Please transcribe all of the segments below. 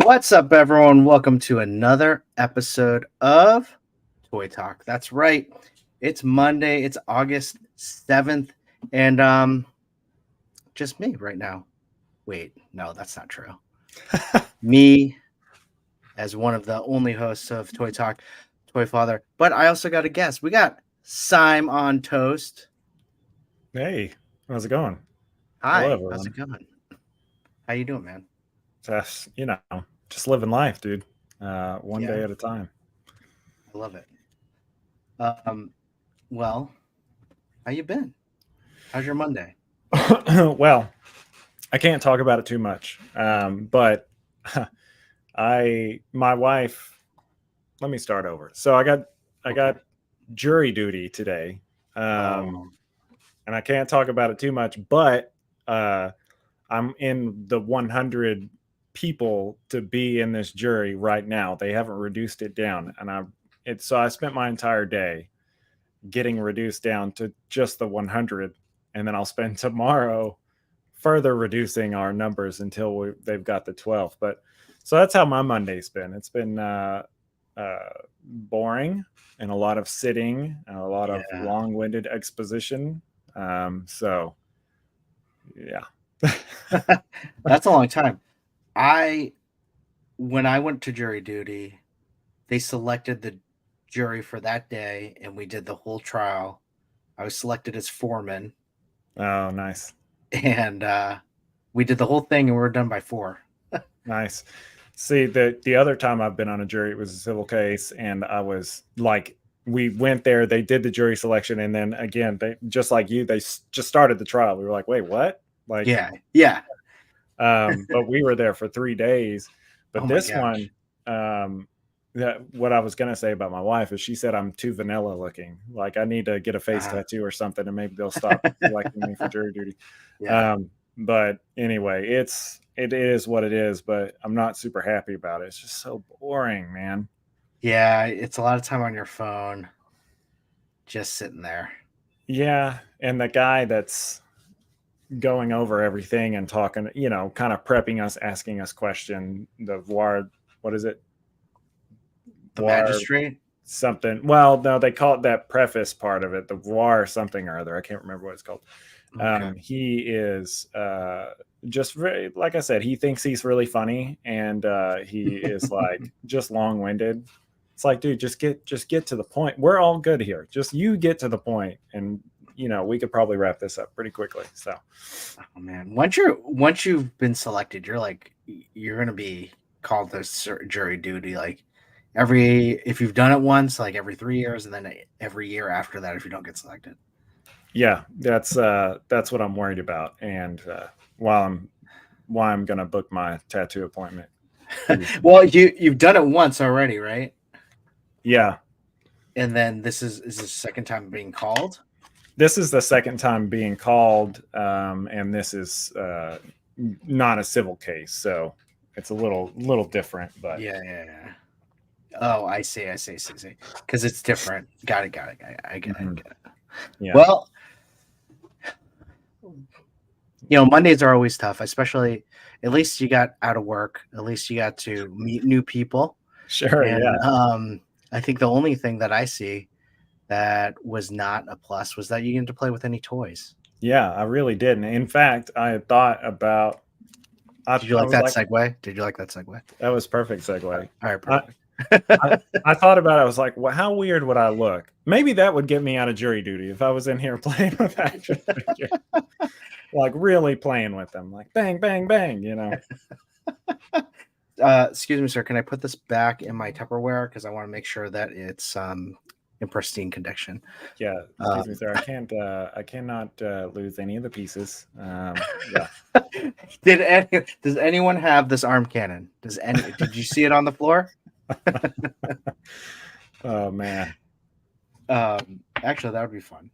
What's up, everyone? Welcome to another episode of Toy Talk. That's right. It's Monday. It's August 7th. And just me right now. Wait, no, that's not true. Me as one of the only hosts of Toy Talk, Toy Father. But I also got a guest. We got Sime on Toast. Hey, how's it going? Hello, Hi, how's it everyone. going? How you doing, man? Just, just living life, dude. One Yeah, day at a time. I love it. Um, well, how you been? How's your Monday? Well, I can't talk about it too much, but my wife. Let me start over. So I Okay. got jury duty today, um, Oh, and I can't talk about it too much. But uh, I'm in the 100 people to be in this jury right now. They haven't reduced it down, and I spent my entire day getting reduced down to just the 100, and then I'll spend tomorrow further reducing our numbers until they've got the 12. But so that's how my Monday's been. It's been uh, boring and a lot of sitting and a lot of yeah. long-winded exposition. So yeah. That's a long time. I when I went to jury duty, they selected the jury for that day and we did the whole trial. I was selected as foreman Oh, nice. and we did the whole thing and we were done by 4. Nice. See, the other time I've been on a jury, it was a civil case, and I was like, we went there, they did the jury selection, and then again, they just like you, they just started the trial. We were like, wait, what? Like, Yeah. Yeah. but we were there for 3 days. Oh But my this gosh. one, that what I was gonna say about my wife is she said I'm too vanilla looking. Like I need to get a face Uh, tattoo or something, and maybe they'll stop selecting me for jury duty. yeah. But anyway, it is what it is. But I'm not super happy about it. It's just so boring, man. Yeah, it's a lot of time on your phone just sitting there. Yeah, and the guy that's going over everything and talking, kind of prepping us, asking us question. The voir, what is it? The Voir magistrate? something. Well, no, they call it that preface part of it, the voir something or other. I can't remember what it's called. Okay. He is just very, like I said, he thinks he's really funny, and he is like just long winded. It's like, dude, just get to the point. We're all good here. Just you get to the point, and we could probably wrap this up pretty quickly. So, Oh man. Once you've been selected, you're gonna be called to jury duty like if you've done it once, like every 3 years, and then every year after that if you don't get selected. yeah, that's what I'm worried about, and why I'm gonna book my tattoo appointment pretty soon. Well, you've done it once already, right? Yeah, And then this is the second time being called. this is the second time being called, and this is not a civil case, so it's a little different. But Yeah. Oh, I see. Because it's different. Got it. I get it. mhm, Get it. yeah, Well, Mondays are always tough, especially at least you got out of work. At least you got to meet new people. sure, And yeah, I think the only thing that I see that was not a plus was that you get to play with any toys. yeah. I really did, and in fact, I had thought about. Did you I like was that like, segue? Did you like that segue? that was perfect All segue. right, I, perfect. I, I thought about it. I was like, well, how weird would I look? Maybe that would get me out of jury duty if I was in here playing with action figures, like really playing with them, like bang, bang, bang. Excuse me, sir. Can I put this back in my Tupperware because I want to make sure that it's in pristine condition? Yeah, excuse me, Um, sir. I cannot lose any of the pieces. Yeah. does anyone have this arm cannon? Did you see it on the floor? Oh man. Actually, that would be fun.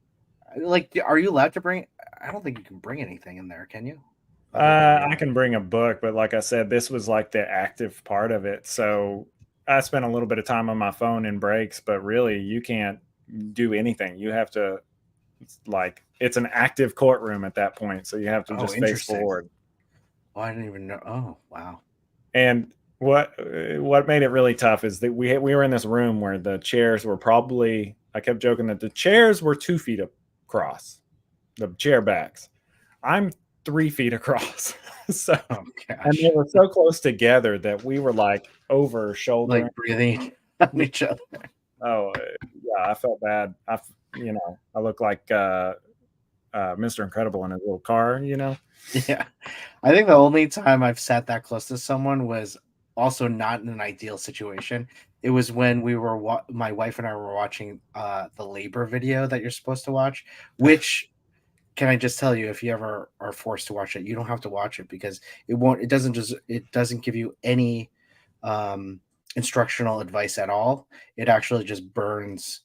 Like, are you allowed to bring? I don't think you can bring anything in there, can you? Other than I can bring a book, but like I said, this was like the active part of it. So I spent a little bit of time on my phone in breaks, but really you can't do anything. You have to like it's an active courtroom at that point, so you have to oh, just face interesting. forward. Oh, I didn't even know. Oh, wow. And what made it really tough is that we were in this room where the chairs were probably, I kept joking that the chairs were 2 feet across, the chair backs. I'm 3 feet across. So, Oh and they gosh, were so close together that we were like over shouldering. like breathing on each other. Oh, yeah, I felt bad. I look like Mr. Incredible in his little car, Yeah, I think the only time I've sat that close to someone was also not in an ideal situation. It was when we were my wife and I were watching the labor video that you're supposed to watch, which can I just tell you, if you ever are forced to watch it, you don't have to watch it because it doesn't give you any um, instructional advice at all. It actually just burns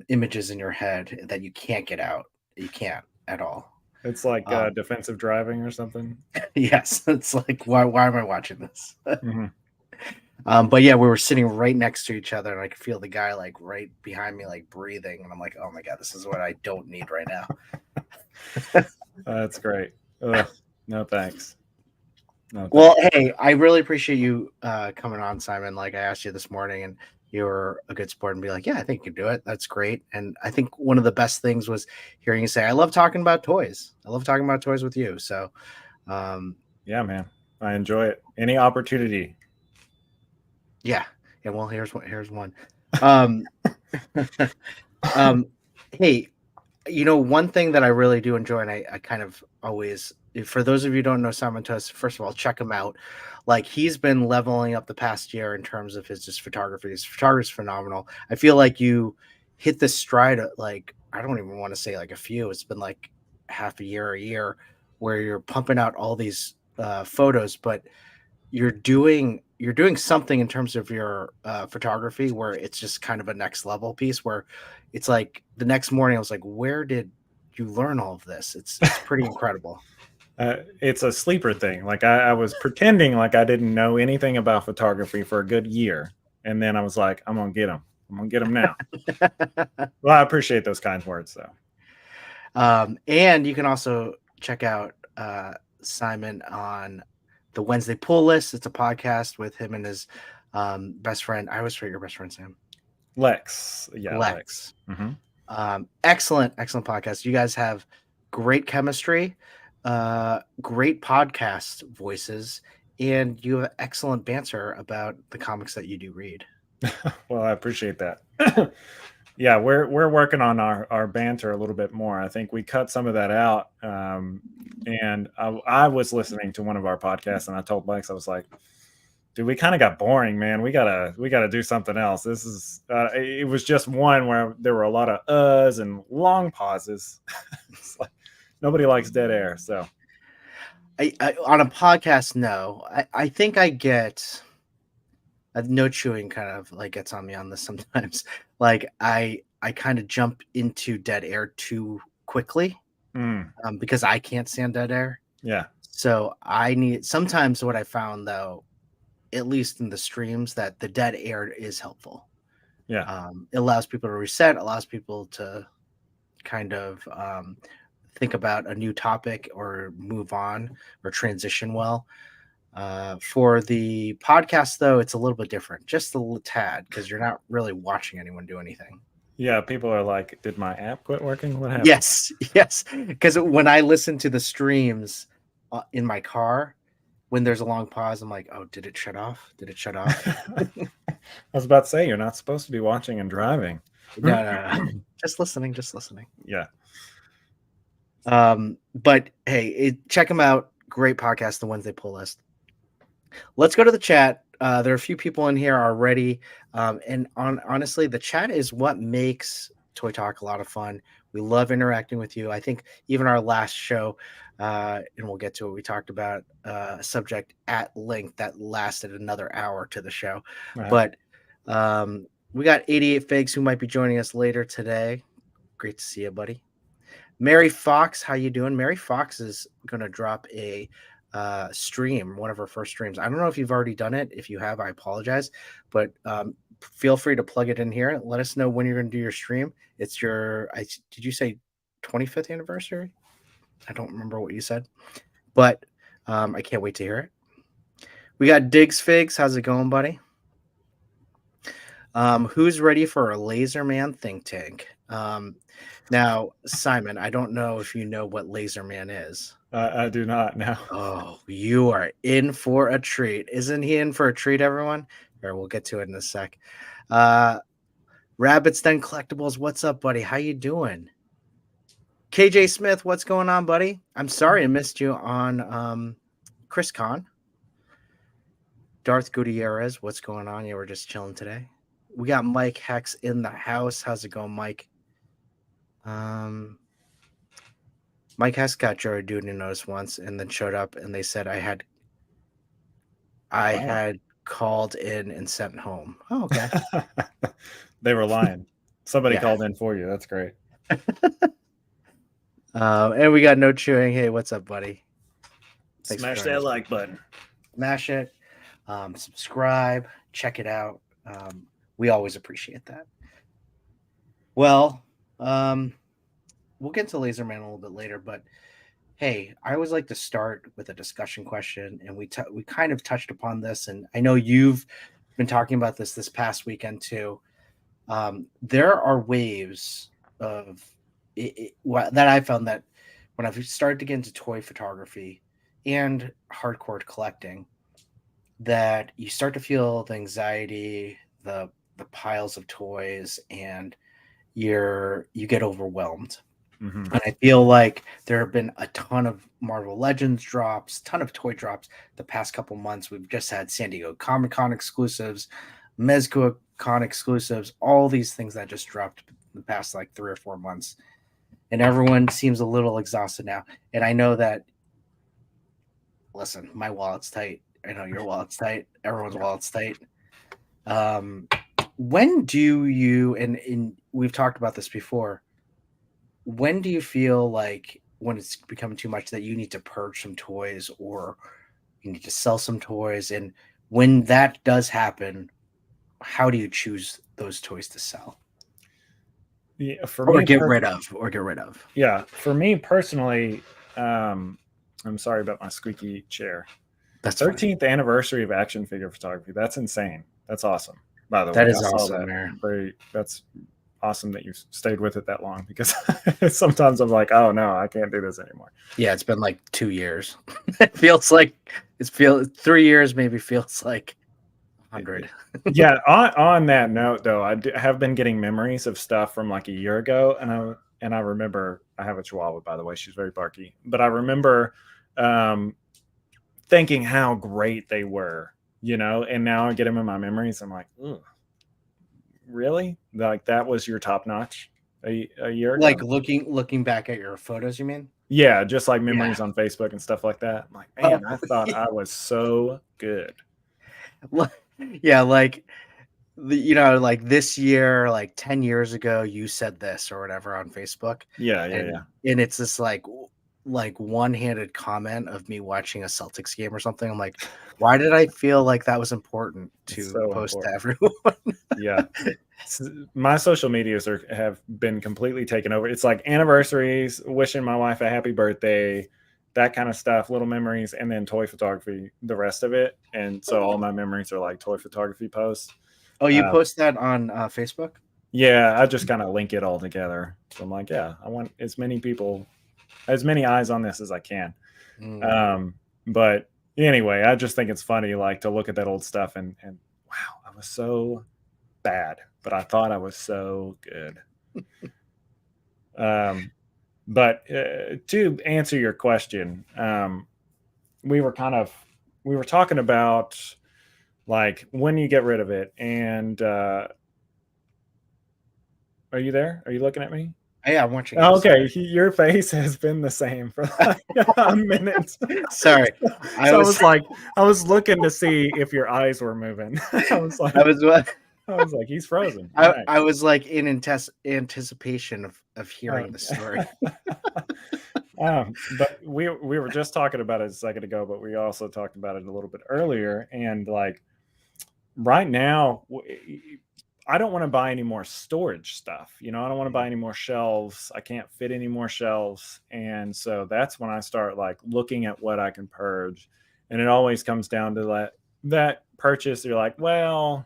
images in your head that you can't get out. You can't at all. It's like Um, defensive driving or something. yes, it's like why am I watching this? Hmm. But yeah, we were sitting right next to each other, and I could feel the guy like right behind me, like breathing, and I'm like, oh my god, this is what I don't need right now. That's great. Ugh, no thanks. No Well, thanks. hey, I really appreciate you coming on, Simon. Like I asked you this morning, and you were a good sport and be like, "Yeah, I think you can do it. That's great." And I think one of the best things was hearing you say, "I love talking about toys. I love talking about toys with you." So, um, Yeah, man, I enjoy it. Any opportunity. yeah, yeah. Well, here's one. Um, um, hey, one thing that I really do enjoy, and I kind of always, for those of you who don't know Simon Toast, first of all, check him out. Like he's been leveling up the past year in terms of his just photography. His photography is phenomenal. I feel like you hit this stride at like, I don't even want to say like a few. It's been like half a year, where you're pumping out all these photos, but you're doing something in terms of your photography where it's just kind of a next level piece where it's like the next morning I was like, where did you learn all of this? It's pretty incredible. It's a sleeper thing. Like I was pretending like I didn't know anything about photography for a good year, and then I was like, I'm gonna get them. I'm gonna get them now. Well, I appreciate those kind words, though. And you can also check out Simon on the Wednesday Pull List. It's a podcast with him and his best friend. I always forget your best friend's name. Lex, yeah, Lex. Lex. Excellent podcast. You guys have great chemistry, great podcast voices, and you have excellent banter about the comics that you do read. Well, I appreciate that. Yeah, we're working on our banter a little bit more. I think we cut some of that out, and I was listening to one of our podcasts, and I told Lex, I was like, dude, we kind of got boring, man. We gotta do something else. This is it was just one where there were a lot of uhs and long pauses. It's like nobody likes dead air. So On a podcast, no. I think I get no chewing kind of like gets on me on this sometimes. Like I kind of jump into dead air too quickly because I can't stand dead air. yeah, So I need sometimes what I found though, at least in the streams, that the dead air is helpful. yeah, It allows people to reset, allows people to kind of think about a new topic or move on or transition well. For the podcast, though, it's a little bit different, just a little tad, because you're not really watching anyone do anything. yeah. People are like, did my app quit working? What happened? Yes, yes. Because when I listen to the streams in my car, when there's a long pause, I'm like, oh, did it shut off? Did it shut off? I was about to say you're not supposed to be watching and driving. No. Just listening, just listening. Yeah. But hey, check them out. Great podcast, the Wednesday Pull List. Let's go to the chat. There are a few people in here already, and honestly, the chat is what makes Toy Talk a lot of fun. We love interacting with you. I think even our last show, and we'll get to it. We talked about a subject at length that lasted another hour to the show, but we got 88 Figs who might be joining us later today. Great to see you, buddy. Mary Fox, how you doing? Mary Fox is going to drop a stream, one of her first streams. I don't know if you've already done it. If you have, I apologize, but feel free to plug it in here. Let us know when you're going to do your stream. It's your, did you say 25th anniversary? I don't remember what you said, but I can't wait to hear it. We got Diggs Figs. How's it going, buddy? Who's ready for a Laser Man think tank? Now, Simon, I don't know if you know what Laser Man is. I do not now. Oh, you are in for a treat. Isn't he in for a treat, everyone? Or we'll get to it in a sec. Rabbits Den Collectibles, what's up, buddy? How you doing? KJ Smith, what's going on, buddy? I'm sorry I missed you on Chris Con. Darth Gutierrez, what's going on? Yeah, we're just chilling today. We got Mike Hex in the house. How's it going, Mike? Mike Hex got Joey Dude notice once and then showed up and they said I had called in and sent home. Oh, okay. They were lying. Somebody Yeah. called in for you. That's great. And we got No Chewing. Hey, what's up, buddy? Thanks Smash that like button. Smash it. Subscribe. Check it out. We always appreciate that. Well, we'll get to Laser Man a little bit later, but hey, I always like to start with a discussion question, and we kind of touched upon this, and I know you've been talking about this past weekend too. There are waves of that I found that when I've started to get into toy photography and hardcore collecting, that you start to feel the anxiety, the piles of toys, and you get overwhelmed. Mm-hmm. And I feel like there have been a ton of Marvel Legends drops, ton of toy drops the past couple months. We've just had San Diego Comic-Con exclusives, MezcoCon exclusives, all these things that just dropped the past like 3 or 4 months. And everyone seems a little exhausted now. And I know that, listen, my wallet's tight. I know your wallet's tight. Everyone's wallet's tight. When do you, and we've talked about this before, when do you feel like when it's becoming too much that you need to purge some toys or you need to sell some toys? And when that does happen, how do you choose those toys to sell? Yeah, Get rid of. Yeah, for me personally, I'm sorry about my squeaky chair. That's 13th anniversary of action figure photography. That's insane. That's awesome. By the way, that is awesome. That's awesome that you stayed with it that long, because sometimes I'm like, oh no, I can't do this anymore. Yeah, it's been like 2 years. It feels like 3 years maybe feels like 100. Yeah. On that note, though, I have been getting memories of stuff from like a year ago, and I remember, I have a Chihuahua, by the way. She's very barky, but I remember thinking how great they were, and now I get them in my memories. I'm like, ugh, really? Like that was your top notch a year ago? Like looking back at your photos, you mean? Yeah, just like memories on Facebook and stuff like that. I'm like, man, I thought I was so good. Yeah, like like this year, like 10 years ago, you said this or whatever on Facebook. Yeah. And it's this like one-handed comment of me watching a Celtics game or something. I'm like, why did I feel like that was important to post to everyone? Yeah. My social medias have been completely taken over. It's like anniversaries, wishing my wife a happy birthday, that kind of stuff, little memories, and then toy photography, the rest of it. And so all my memories are like toy photography posts. Oh, you post that on Facebook? Yeah, I just kind of link it all together. So I'm like, yeah, I want as many eyes on this as I can. But anyway, I just think it's funny, like, to look at that old stuff and wow, I was so bad, but I thought I was so good. But to answer your question, we were talking about like when you get rid of it. And are you there? Are you looking at me? Yeah, I'm watching. Okay, your face has been the same for like a minute. Sorry, I was looking to see if your eyes were moving. I was like, he's frozen. I was like in anticipation of hearing the story. But we were just talking about it a second ago, but we also talked about it a little bit earlier. And like right now, I don't want to buy any more storage stuff. I don't want to buy any more shelves. I can't fit any more shelves. And so that's when I start like looking at what I can purge. And it always comes down to that purchase, you're like, well,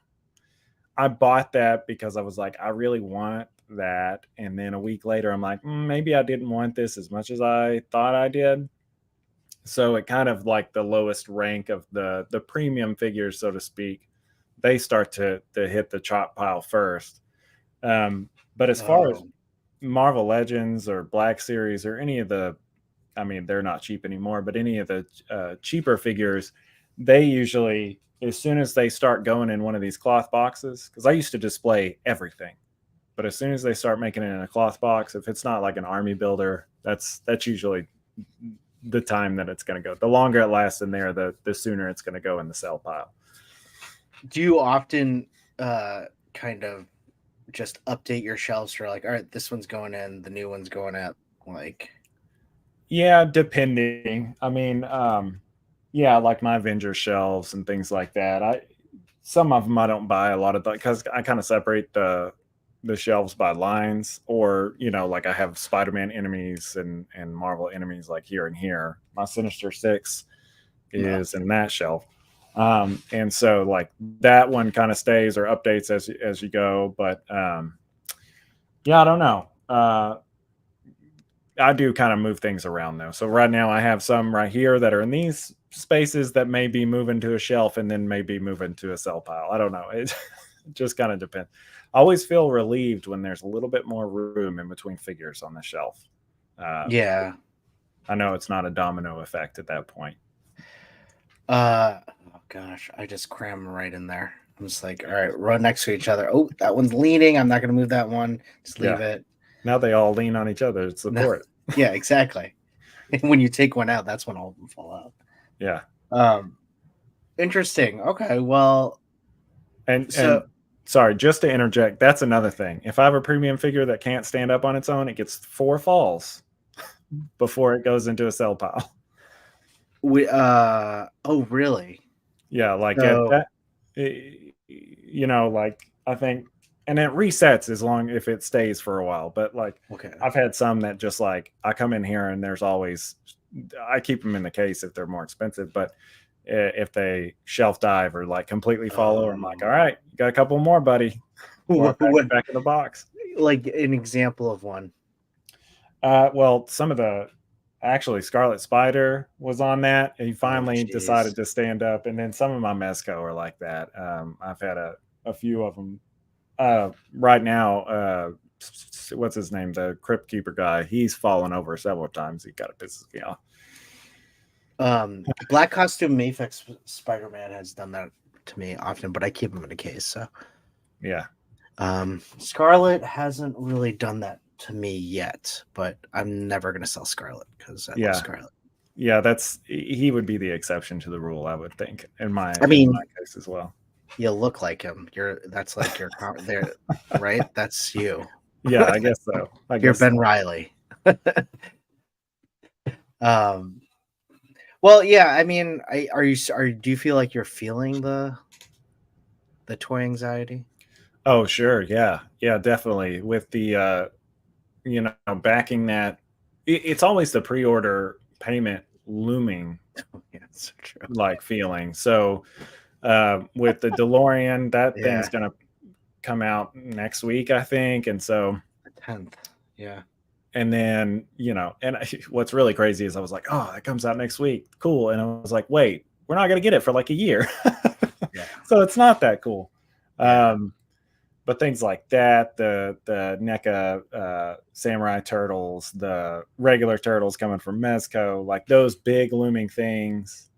I bought that because I was like, I really want that. And then a week later, I'm like, maybe I didn't want this as much as I thought I did. So it kind of like the lowest rank of the premium figures, so to speak, they start to hit the chop pile first. But as far as Oh, Marvel Legends or Black Series or any of the, I mean, they're not cheap anymore, but any of the cheaper figures, they usually, as soon as they start going in one of these cloth boxes, because I used to display everything, but as soon as they start making it in a cloth box, if it's not like an army builder, that's usually the time that it's going to go. The longer it lasts in there, the sooner it's going to go in the sell pile. do you often kind of just update your shelves for like, all right, this one's going in, the new one's going out, like? Yeah, depending. I mean, yeah, like my Avenger shelves and things like that. Some of them I don't buy a lot of because I kind of separate the shelves by lines, or like I have Spider-Man enemies and Marvel enemies like here and here. My Sinister Six No. is in that shelf, and so like that one kind of stays or updates as you go. But yeah, I don't know. I do kind of move things around though. So right now I have some right here that are in these spaces that may be moving to a shelf and then maybe moving to a sell pile. I don't know. It just kind of depends. I always feel relieved when there's a little bit more room in between figures on the shelf. Uh, Yeah. I know it's not a domino effect at that point. Oh gosh, I just cram right in there. I'm just like, all right, run next to each other. Oh, that one's leaning. I'm not gonna move that one. Just leave Yeah. it. Now they all lean on each other to No. support. Yeah, exactly. And when you take one out, that's when all of them fall out. Yeah. Interesting. Okay, well, And so sorry, just to interject, that's another thing. If I have a premium figure that can't stand up on its own, it gets 4 falls before it goes into a sell pile. we oh really? Yeah, like at So that, like I think, and it resets as long if it stays for a while. But like okay. I've had some that just like I come in here and there's always, I keep them in the case if they're more expensive, but if they shelf dive or like completely fall over, I'm like, all right, you got a couple more, buddy, or What, pack it back in the box. like an example of one? Well, some of the actually Scarlet Spider was on that. He Oh finally jeez. decided to stand up, and then some of my Mezco are like that. I've had a few of them. Right now, what's his name? The Crypt Keeper guy. He's fallen over several times. He kind of pisses me off. Black costume Mafex Spider-Man has done that to me often, but I keep him in a case. So Yeah, Scarlet hasn't really done that to me yet, but I'm never gonna sell Scarlet because I love yeah, Scarlet. yeah. He would be the exception to the rule, I would think, in my I mean, case as well. you look like him. That's like your there, right? That's you. Yeah, I guess so. I You're guess Ben so. Riley. um, well, yeah. I mean, do you feel like you're feeling the toy anxiety? Oh, sure. Yeah, yeah, definitely. With the backing that, it's always the pre-order payment looming Yeah, so true. like feeling. So with the DeLorean, that Yeah, thing's gonna come out next week, I think. And so, the 10th. Yeah. and then and what's really crazy is I was like, oh, it comes out next week, cool. And I was like, wait, we're not gonna get it for like a year. Yeah. So it's not that cool. Yeah. But things like that, the NECA samurai turtles, the regular turtles coming from Mezco, like those big looming things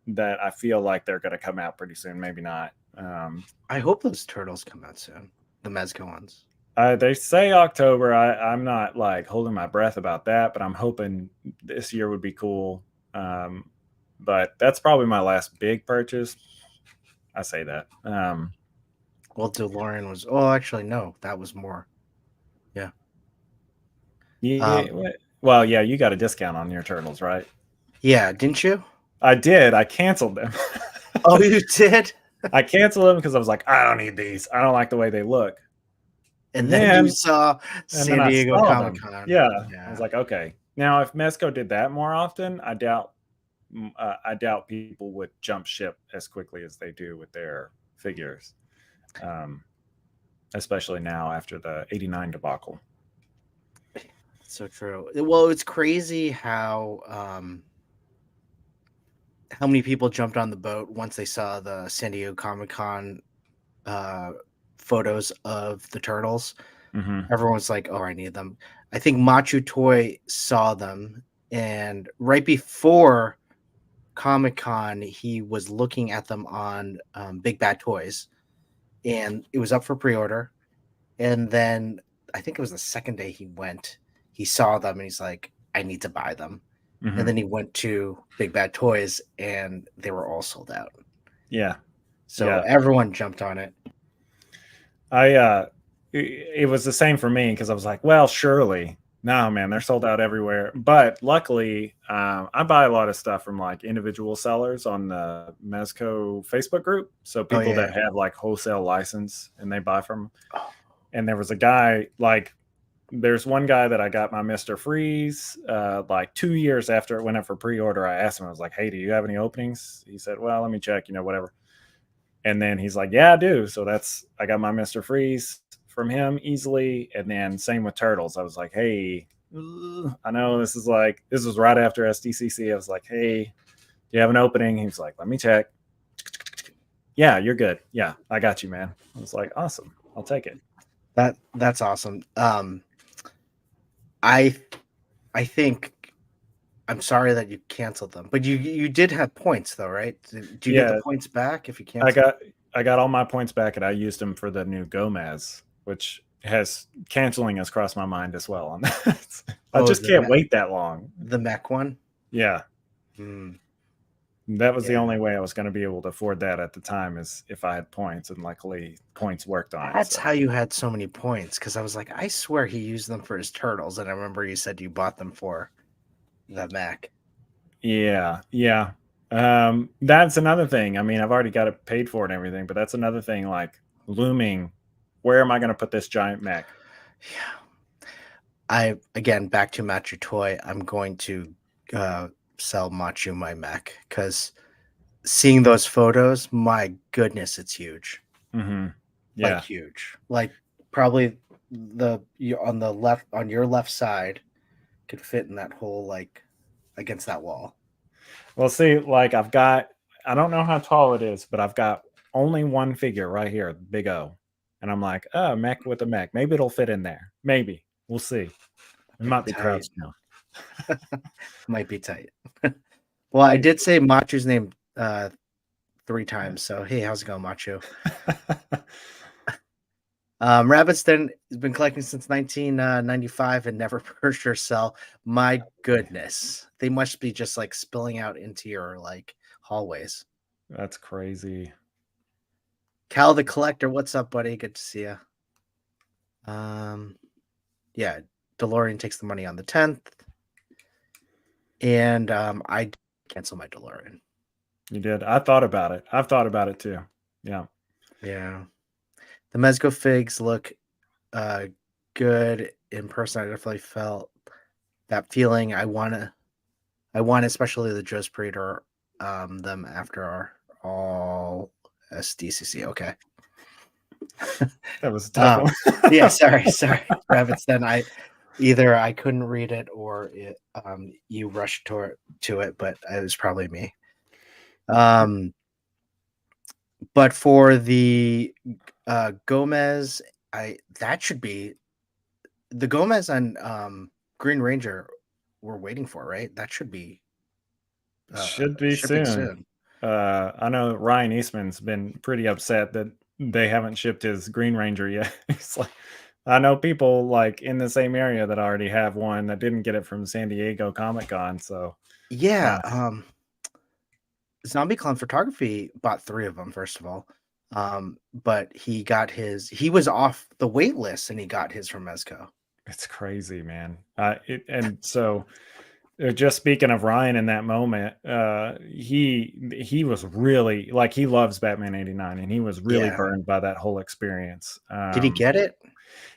that I feel like they're going to come out pretty soon. Maybe not. I hope those turtles come out soon. The Mezco ones. They say October. I'm not like holding my breath about that, but I'm hoping this year would be cool. But that's probably my last big purchase. I say that. Well, DeLorean was. Oh, actually, no, that was more. Yeah. Yeah. Well, yeah, you got a discount on your turtles, right? Yeah, didn't you? I did. I canceled them. Oh, you did? I canceled them because I was like, I don't need these. I don't like the way they look. And then you Then saw and then San I Diego saw Comic them. Con. Yeah. I was Yeah. like, okay. Now if Mezco did that more often, I doubt I doubt people would jump ship as quickly as they do with their figures, um, especially now after the '89 debacle. So true. Well, it's crazy how many people jumped on the boat once they saw the San Diego Comic-Con uh, photos of the turtles. Mm-hmm. Everyone's like, "Oh, I need them." I think Machu Toy saw them, and right before Comic-Con, he was looking at them on Big Bad Toys, and it was up for pre-order. And then I think it was the second day he went, he saw them, and he's like, "I need to buy them." And Mm-hmm. then he went to Big Bad Toys, and they were all sold out. Yeah, So yeah. everyone jumped on it. It was the same for me because I was like, well, surely. No, man, they're sold out everywhere. But luckily, I buy a lot of stuff from like individual sellers on the Mezco Facebook group. So Oh people yeah. that have like wholesale license and they buy from. Oh, And there was a guy like, there's one guy that I got my Mr. Freeze like 2 years after it went up for pre-order. I asked him, I was like, hey, do you have any openings? He said, well, let me check, whatever. And then he's like, yeah, I do. So I got my Mr. Freeze from him easily. And then same with Turtles. I was like, hey, I know this was right after SDCC. I was like, hey, do you have an opening? He was like, let me check. Yeah, you're good. Yeah, I got you, man. I was like, awesome. I'll take it. that's awesome. I I think I'm sorry that you canceled them, but you did have points though, right? Do you get the Yeah, points back if you I cancel? got I got all my points back and I used them for the new Gomez, which has canceling has crossed my mind as well on that. I Oh, just can't wait that long. the mech one. Yeah. Hmm. That was the Yeah, only way I was going to be able to afford that at the time is if I had points, and luckily points worked on it. that's So how you had so many points. Because I was like, I swear he used them for his turtles, and I remember you said you bought them for the mech. yeah, yeah. That's another thing. I mean, I've already got it paid for and everything, but that's another thing. Like looming, where am I going to put this giant mech? Yeah. I again back to Machu Toy. I'm going to uh, sell Machu my mech because seeing those photos, my goodness, it's huge. Mm-hmm. Like Yeah. huge. Like probably you on the left on your left side could fit in that hole like against that wall. Well, see, like I don't know how tall it is, but I've got only one figure right here, big O. And I'm like, oh, mech with a mech. Maybe it'll fit in there. Maybe. We'll see. It Might be might be tight. crouched now. Might be tight. Well, I did say Machu's name 3 times. So hey, how's it going, Machu? Rabbitston has been collecting since 1995 and never purged or sell. My goodness, they must be just like spilling out into your like hallways. That's crazy. Cal the collector, what's up, buddy? Good to see you. Yeah, DeLorean takes the money on the 10th, and I cancel my DeLorean. You did. I thought about it. I've thought about it too. Yeah. Yeah, the Mezco figs look uh good in person. I definitely felt that feeling. I want especially the Joe's Parade or them after our all SDCC. Okay. That was a tough one. Yeah, sorry. Rabbits, then I couldn't read it or you rushed to it, but it was probably me. But for the Gomez, that should be the Gomez and Green Ranger we're waiting for, right? That should be Should be shipping soon. soon. I know Ryan Eastman's been pretty upset that they haven't shipped his Green Ranger yet. He's like, I know people like in the same area that already have one that didn't get it from San Diego Comic Con. So Yeah, uh, Zombie Clown Photography bought 3 of them, first of all. But he was off the wait list and he got his from Mezco. it's crazy, man. And so just speaking of Ryan in that moment, he was really like he loves Batman '89, and he was really Yeah. burned by that whole experience. Did he get it?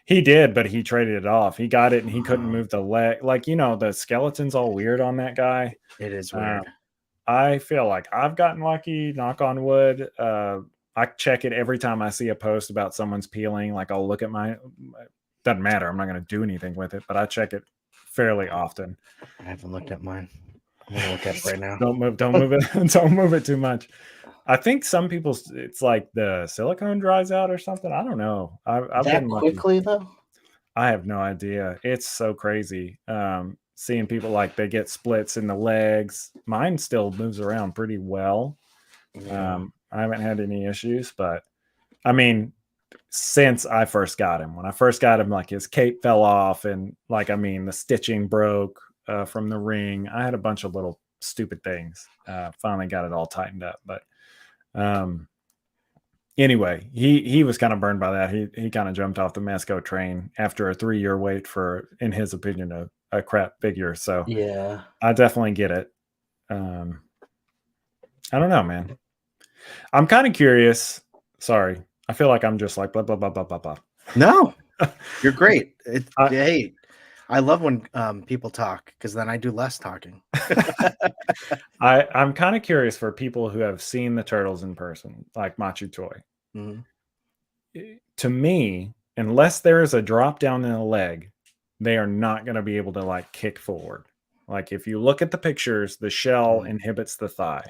He did, but he traded it off. He got it, and he couldn't Oh, move the leg. Like the skeleton's all weird on that guy. it is Um, weird. I feel like I've gotten lucky, knock on wood. I check it every time I see a post about someone's peeling. Like I'll look at doesn't matter. I'm not going to do anything with it, but I check it fairly often. I haven't looked at mine. I'm gonna look at it right now. Don't move it, don't move it too much. I think some people, it's like the silicone dries out or something. I don't know. I've That been lucky. quickly though? I have no idea. It's so crazy. Seeing people like they get splits in the legs. Mine still moves around pretty well. Yeah. I haven't had any issues, but I mean, since I first got him, when I first got him, like his cape fell off and like, I mean, the stitching broke from the ring. I had a bunch of little stupid things. Finally got it all tightened up, but um, anyway, he was kind of burned by that. He kind of jumped off the Masco train after a 3-year wait for, in his opinion, a crap figure. So Yeah. I definitely get it. I don't know, man. I'm kind of curious. Sorry, I feel like I'm just like blah blah blah blah blah blah. No, you're great. I- Hey, I love when people talk because then I do less talking. I'm kind of curious for people who have seen the turtles in person, like Machu Toy. Mhm. To me, unless there is a drop down in the leg, they are not going to be able to like kick forward. Like if you look at the pictures, the shell inhibits the thigh.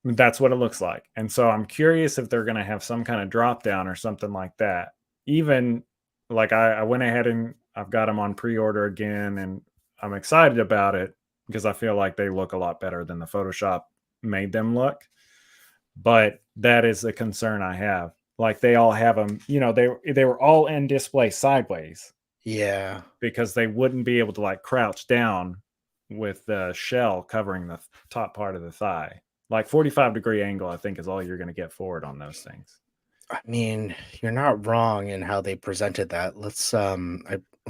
That's what it looks like. And so I'm curious if they're going to have some kind of drop down or something like that. Even like I went ahead and I've got them on pre-order again, and I'm excited about it because I feel like they look a lot better than the Photoshop made them look. But that is the concern I have. Like they all have them, they were all in display sideways Yeah. because they wouldn't be able to like crouch down with the shell covering the top part of the thigh. Like 45-degree angle, I think, is all you're going to get forward on those things. I mean, you're not wrong in how they presented that. Let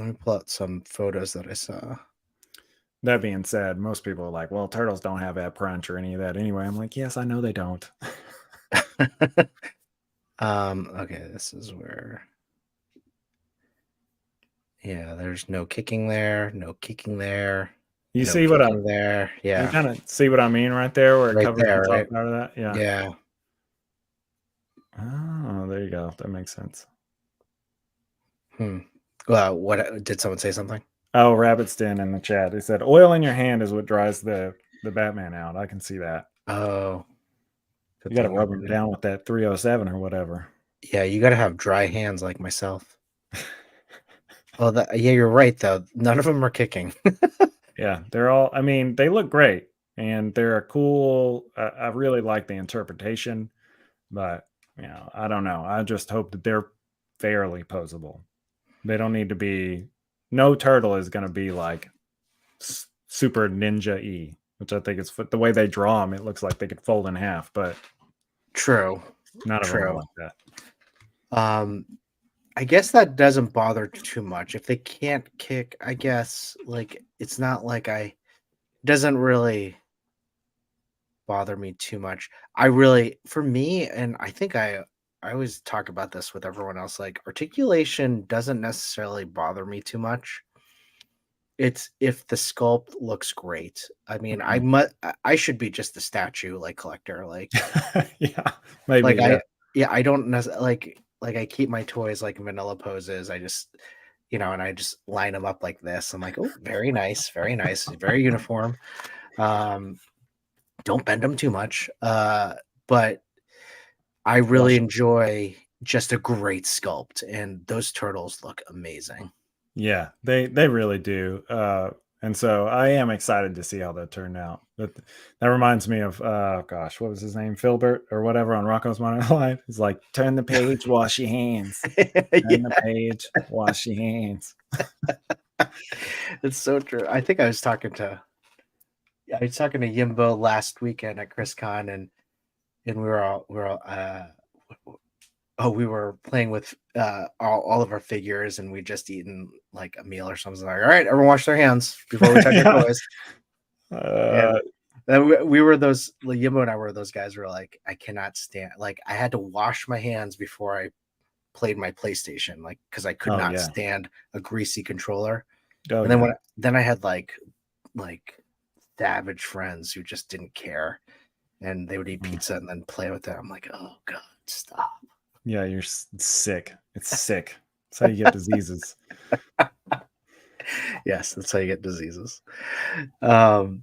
me pull out some photos that I saw. That being said, most people are like, well, turtles don't have ab crunch or any of that anyway. I'm like, yes, I know they don't. Okay, this is where. Yeah, there's no kicking there, no kicking there. You no see what kicking there. you Yeah. kind of see what I mean right there where it Right covers there, the right? top part of that? Yeah. Yeah. Oh, there you go. That makes sense. Well, what did someone say something? Oh, Rabbit's Den in the chat. They said oil in your hand is what dries the Batman out. I can see that. Oh, You got to rub him down with that 307 or whatever. yeah, you got to have dry hands like myself. Oh, yeah, you're right though. None of them are kicking. Yeah, they're all. I mean, they look great and they're cool. I really like the interpretation, but I don't know. I just hope that they're fairly posable. They don't need to be. No turtle is going to be like super ninja E, which I think is the way they draw them. It looks like they could fold in half, but True. none of them are like that. I guess that doesn't bother too much. If they can't kick, I guess like it's not like doesn't really bother me too much. For me, and I think I always talk about this with everyone else, like articulation doesn't necessarily bother me too much. It's if the sculpt looks great. I mean, I should be just a statue like collector, like Yeah, maybe. like Yeah. I don't necessarily like I keep my toys like vanilla poses. I just and I just line them up like this. I'm like, oh, very nice, very uniform. Don't bend them too much. But I really enjoy just a great sculpt, and those turtles look amazing. Yeah, they really do. And so I am excited to see how that turned out. But that reminds me of gosh, what was his name? Filbert or whatever on Rocco's Modern Life. It's like turn the page, wash your hands. Turn the page, wash your hands. It's so true. I think I was talking to Yimbo last weekend at ChrisCon, and we were we were playing with all of our figures, and we just eaten like a meal or something. Like, all right, everyone wash their hands before we touch our toys. And then we were those, Yimbo and I were those guys who were like, I cannot stand, like I had to wash my hands before I played my PlayStation, like because I could not stand a greasy controller. And then I had like savage friends who just didn't care, and they would eat Mm. pizza and then play with it. I'm like, oh god, stop. Yeah, you're sick. It's sick. That's how you get diseases. Yes, that's how you get diseases. Um,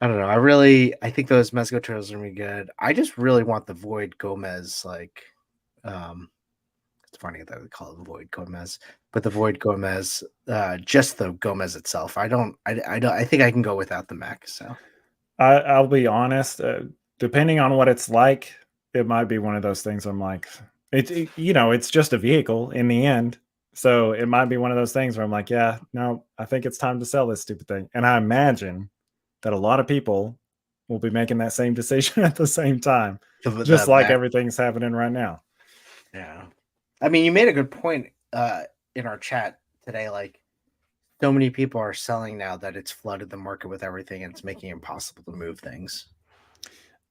I don't know. I think those Mezco turtles are gonna be good. I just really want the Void Gomez. Like, um, it's funny that they call it the Void Gomez, but the Void Gomez, just the Gomez itself. I think I can go without the mech. So I'll be honest. Depending on what it's like, it might be one of those things. I'm like, it's just a vehicle in the end. So it might be one of those things where I'm like, yeah, no, I think it's time to sell this stupid thing. And I imagine that a lot of people will be making that same decision at the same time, just the like mech, everything's happening right now. yeah. I mean, you made a good point in our chat today. Like, so many people are selling now that it's flooded the market with everything, and it's making it impossible to move things.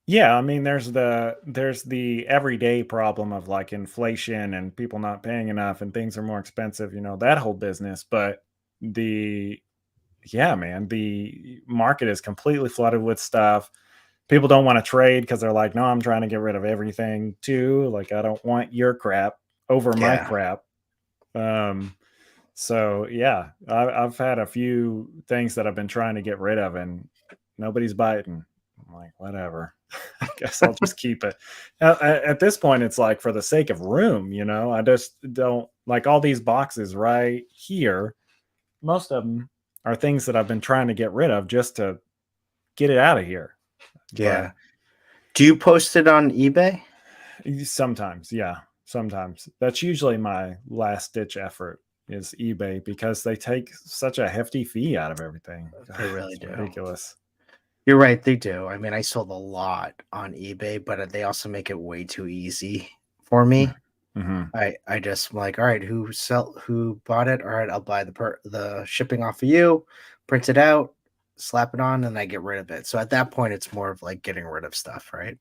Yeah, I mean, there's the everyday problem of like inflation and people not paying enough and things are more expensive, that whole business. But the yeah, man, the market is completely flooded with stuff. People don't want to trade because they're like, no, I'm trying to get rid of everything too. Like, I don't want your crap over my Yeah. crap. Um, so yeah, I've had a few things that I've been trying to get rid of, and nobody's biting. I'm like, whatever. I guess I'll just keep it. At this point, it's like for the sake of room, I just don't like all these boxes right here. Most of them are things that I've been trying to get rid of just to get it out of here. But Yeah. Do you post it on eBay? sometimes, yeah, sometimes that's usually my last ditch effort is eBay because they take such a hefty fee out of everything. They God, really it's do. ridiculous. You're right, they do. I mean, I sold a lot on eBay, but they also make it way too easy for me. Mm-hmm. I just like, all right, who bought it? All right, I'll buy the shipping off of you, print it out, slap it on, and I get rid of it. So at that point, it's more of like getting rid of stuff, right?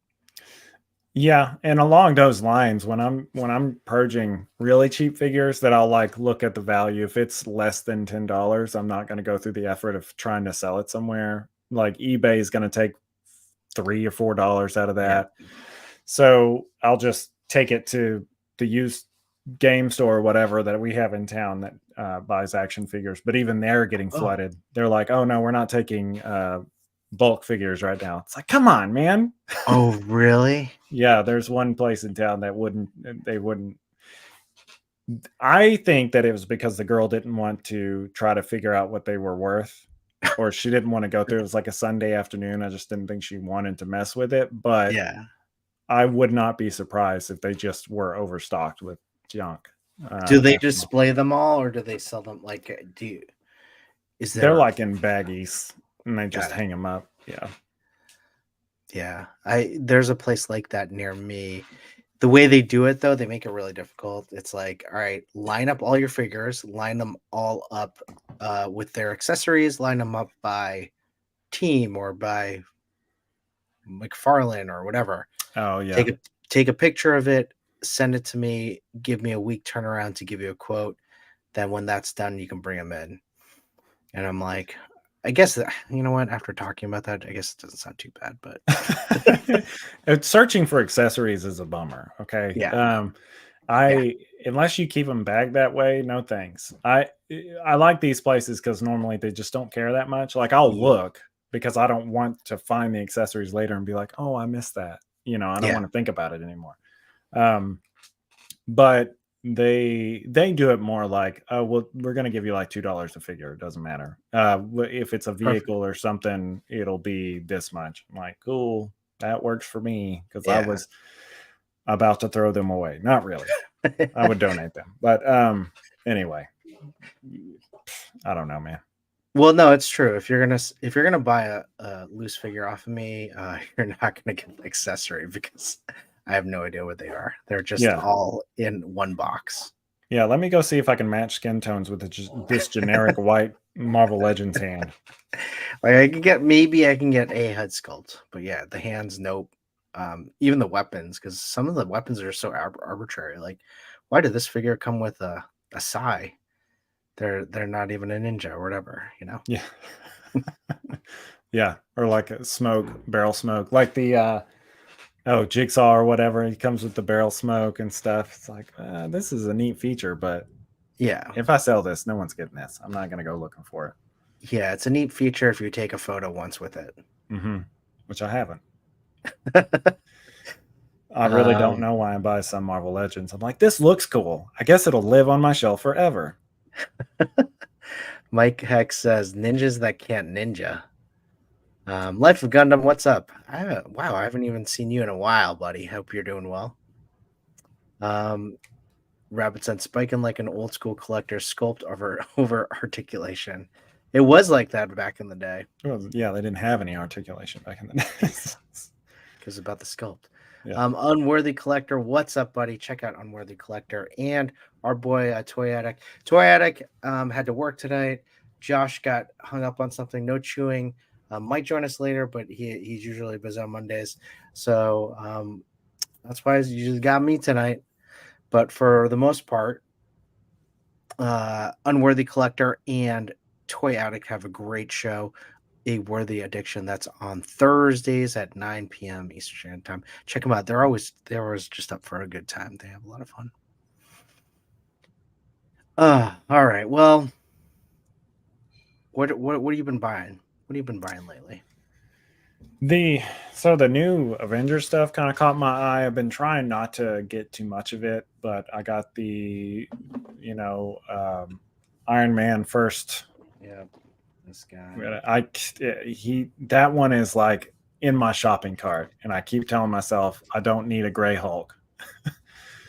Yeah, and along those lines, when I'm purging really cheap figures, that I'll like look at the value. If it's less than $10, I'm not going to go through the effort of trying to sell it somewhere. Like eBay is going to take $3 or $4 out of Yeah. that, so I'll just take it to the used game store or whatever that we have in town that buys action figures. But even they're getting Oh, flooded. They're like, oh no, we're not taking bulk figures right now. It's like, come on, man. oh, really? Yeah, there's one place in town that they wouldn't. I think that it was because the girl didn't want to try to figure out what they were worth, or she didn't want to go through. It was like a Sunday afternoon. I just didn't think she wanted to mess with it. But Yeah. I would not be surprised if they just were overstocked with junk. Do they After display them all, or do they sell them? Like, is they're there? like in baggies, and they just Got it. hang them up. Yeah. Yeah, there's a place like that near me. The way they do it though, they make it really difficult. It's like, all right, line up all your figures, line them all up with their accessories, line them up by team or by McFarlane or whatever. Oh yeah. Take a picture of it, send it to me, give me a week turnaround to give you a quote. Then when that's done, you can bring them in. And I'm like, I guess you know what? After talking about that, I guess it doesn't sound too bad, but Searching for accessories is a bummer. Okay. yeah, yeah, I unless you keep them bagged that way, no thanks. I like these places because normally they just don't care that much. Like I'll mhm, look because I don't want to find the accessories later and be like, oh, I missed that. I don't yeah, want to think about it anymore. Um, but they do it more like, oh well, we're gonna give you like $2 a figure. It doesn't matter. If it's a perfect. vehicle or something, it'll be this much. I'm like, cool, that works for me because I Yeah. was about to throw them away. Not really. I would donate them. But anyway, I don't know, man. Well, no, it's true. If you're gonna buy a loose figure off of me, you're not gonna get the accessory because I have no idea what they are. They're just Yeah. all in one box. Yeah, let me go see if I can match skin tones with this generic white Marvel Legends hand. Like I can get a head sculpt, but yeah, the hands, nope. Even the weapons, because some of the weapons are so arbitrary. Like, why did this figure come with a sai? They're not even a ninja or whatever, you know? Yeah. Yeah, or like a barrel smoke, like the Jigsaw or whatever. He comes with the barrel smoke and stuff. It's like this is a neat feature, but Yeah. if I sell this, no one's getting this. I'm not gonna go looking for it. Yeah, it's a neat feature if you take a photo once with it. Which I haven't. I really don't know why I buy some Marvel Legends. I'm like, this looks cool. I guess it'll live on my shelf forever. Mike Hex says, ninjas that can't ninja. Life of Gundam, what's up? Wow, I haven't even seen you in a while, buddy. Hope you're doing well. Rabbit said, spiking like an old school collector sculpt over articulation. It was like that back in the day. Well, yeah, they didn't have any articulation back in the day. Because about the sculpt. Yeah. Unworthy Collector, what's up, buddy? Check out Unworthy Collector and our boy Toy Addict. Toy Addict had to work tonight. Josh got hung up on something. No chewing. Might join us later, but he's usually busy on Mondays, so that's why you just got me tonight. But for the most part, Unworthy Collector and Toy Addict have a great show. A Worthy Addiction, that's on Thursdays at 9 p.m. Eastern Standard Time. Check them out. They're always just up for a good time. They have a lot of fun. All right. Well, what have you been buying? What have you been buying lately? The new Avengers stuff kind of caught my eye. I've been trying not to get too much of it, but I got the Iron Man first. Yeah. This guy. That one is like in my shopping cart, and I keep telling myself I don't need a gray Hulk.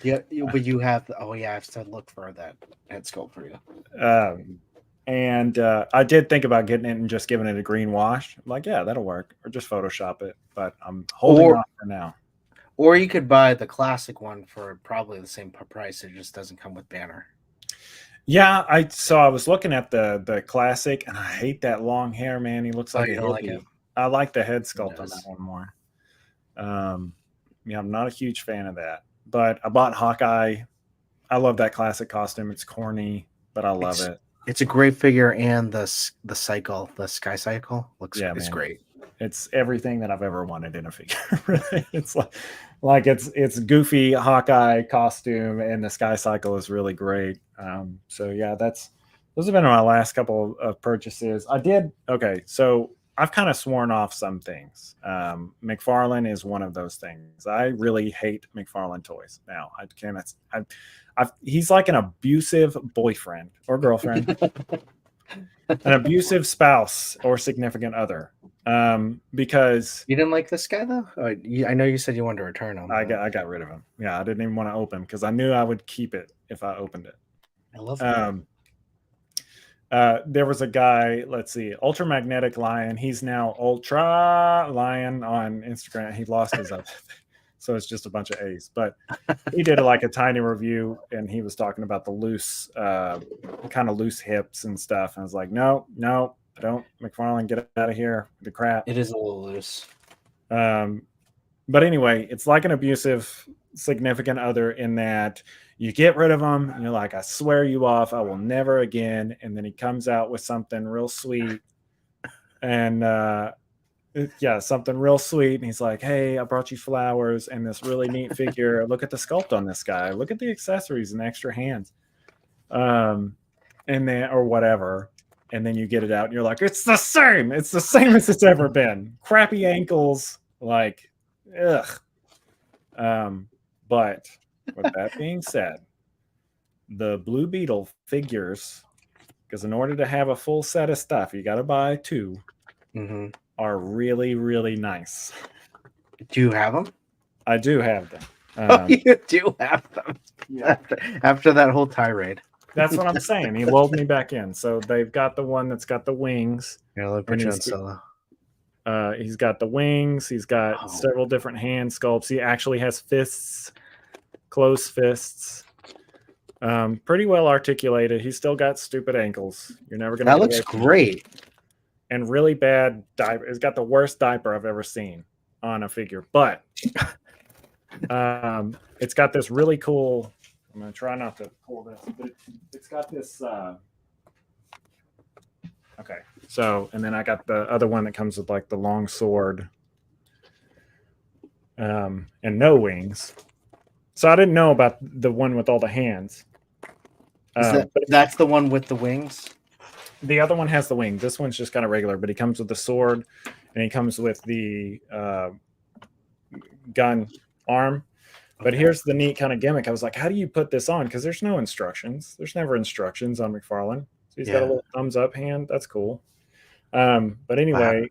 Yeah, but you have. Oh yeah, I've said look for that head sculpt for you. And I did think about getting it and just giving it a green wash. I'm like, yeah, that'll work, or just Photoshop it. But I'm holding off for now. Or you could buy the classic one for probably the same price. It just doesn't come with banner. Yeah, I was looking at the classic, and I hate that long hair, man. He looks like a hippie. Like I like the head sculpt on that one more. Yeah, I'm not a huge fan of that, but I bought Hawkeye. I love that classic costume. It's corny, but I love it. It's a great figure, and the cycle, the Sky Cycle, it's great. It's everything that I've ever wanted in a figure. Really. It's like it's goofy Hawkeye costume, and the Sky Cycle is really great. So yeah, those have been my last couple of purchases. So I've kind of sworn off some things. McFarlane is one of those things. I really hate McFarlane toys now. He's like an abusive boyfriend or girlfriend, an abusive spouse or significant other. Because you didn't like this guy though. I know you said you wanted to return him. I got rid of him. Yeah, I didn't even want to open because I knew I would keep it if I opened it. I love that. There was a guy, let's see, Ultra Magnetic Lion. He's now Ultra Lion on Instagram. He lost his other thing, so it's just a bunch of A's. But he did like a tiny review, and he was talking about the loose, kind of loose hips and stuff. And I was like, no, don't, McFarlane, get out of here. The crap. It is a little loose. But anyway, it's like an abusive significant other in that you get rid of him and you're like, I swear you off, I will never again. And then he comes out with something real sweet and something real sweet. And he's like, hey, I brought you flowers and this really neat figure. Look at the sculpt on this guy. Look at the accessories and extra hands. And then, or whatever. And then you get it out and you're like, it's the same. It's the same as it's ever been. Crappy ankles. Like, ugh. But with that being said, the Blue Beetle figures, because in order to have a full set of stuff, you got to buy two, are really, really nice. Do you have them? I do have them. You do have them. Yeah. After that whole tirade. That's what I'm saying. He lulled me back in. So they've got the one that's got the wings. Yeah, let me put you on solo. He's got the wings. He's got several different hand sculpts. He actually has fists, closed fists. Pretty well articulated. He's still got stupid ankles. You're never gonna. That looks great. And really bad diaper. It's got the worst diaper I've ever seen on a figure. But it's got this really cool. I'm gonna try not to pull this, but it's got this. Okay. So, and then I got the other one that comes with like the long sword, and no wings. So I didn't know about the one with all the hands. Is But that's the one with the wings? the other one has the wing. This one's just kind of regular, but he comes with the sword, and he comes with the gun arm. But Okay. here's the neat kind of gimmick. I was like, how do you put this on? Because there's no instructions. There's never instructions on McFarlane. So he's got a Yeah. little thumbs up hand. That's cool. But Wow. anyway,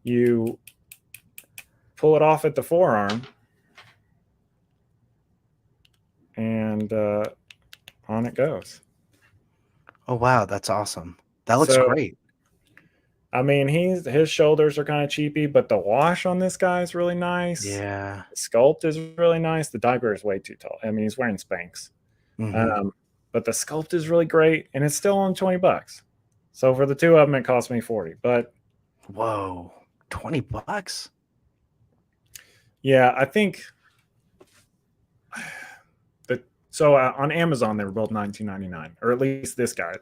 you pull it off at the forearm, and on it goes. Oh wow, that's awesome. That looks So great. I mean, his shoulders are kind of cheapy, but the wash on this guy is really nice. Yeah. The sculpt is really nice. The diaper is way too tall. I mean, he's wearing Spanx, Hmm. um, but the sculpt is really great, and it's still on $20. So for the two of them, it cost me 40. But Whoa, $20? yeah, I think that. So on Amazon, they were both $19.99, or at least this guy.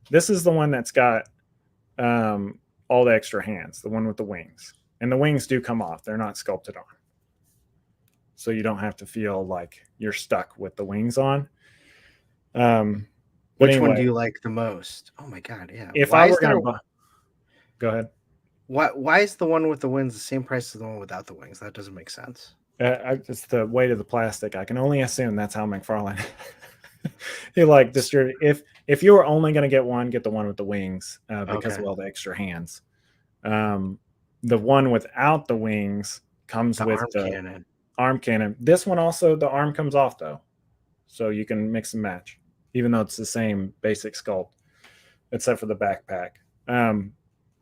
This is the one that's got all the extra hands, the one with the wings, and the wings do come off. They're not sculpted on, so you don't have to feel like you're stuck with the wings on. But Which one anyway, do you like the most? Oh my god, yeah. if I were gonna buy, go ahead. Why is the one with the wings the same price as the one without the wings? That doesn't make sense. It's the weight of the plastic. I can only assume that's how McFarlane he like distribute. If you were only going to get one, get the one with the wings because Okay. of all the extra hands. Um, the one without the wings comes The with arm the cannon. arm cannon. This one also the arm comes off though, so you can mix and match, even though it's the same basic sculpt, except for the backpack. Um,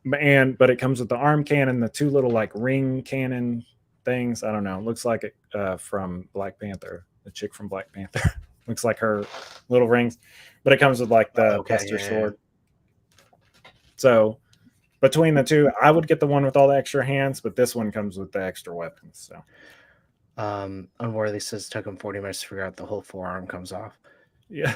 but it comes with the arm cannon, the two little like ring cannon things. I don't know. It looks like it from Black Panther. The chick from Black Panther looks like her little rings, but it comes with like the Okay, Buster yeah. sword. So between the two, I would get the one with all the extra hands, but this one comes with the extra weapons. So Unworthy says took him 40 minutes to figure out the whole forearm comes off. yeah,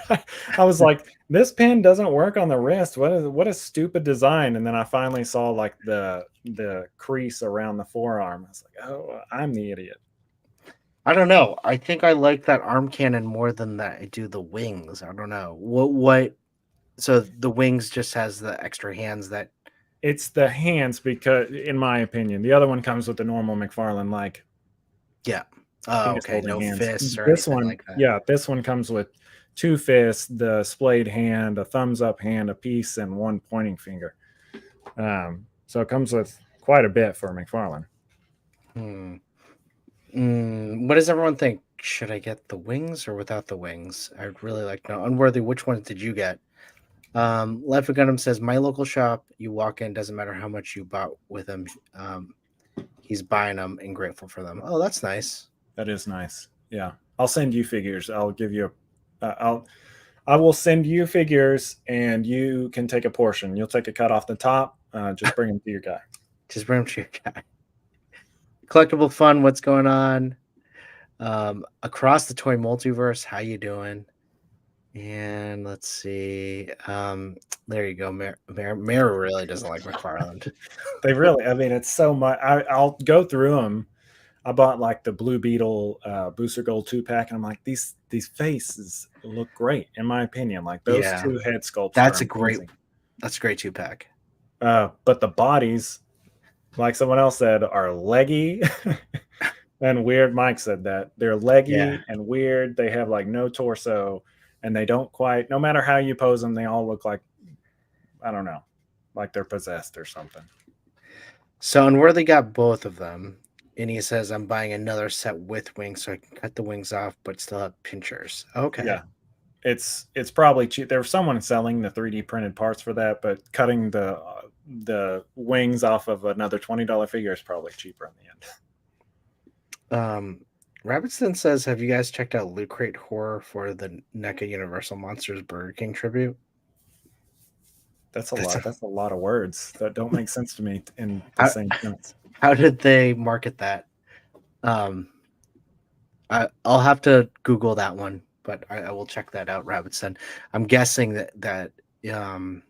right. I was like, this pin doesn't work on the wrist. What a stupid design. And then I finally saw like the crease around the forearm. I was like, oh, I'm the idiot. I don't know. I think I like that arm cannon more than that I do the wings. I don't know. What so the wings just has the extra hands that It's the hands because, in my opinion, the other one comes with the normal McFarlane like yeah. Oh, penis okay. holding No hands. fists or This anything one, like that. yeah, this one comes with two fists, the splayed hand, a thumbs up hand, a piece, and one pointing finger. So it comes with quite a bit for McFarlane. Hmm. What does everyone think? Should I get the wings or without the wings? I'd really like to know. Unworthy, which ones did you get? Life of Gundam says my local shop. You walk in, doesn't matter how much you bought with him. He's buying them and grateful for them. Oh, that's nice. That is nice. Yeah, I'll send you figures. I'll give you I will send you figures, and you can take a portion. You'll take a cut off the top. Just bring them to your guy. Just bring them to your guy. Collectible fun. What's going on? Across the toy multiverse. How you doing? And let's see. There you go. Mara really doesn't like McFarland. They really, I mean, it's so much. I'll go through them. I bought like the Blue Beetle Booster Gold 2-pack, and I'm like, these faces look great in my opinion. Like those Yeah, two head sculpts that's are a great. amazing. That's a great 2-pack. But the bodies, like someone else said, are leggy and weird. Mike said that they're Yeah. leggy and weird. They have like no torso, and they don't quite. No matter how you pose them, they all look like, I don't know, like they're possessed or something. So Unworthy got both of them, and he says I'm buying another set with wings so I can cut the wings off, but still have pinchers. Okay. Yeah, it's probably cheap. There's someone selling the 3D printed parts for that, but cutting the wings off of another $20 figure is probably cheaper in the end. Rabbitson says, have you guys checked out Loot Crate Horror for the NECA Universal Monsters Burger King tribute? That's a lot. That's a lot of words that don't make sense to me in the How, same sentence. how did they market that? I'll have to Google that one, but I will check that out, Rabbitson. I'm guessing that um,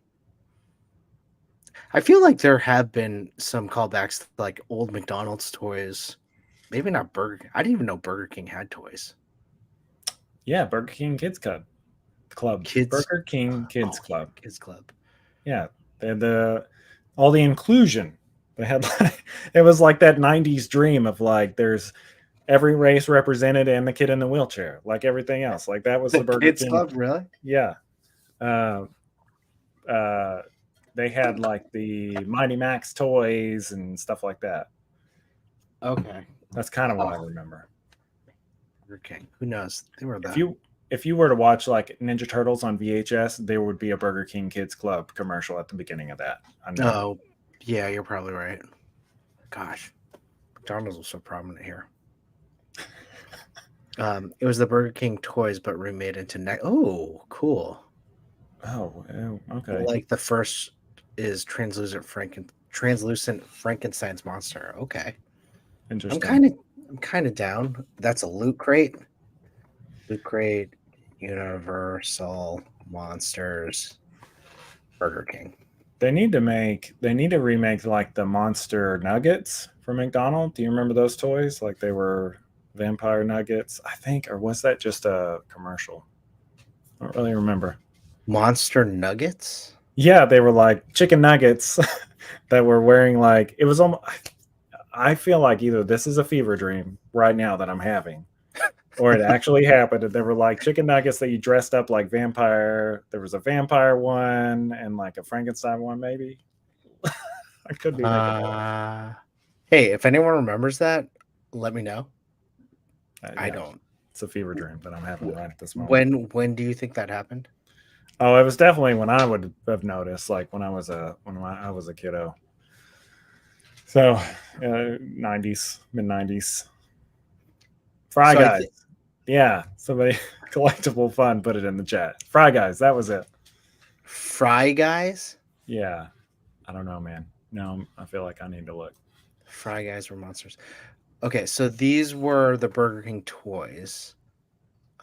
I feel like there have been some callbacks to like old McDonald's toys. Maybe not Burger King. I didn't even know Burger King had toys. Yeah, Burger King Kids Club. Kids, Burger King oh, Kids Club. Kids Club. Yeah, they had all the inclusion. They had like, it was like that '90s dream of like there's every race represented and the kid in the wheelchair, like everything else. Like that was The the Burger Kids King. Club, really? Yeah. Uh, uh, they had like the Mighty Max toys and stuff like that. Okay. That's kind of what I Oh, remember. Burger King. Who knows? They were If the you were to watch like Ninja Turtles on VHS, there would be a Burger King Kids Club commercial at the beginning of that. I know. oh, yeah, you're probably right. Gosh, McDonald's was so prominent here. It was the Burger King toys, but remade into Oh, cool. Oh, okay. Like the first is translucent Frankenstein's monster. Okay, Interesting. I'm kind of down. That's a loot crate. Loot crate, Universal Monsters, Burger King. They need to remake like the Monster Nuggets from McDonald's. Do you remember those toys? Like they were vampire nuggets, I think, or was that just a commercial? I don't really remember. Monster Nuggets. Yeah, they were like chicken nuggets that were wearing like it was almost. I feel like either this is a fever dream right now that I'm having, or it actually happened. And there were like chicken nuggets that you dressed up like vampire. There was a vampire one and like a Frankenstein one, maybe. I could be making that up. Uh, hey, if anyone remembers that, let me know. I Yeah, don't. it's a fever dream that I'm having right at this moment. When do you think that happened? Oh, it was definitely when I would have noticed, like when I was a kiddo. So, '90s, mid '90s. Fry So I Guys. think Yeah, somebody collectible fun put it in the chat. Fry Guys, that was it. Fry Guys. Yeah, I don't know, man. No, I feel like I need to look. Fry Guys were monsters. Okay, so these were the Burger King toys.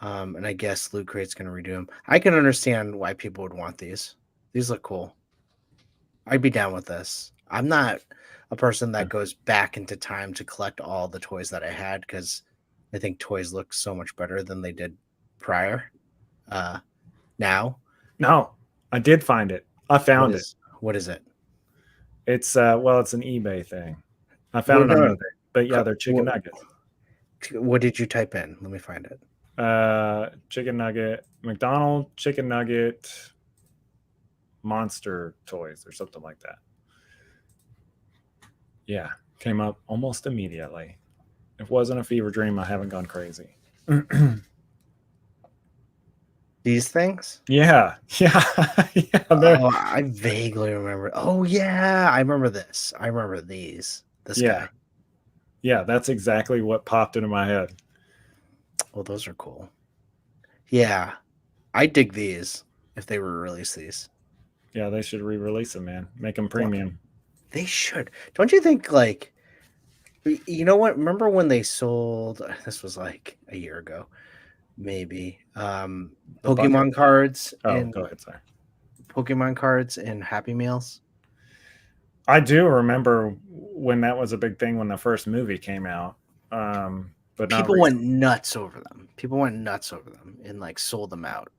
And I guess Loot Crate's gonna redo them. I can understand why people would want these. These look cool. I'd be down with this. I'm not a person that goes back into time to collect all the toys that I had because I think toys look so much better than they did prior. Now, No, I did find it. I found it. What is it? It's it's an eBay thing. I Well, found it on no, eBay. But yeah, they're chicken nuggets. what did you type in? Let me find it. Chicken nugget, McDonald's chicken nugget, monster toys or something like that. Yeah, came up almost immediately. If it wasn't a fever dream, I haven't gone crazy. These things? Yeah, yeah, yeah. Oh, I vaguely remember. Oh yeah, I remember this. I remember these. This Yeah, guy. yeah. That's exactly what popped into my head. Oh, those are cool. Yeah, I dig these if they were release these. Yeah, they should re-release them, man. Make them premium. They should. Don't you think? Like, you know what? Remember when they sold? This was like a year ago, maybe. The bucket. Pokemon cards Oh, in go ahead, sorry. Pokemon cards in Happy Meals. I do remember when that was a big thing when the first movie came out, but not People recently. went nuts over them. People went nuts over them and like sold them out.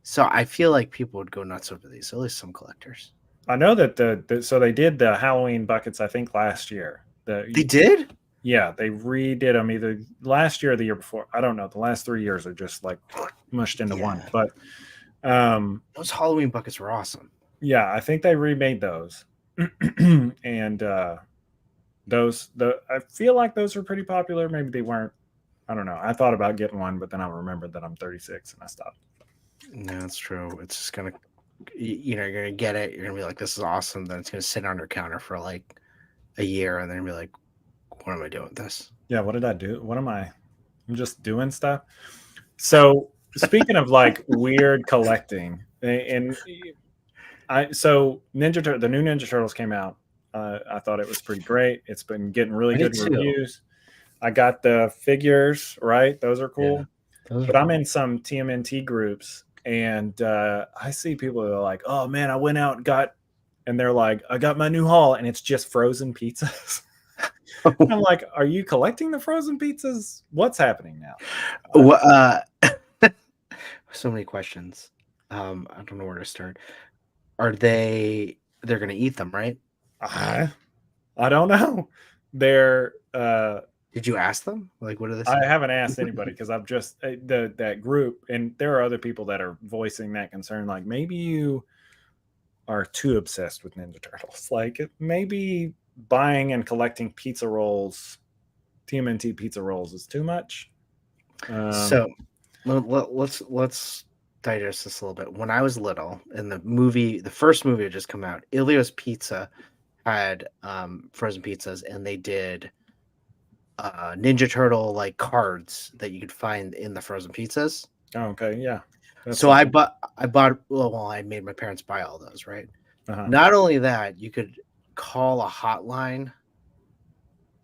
So I feel like people would go nuts over these. At least some collectors. I know that so they did the Halloween buckets. I think last year. They did. Yeah, they redid them either last year or the year before. I don't know. The last 3 years are just like mushed into one. But those Halloween buckets were awesome. yeah, I think they remade those, and I feel like those were pretty popular. Maybe they weren't. I don't know. I thought about getting one, but then I remembered that I'm 36 and I stopped. No, that's true. It's just gonna, you're gonna get it. You're gonna be like, "This is awesome." Then it's gonna sit on your counter for like a year, and then be like, "What am I doing with this?" Yeah, what did I do? What am I? I'm just doing stuff. So speaking of like weird collecting, and the new Ninja Turtles came out. I thought it was pretty great. It's been getting really I did good too. reviews. I got the figures, right? Those are cool. Yeah, But I'm in some TMNT groups And I see people that are like, "Oh man, I went out and got," and they're like, "I got my new haul," and it's just frozen pizzas. I'm like, "Are you collecting the frozen pizzas? What's happening now?" So many questions. I don't know where to start. Are they're gonna eat them, right? I don't know. They're Did you ask them? Like, what do they I say? haven't asked anybody because I've just that group, and there are other people that are voicing that concern. Like maybe you are too obsessed with Ninja Turtles. Like maybe buying and collecting pizza rolls, TMNT pizza rolls, is too much. So let's digest this a little bit. When I was little, in the first movie had just come out, Ilio's Pizza had frozen pizzas, and they did Ninja Turtle like cards that you could find in the frozen pizzas. Okay, yeah. So I bought well, I made my parents buy all those, right? Uh-huh. Not only that, you could call a hotline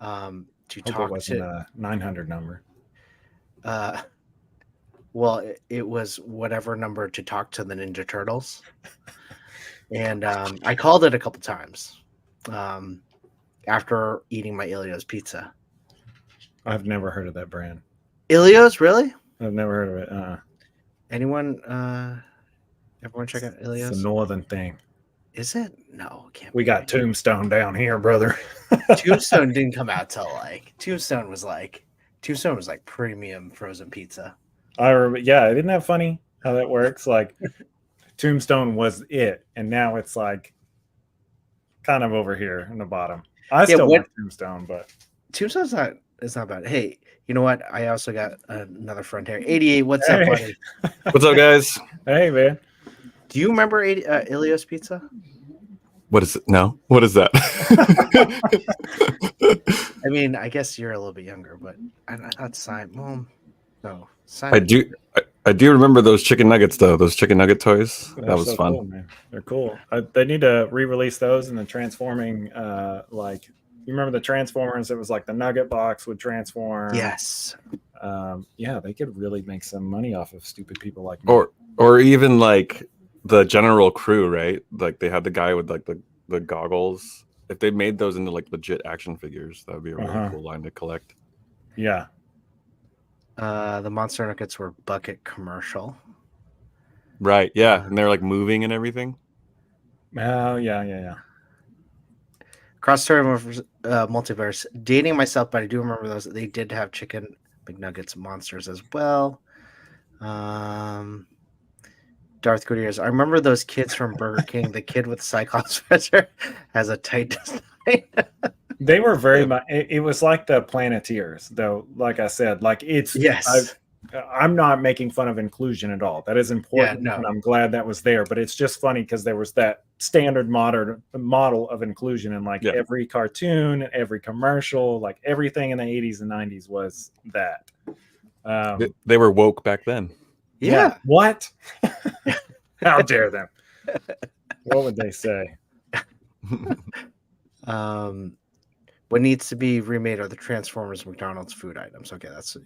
to Hope talk it wasn't to a 900 number. well, it was whatever number to talk to the Ninja Turtles. And I called it a couple times after eating my Ilio's pizza. I've never heard of that brand. Ilio's, really? I've never heard of it. Anyone? Everyone check out It's a Ilio's. northern thing. Is it? No, it can't We be. got Tombstone down here, brother. Tombstone didn't come out till Tombstone was like premium frozen pizza. I remember, yeah, isn't that funny how that works? Like Tombstone was it, and now it's like kind of over here in the bottom. I still like Tombstone, but Tombstone's not. It's not bad. Hey, you know what? I also got another friend here. 88. What's up, Hey. buddy? What's up, guys? Hey, man. Do you remember Ilio's Pizza? What is it? No, what is that? I mean, I guess you're a little bit younger, but I thought Simon. No, I do. I do remember those chicken nuggets, though. Those chicken nugget toys. They're that was so fun. Cool, man. They're cool. They need to re-release those and the transforming. Like you remember the Transformers? It was like the Nugget box would transform. Yes. Yeah, they could really make some money off of stupid people like me. Or even like the General Crew, right? Like they had the guy with like the goggles. If they made those into like legit action figures, that would be a really cool line to collect. Yeah. The Monster Nuggets were bucket commercial. Right. Yeah, and they're like moving and everything. Oh yeah. Cross-story multiverse. Dating myself, but I do remember those. They did have chicken McNuggets monsters as well. Darth Gutierrez. I remember those kids from Burger King. The kid with the Cyclops sweater has a tight design. They were very much. It was like the Planeteers, though. Like I said, like it's. Yes. I'm not making fun of inclusion at all. That is important, and I'm glad that was there. But it's just funny because there was that standard model of inclusion in like every cartoon, every commercial, like everything in the 80s and 90s was that. They were woke back then. Yeah. What? How dare them? What would they say? What needs to be remade are the Transformers McDonald's food items. Okay, that's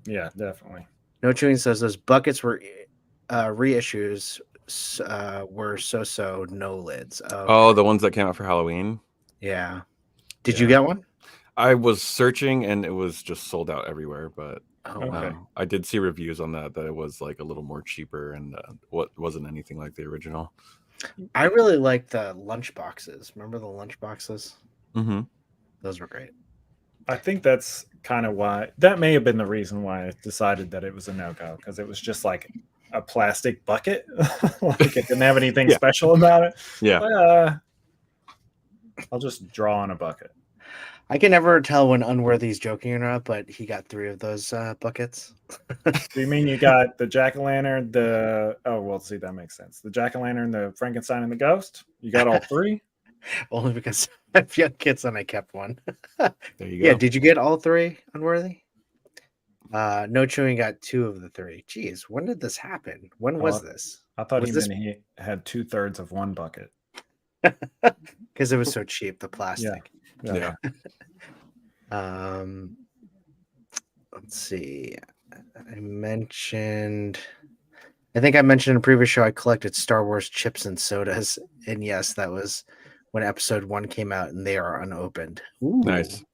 yeah, definitely. No Chewing says those buckets were reissues were so no lids. Oh, the ones that came out for Halloween. Yeah. Did you get one? I was searching and it was just sold out everywhere, but okay. I did see reviews on that it was like a little more cheaper and what wasn't anything like the original. I really like the lunch boxes. Remember the lunch boxes? Mm-hmm. Those were great. I think that's kind of why that may have been the reason why I decided that it was a no-go, because it was just like a plastic bucket. Like it didn't have anything special about it. Yeah. I'll just draw on a bucket. I can never tell when Unworthy's joking or not, but he got 3 of those buckets. Do you mean you got the jack-o'-lantern, see, that makes sense. The jack-o'-lantern, the Frankenstein, and the ghost? You got all 3? Only because I have young kids and I kept one. There you go. Yeah, did you get all 3, Unworthy? No Chewing got 2 of the 3. Jeez, when did this happen? When was this? I thought he had 2/3 of one bucket. Because it was so cheap, the plastic. Yeah. Let's see. I mentioned I think I mentioned in a previous show I collected Star Wars chips and sodas, and yes, that was when Episode 1 came out, and they are unopened. Ooh. Nice.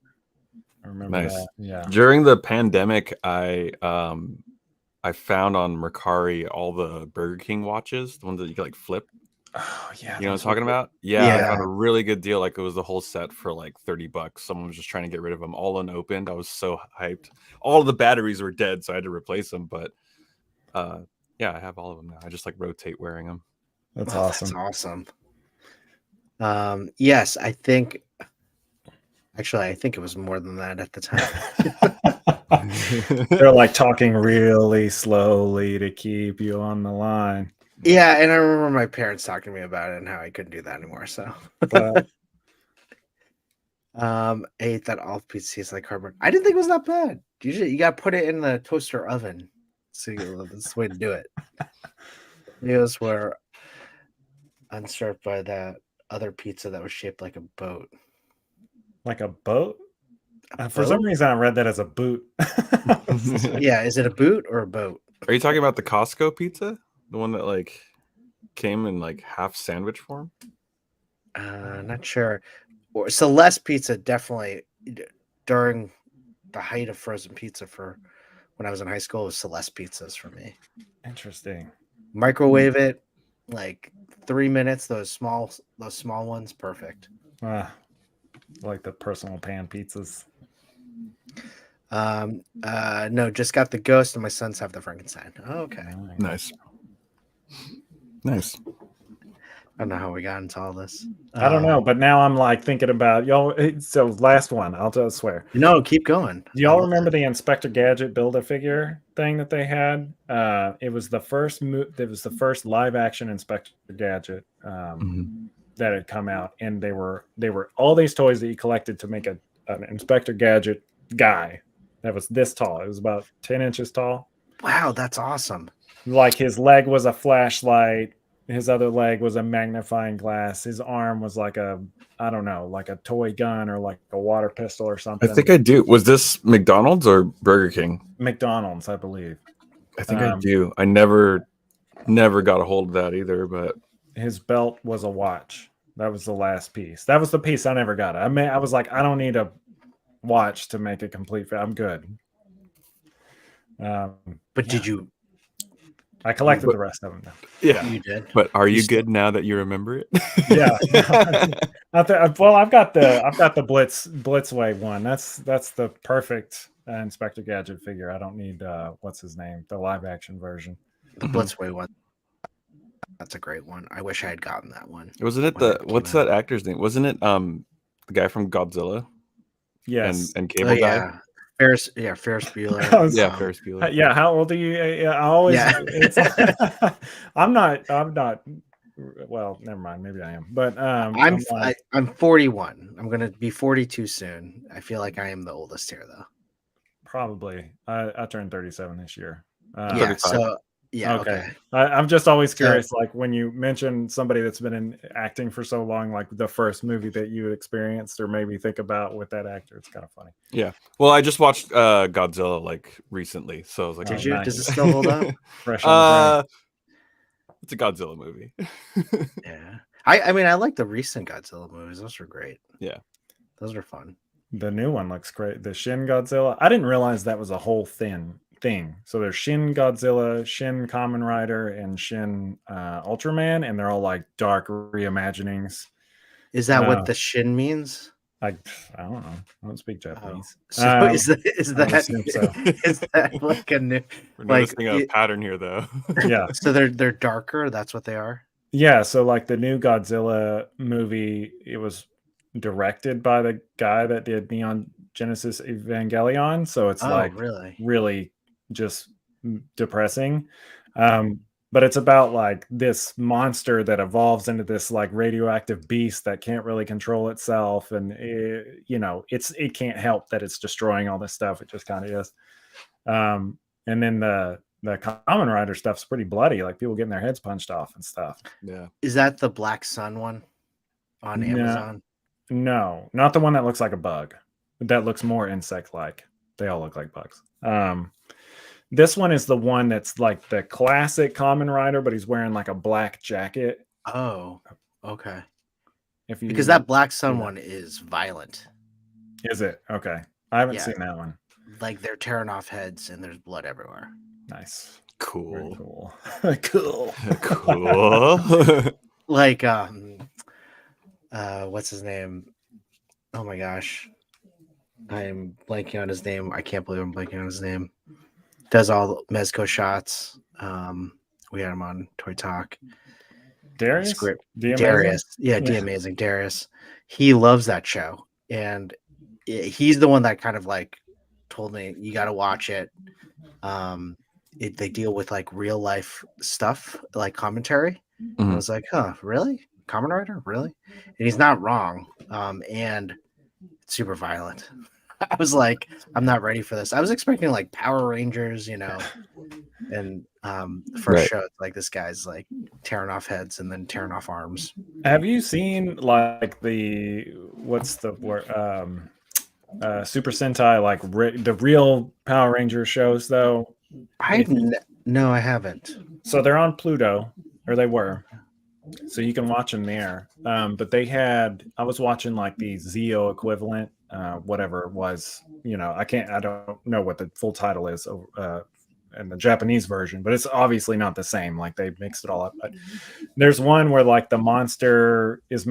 I remember Nice. that. Yeah. During the pandemic, I found on Mercari all the Burger King watches, the ones that you can like flip. Oh yeah. You know what I'm those were talking good. about? Yeah, I found Yeah. a really good deal. Like it was the whole set for like $30. Someone was just trying to get rid of them, all unopened. I was so hyped. All of the batteries were dead, so I had to replace them. But yeah, I have all of them now. I just like rotate wearing them. That's Oh, awesome. That's awesome. Yes, I think. Actually, I think it was more than that at the time. They're like talking really slowly to keep you on the line. Yeah, and I remember my parents talking to me about it and how I couldn't do that anymore. So, But I ate that all pizza tastes like cardboard. I didn't think it was that bad. Usually, you got to put it in the toaster oven. So that's the way to do it. Those were unserved by that other pizza that was shaped like a boat. like a boat? A For some boat? reason, I read that as a boot. Yeah, is it a boot or a boat? Are you talking about the Costco pizza? The one that like came in like half sandwich form? Not sure. Or Celeste Pizza definitely during the height of frozen pizza for when I was in high school was Celeste Pizzas for me. Interesting. Microwave it like 3 minutes. Those small ones, perfect. Like the personal pan pizzas. No, just got the ghost, and my sons have the Frankenstein. Oh, okay. Nice. Nice. I don't know how we got into all this. I don't know, but now I'm like thinking about y'all. So last one, I'll just swear. No, keep going. Do y'all remember the Inspector Gadget Build-A-Figure thing that they had? It was the first. It was the first live-action Inspector Gadget that had come out, and they were all these toys that you collected to make an Inspector Gadget guy that was this tall. It was about 10 inches tall. Wow, that's awesome. Like his leg was a flashlight. His other leg was a magnifying glass. His arm was like a, I don't know, like a toy gun or like a water pistol or something. I think I do. Was this McDonald's or Burger King? McDonald's, I believe. I think I do. I never got a hold of that either, but his belt was a watch. That was the last piece. That was the piece I never got. I was like, I don't need a watch to make a complete. I'm good. But did you? I collected the rest of them. Yeah, you did. But are you good now that you remember it? Yeah. Well, I've got the Blitzway one. That's the perfect Inspector Gadget figure. I don't need what's his name, the live action version. The Blitzway one. That's a great one. I wish I had gotten that one. Wasn't it what's that actor's name? Wasn't it the guy from Godzilla? Yes. And Cable Guy? Ferris Bueller. Ferris Bueller. Yeah, how old are you? I always. Yeah. I'm not. Well, never mind. Maybe I am. But I'm 41. I'm gonna be 42 soon. I feel like I am the oldest here, though. Probably. I turned 37 this year. Yeah. 35. So yeah. Okay. I'm just always curious. Like when you mention somebody that's been in acting for so long, like the first movie that you experienced or maybe think about with that actor, it's kind of funny. Yeah. Well, I just watched Godzilla like recently, so I was like, did you? Nice. Does it still hold up? Fresh on it's a Godzilla movie. Yeah. I mean, I like the recent Godzilla movies. Those were great. Yeah. Those are fun. The new one looks great. The Shin Godzilla. I didn't realize that was a whole thing. So there's Shin Godzilla, Shin Kamen Rider, and Shin Ultraman, and they're all like dark reimaginings. Is that what the Shin means? I don't know. I don't speak Japanese. So is that like a new? We're noticing a pattern here, though. Yeah. So they're darker. That's what they are. Yeah. So like the new Godzilla movie, it was directed by the guy that did Neon Genesis Evangelion. So it's really just depressing. But it's about like this monster that evolves into this like radioactive beast that can't really control itself. And it can't help that it's destroying all this stuff. It just kind of is. And then the Kamen Rider stuff's pretty bloody, like people getting their heads punched off and stuff. Yeah. Is that the Black Sun one on Amazon? No, not the one that looks like a bug. That looks more insect-like. They all look like bugs. This one is the one that's like the classic Kamen Rider, but he's wearing like a black jacket. Oh, okay. If you Because that Black see Sun that. one is violent. Is it? Okay. I haven't Yeah. seen that one. Like they're tearing off heads and there's blood everywhere. Nice. Cool. Very cool. Cool. Cool. Like what's his name? Oh my gosh. I'm blanking on his name. I can't believe I'm blanking on his name. Does all the Mezco shots. We had him on Toy Talk. Darius? Script. D Amazing? Darius. Yeah, D Amazing. Darius. He loves that show. And he's the one that kind of like told me you got to watch it. They deal with like real life stuff, like commentary. I was like, huh, really? Kamen Rider? Really? And he's not wrong. And it's super violent. I was like, I'm not ready for this. I was expecting like Power Rangers, you know, and the first show, it's like this guy's like tearing off heads and then tearing off arms. Have you seen like what's the word? Super Sentai, like the real Power Ranger shows, though? No, I haven't. So they're on Pluto, or they were. So you can watch them there. But I was watching like the Zeo equivalent, whatever it was. You know, I don't know what the full title is in the Japanese version, but it's obviously not the same. Like they mixed it all up. But there's one where like the monster is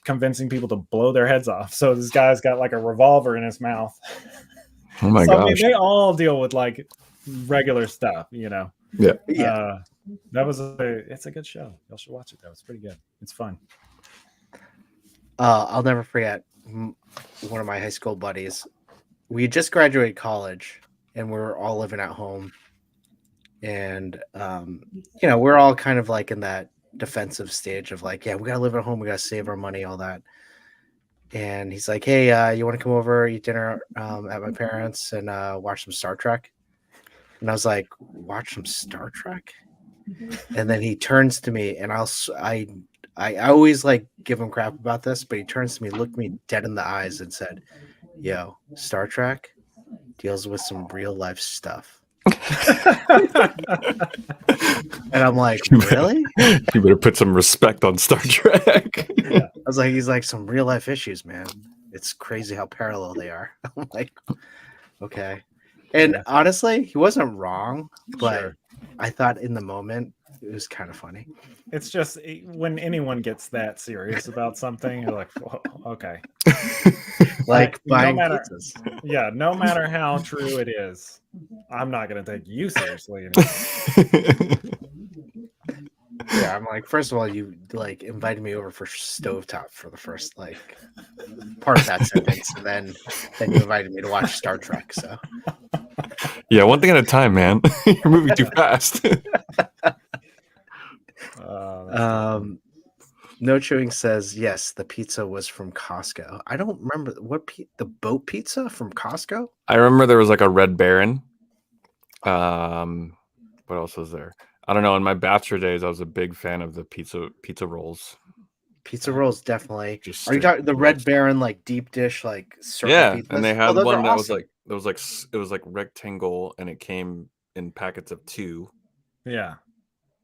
convincing people to blow their heads off. So this guy's got like a revolver in his mouth. Oh my gosh. I mean, they all deal with like regular stuff, you know. Yeah. It's a good show. Y'all should watch it though. It's pretty good. It's fun. I'll never forget one of my high school buddies. We just graduated college and we were all living at home. And you know, we're all kind of like in that defensive stage of like, yeah, we gotta live at home, we gotta save our money, all that. And he's like, hey, you want to come over, eat dinner at my parents and watch some Star Trek? And I was like, watch some Star Trek? And then he turns to me, and I always like give him crap about this, but he turns to me, looked me dead in the eyes, and said, "Yo, Star Trek deals with some real life stuff." And I'm like, really? You better put some respect on Star Trek. Yeah. I was like, he's like, some real life issues, man. It's crazy how parallel they are. I'm like, okay. And honestly, he wasn't wrong, but I thought in the moment it was kind of funny. It's just when anyone gets that serious about something, you're like, whoa, okay. Like buying pizzas. Yeah, no matter how true it is, I'm not going to take you seriously. Yeah, I'm like, first of all, you like invited me over for stovetop for the first like part of that sentence, and then you invited me to watch Star Trek. So yeah, one thing at a time, man. You're moving too fast. No Chewing says yes, the pizza was from Costco. I don't remember the boat pizza from Costco. I remember there was like a Red Baron. What else was there? I don't know. In my bachelor days, I was a big fan of the pizza rolls. Pizza rolls, definitely. Are you talking the Red Baron like deep dish like circle? Yeah, pizzas? and they had one that awesome. was like rectangle, and it came in packets of 2. Yeah,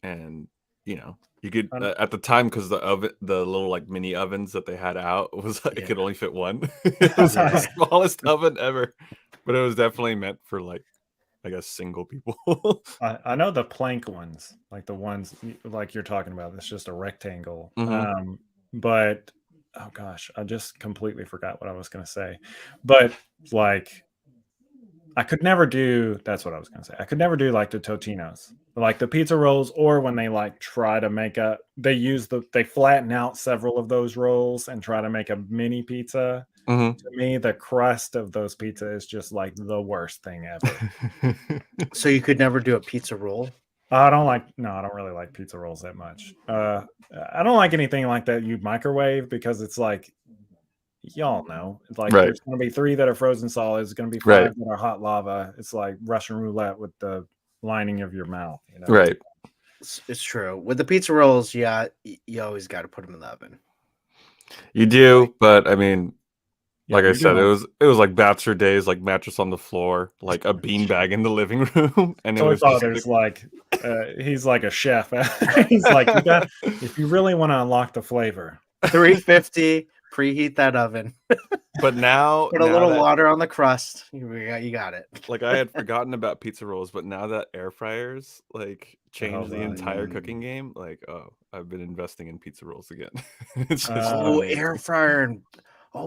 and you know you could at the time because the little like mini ovens that they had out was like it could only fit one. It was the smallest oven ever, but it was definitely meant for like, I guess, single people. I know the plank ones, like the ones like you're talking about. It's just a rectangle. Mm-hmm. But oh gosh, I just completely forgot what I was going to say. But like, I could never do. That's what I was going to say. I could never do like the Totinos, like the pizza rolls, or when they like try to make they flatten out several of those rolls and try to make a mini pizza. Mm-hmm. To me, the crust of those pizza is just like the worst thing ever. So you could never do a pizza roll? I don't really like pizza rolls that much. I don't like anything like that you microwave, because it's like, y'all know, it's like there's going to be 3 that are frozen solids, it's going to be 5 that are hot lava. It's like Russian roulette with the lining of your mouth, you know? Right. It's true. With the pizza rolls, yeah, you always got to put them in the oven. You do, but I mean, Like I you're said, doing it was like bachelor days, like mattress on the floor, like a beanbag in the living room, and it Toy was just Father's like he's like a chef. He's like, if you really want to unlock the flavor. 350, preheat that oven. But now, Put a little water on the crust. You got it. like I had forgotten about pizza rolls, but now that air fryers like change the wow. entire cooking game, like I've been investing in pizza rolls again. It's just Oh, amazing. air fryer and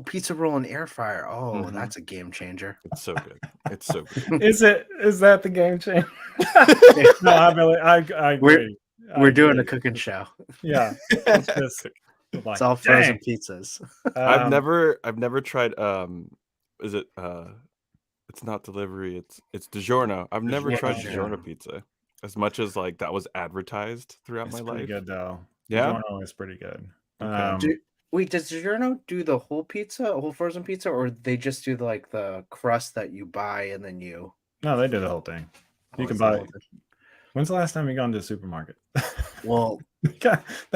pizza roll and air fryer. Oh, Mhm. that's a game changer. It's so good. It's so good. Is that the game changer? No, I agree. We're doing a cooking show. Yeah. It's just like, It's all frozen dang. pizzas. I've never tried is it it's not delivery, it's DiGiorno. I've never tried DiGiorno. DiGiorno pizza as much as like that was advertised throughout It's my pretty life. good though. Yeah? DiGiorno is pretty good. Okay. Wait, does DiGiorno do the whole pizza, a whole frozen pizza, or they just do like the crust that you buy and then you? No, they do the whole thing. You can it's the buy. whole thing. When's the last time you gone to the supermarket? Well, they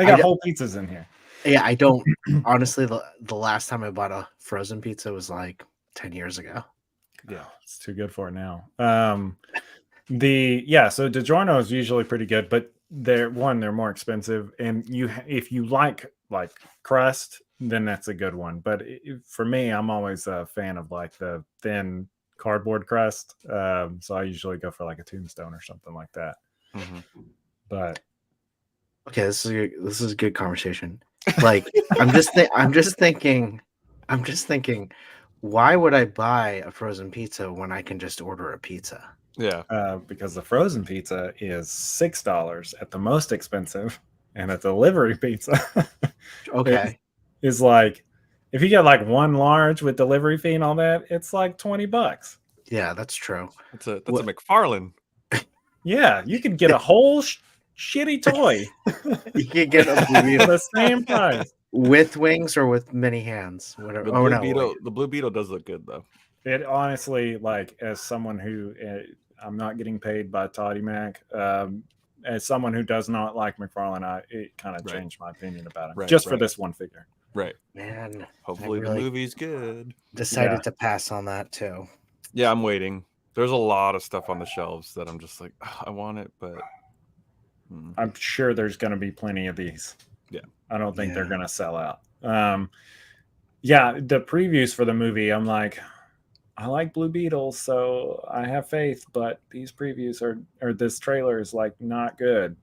got whole pizzas in here. yeah, I don't honestly. The last time I bought a frozen pizza was like 10 years ago. Yeah, it's too good for it now. So DiGiorno is usually pretty good, but they're more expensive, and if you like crust, then that's a good one. But for me, I'm always a fan of like the thin cardboard crust. So I usually go for like a Tombstone or something like that. Mhm. But Okay, this is a good conversation. Like, I'm just thinking, why would I buy a frozen pizza when I can just order a pizza? Yeah. because the frozen pizza is $6 at the most expensive, and a delivery pizza Okay. is like, if you get like one large with delivery fee and all that, it's like $20. Yeah, that's true. That's a McFarlane. Yeah, you could get a whole shitty toy You can get a Blue for Beetle the same price. with wings or with many hands, whatever. The Blue Beetle does look good though. It honestly, like, as someone who I'm not getting paid by Toddy Mac, as someone who does not like McFarlane, it kind of changed my opinion about him for this one figure. Right. Man, Hopefully the movie's good. Decided to pass on that too. Yeah, I'm waiting. There's a lot of stuff on the shelves that I'm just like, I want it, but I'm sure there's going to be plenty of these. Yeah. I don't think they're going to sell out. Yeah, the previews for the movie, I'm like, I like Blue Beetle, so I have faith, but these previews or this trailer is like not good.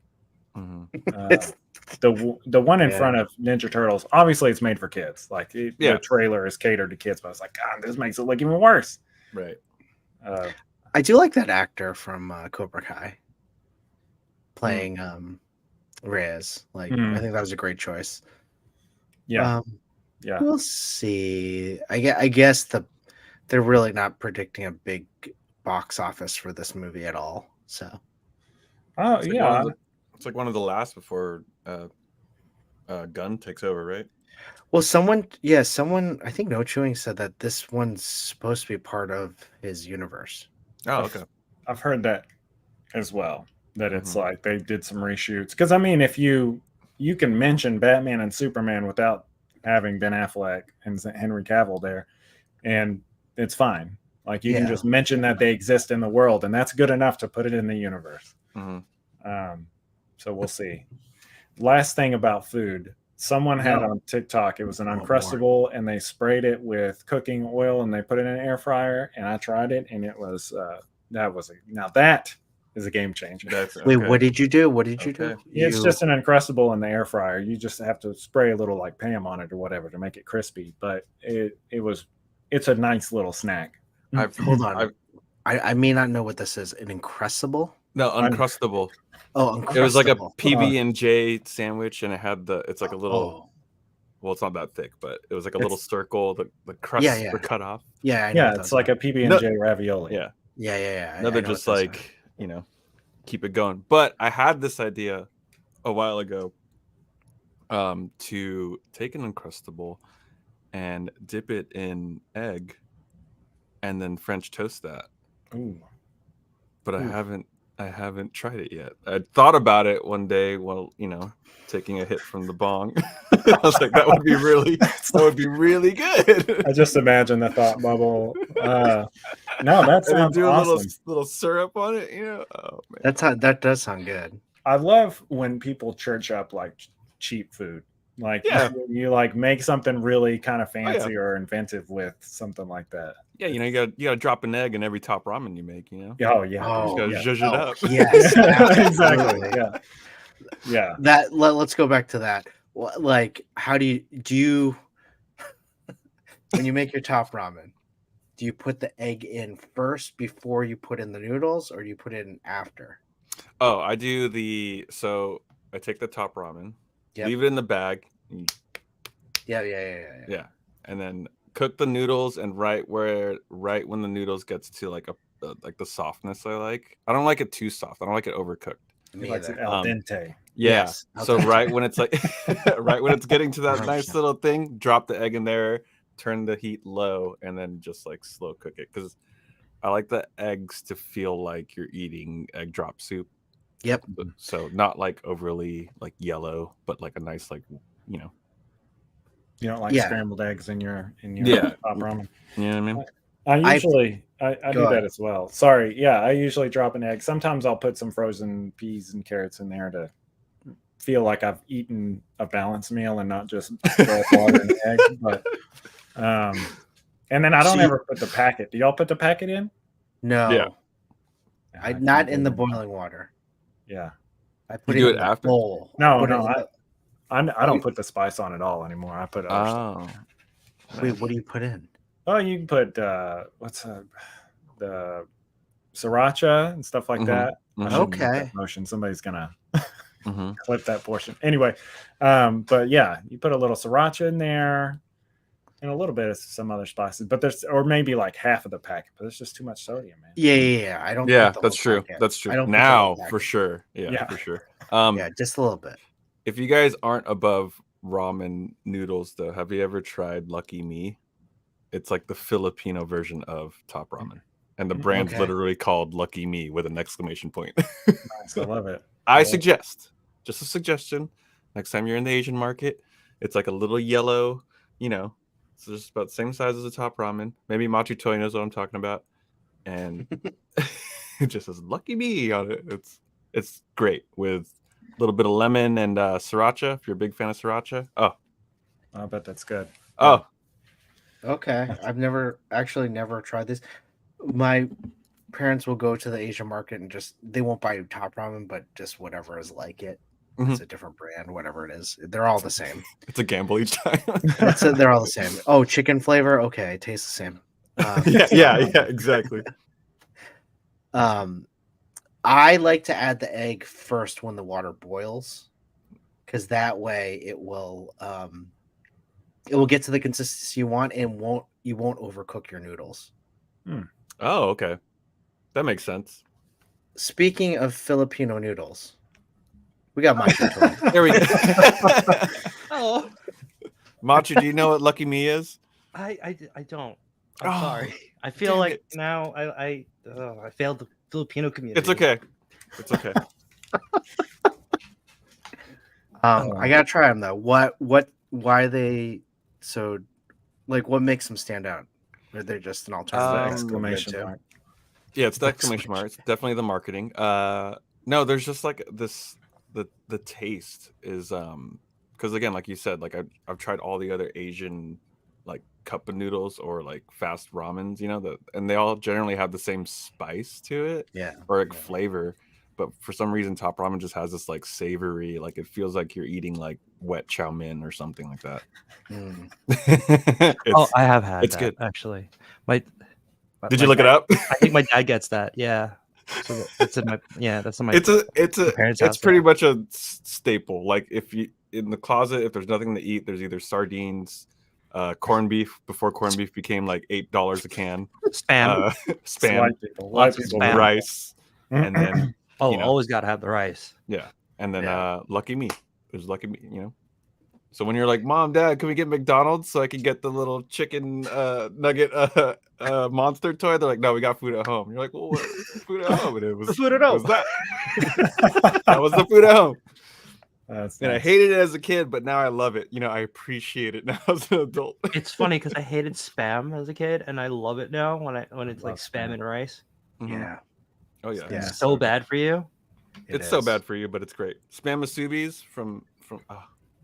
The one in front of Ninja Turtles, obviously it's made for kids. Like the trailer is catered to kids, but I was like, God, this makes it look even worse. Right. I do like that actor from Cobra Kai playing Reyes. Like, I think that was a great choice. Yeah. We'll see. I guess they're really not predicting a big box office for this movie at all. So, it's like one of the last before Gunn takes over, right? Well, someone, I think No Chewing said that this one's supposed to be part of his universe. Oh, okay. I've heard that as well. That it's like they did some reshoots. Because I mean, if you can mention Batman and Superman without having Ben Affleck and Henry Cavill there, and it's fine. Like you can just mention that they exist in the world, and that's good enough to put it in the universe. So we'll see. Last thing about food. Someone had on TikTok, it was an Uncrustable, and they sprayed it with cooking oil, and they put it in an air fryer, and I tried it, and it was now that is a game changer. Wait, what did you do? Do? It's just an Uncrustable in the air fryer. You just have to spray a little like Pam on it or whatever to make it crispy, but it's a nice little snack. Hold on. I may not know what this is. An Uncrustable? No, Uncrustable. Oh, Uncrustable. It was like a PB&J sandwich, and it had it's like a little. Well, it's not that thick, but it was like a little circle. The crusts were cut off. Yeah, I know it's like a PB&J ravioli. Yeah. Another just like keep it going. But I had this idea a while ago to take an Uncrustable and dip it in egg and then French toast that. Ooh. But I haven't I haven't tried it yet. I thought about it one day while, taking a hit from the bong. I was like, that would be really good. I just imagine the thought bubble. No, that And then sounds do a awesome. little syrup on it, Oh man. That does sound good. I love when people church up like cheap food. Like Yeah. you like make something really kind of fancy or inventive with something like that. Yeah, you gotta drop an egg in every top ramen you make, Oh yeah. Oh, You just gotta zhuzh it up. Yes, Exactly. Yeah. Yeah. Let's go back to that. Like, how do you when you make your top ramen? Do you put the egg in first before you put in the noodles, or do you put it in after? Oh, I do so I take the top ramen, leave it in the bag. Yeah. And then cook the noodles, and right when the noodles gets to like like the softness I don't like it too soft. I don't like it overcooked. He likes it al dente. Yeah. Yes, So right when it's like right when it's getting to that nice little thing, drop the egg in there, turn the heat low, and then just like slow cook it, because I like the eggs to feel like you're eating egg drop soup. Yep. So not like overly like yellow, but like a nice You don't like scrambled eggs in your top ramen. You know what I mean? I usually I do that as well. Sorry. Yeah, I usually drop an egg. Sometimes I'll put some frozen peas and carrots in there to feel like I've eaten a balanced meal and not just water and egg. But and then I don't ever put the packet. Do y'all put the packet in? No. Yeah. I not in the boiling water. Yeah. I put it in the after? bowl. I don't put the spice on at all anymore. I put other stuff. Wait, what do you put in? Oh, you can put the sriracha and stuff like that. I shouldn't make that motion. Somebody's gonna clip that portion. Anyway, but yeah, you put a little sriracha in there and a little bit of some other spices, but or maybe like half of the packet, but there's just too much sodium, man. Yeah. I don't. Yeah, that's true. That's true. I don't now for sure. Yeah, for sure. Yeah, just a little bit. If you guys aren't above ramen noodles, though, have you ever tried Lucky Me? It's like the Filipino version of top ramen, and the brand's literally called Lucky Me with an exclamation point. Nice, I love it. I suggest, just a suggestion, next time you're in the Asian market, it's like a little yellow, it's just about the same size as the top ramen. Maybe Machutoy knows what I'm talking about, and it just says Lucky Me on it. It's great with a little bit of lemon and sriracha. If you're a big fan of sriracha, I bet that's good. Oh, okay. I've never tried this. My parents will go to the Asian market and they won't buy top ramen, but just whatever is like it. It's a different brand, whatever it is. They're all the same. It's a gamble each time. They're all the same. Oh, chicken flavor. Okay, it tastes the same. Yeah, exactly. I like to add the egg first when the water boils, because that way it will get to the consistency you want, and you won't overcook your noodles. Oh, okay, that makes sense. Speaking of Filipino noodles, we got Machu. There we go. Oh, Machu, do you know what Lucky Me is? I don't. I'm sorry. I feel like now I failed the Filipino community. It's okay. It's okay. I gotta try them though. Why are they so? Like, what makes them stand out? Or they're just an alternative? Exclamation mark. Yeah, it's the exclamation mark. It's definitely the marketing. No, there's just like this. The taste is because again, like you said, like I've tried all the other Asian like cup of noodles or like fast ramens, and they all generally have the same spice to it, or like flavor. But for some reason, top ramen just has this like savory, like it feels like you're eating like wet chow mein or something like that. I have had it's that, good actually. Did you look it up? I think my dad gets that. Yeah. So that's in my that's in my. It's pretty much a staple. Like if you in the closet, if there's nothing to eat, there's either sardines, corned beef before corned beef became like $8 a can, spam, white people, rice, and then always got to have the rice. Yeah, and then Lucky Me. There's Lucky Me. So when you're like, Mom, Dad, can we get McDonald's so I can get the little chicken nugget monster toy? They're like, no, we got food at home. You're like, well, what's the food at home? And it was The food at it home. was that. That was the food at home. That's And I nice. hated it as a kid, but now I love it. You know, I appreciate it now as an adult. It's funny because I hated Spam as a kid, and I love it now when it's like Love Spam Spam. and rice. Mhm. Yeah. Oh yeah. Yeah. It's so bad for you. It's so bad for you, but it's great. Spam musubis from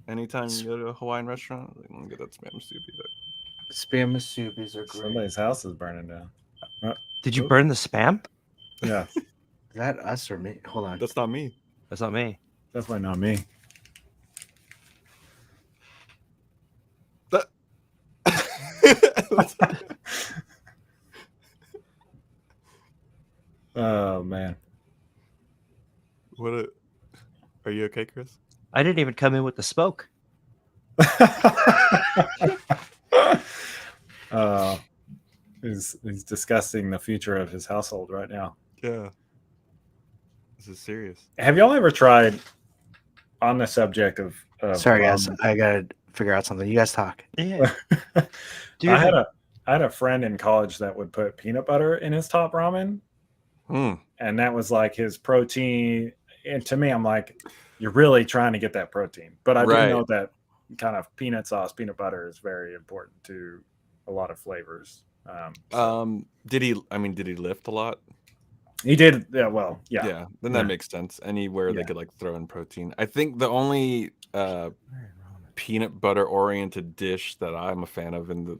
anytime you go to a Hawaiian restaurant, like, I'm gonna get that spam musubi. Spam musubis are great. Somebody's house is burning down. Did you Oop. burn the Spam? Yeah, Is that us or me? Hold on. That's not me. That's not me. definitely not me. Oh man. Are you okay, Chris? I didn't even come in with the smoke. He's discussing the future of his household right now. Yeah. This is serious. Have y'all ever tried on the subject of Sorry, guys. ramen? I gotta figure out something. You guys talk. Yeah. Dude, I had a friend in college that would put peanut butter in his top ramen, and that was like his protein. And to me, I'm like, you're really trying to get that protein. But I do Right. know that kind of peanut sauce, peanut butter is very important to a lot of flavors. Did he lift a lot? He did. Yeah, well, yeah. Yeah, then Yeah. that makes sense. Anywhere they Yeah. could like throw in protein. I think the only peanut butter oriented dish that I'm a fan of in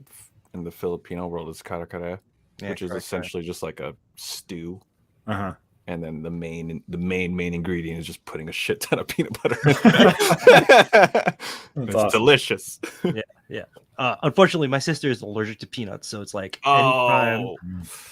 the Filipino world is kare kare, Yeah, which is kare kare. essentially just like a stew. Uh-huh. And then the main ingredient is just putting a shit ton of peanut butter in it. It's awesome. delicious. Unfortunately, my sister is allergic to peanuts, so it's like anytime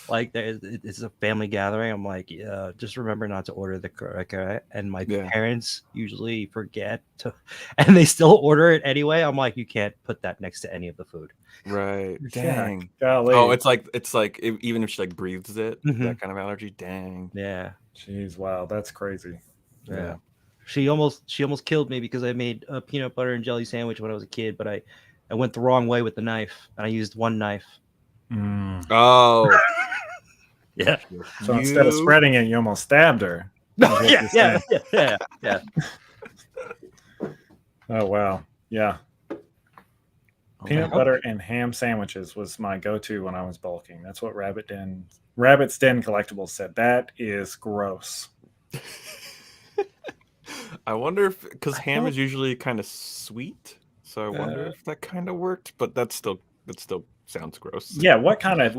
like it's a family gathering, I'm like, yeah, just remember not to order the kare. And my Yeah. parents usually forget to, and they still order it anyway. I'm like, you can't put that next to any of the food. Right. Yeah, Dang. golly. Oh, it's like even if she like breathes it, Mhm. that kind of allergy. Dang. Yeah. Jeez, wow, that's crazy. Yeah. She almost killed me because I made a peanut butter and jelly sandwich when I was a kid, but I went the wrong way with the knife, and I used one knife. Oh. Yeah. So instead of spreading it, you almost stabbed her. No, Is what yeah, you're yeah, saying. yeah. Oh wow, yeah. Peanut butter and ham sandwiches was my go-to when I was bulking. That's what Rabbit's Den Collectibles said. That is gross. I wonder if because ham is usually kind of sweet, so I wonder if that kind of worked. But that still sounds gross. Yeah, what kind of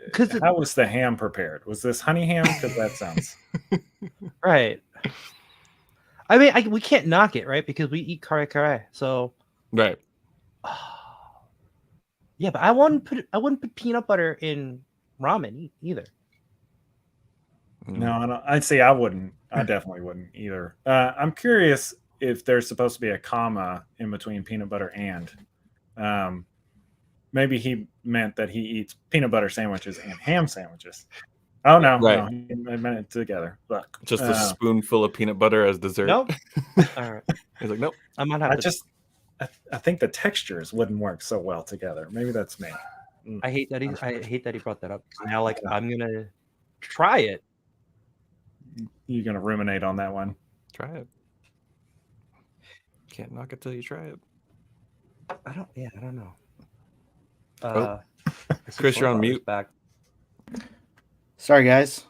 Because how was the ham prepared? Was this honey ham? Because that sounds right. I mean, we can't knock it, right? Because we eat kare kare. So Right. yeah, but I wouldn't put peanut butter in ramen either. no. I wouldn't. I definitely wouldn't either. I'm curious if there's supposed to be a comma in between peanut butter and. Maybe he meant that he eats peanut butter sandwiches and ham sandwiches. Oh no, Right. no, he meant it together. Look, Just a spoonful of peanut butter as dessert. Nope. All right. He's like, nope. I might have I think the textures wouldn't work so well together. Maybe that's me. I hate that he brought that up. Now, like, I'm gonna try it. You're gonna ruminate on that one. Try it. Can't knock it till you try it. I don't know. Oh. I see Chris, you're on Florbott's mute. Back. Sorry, guys.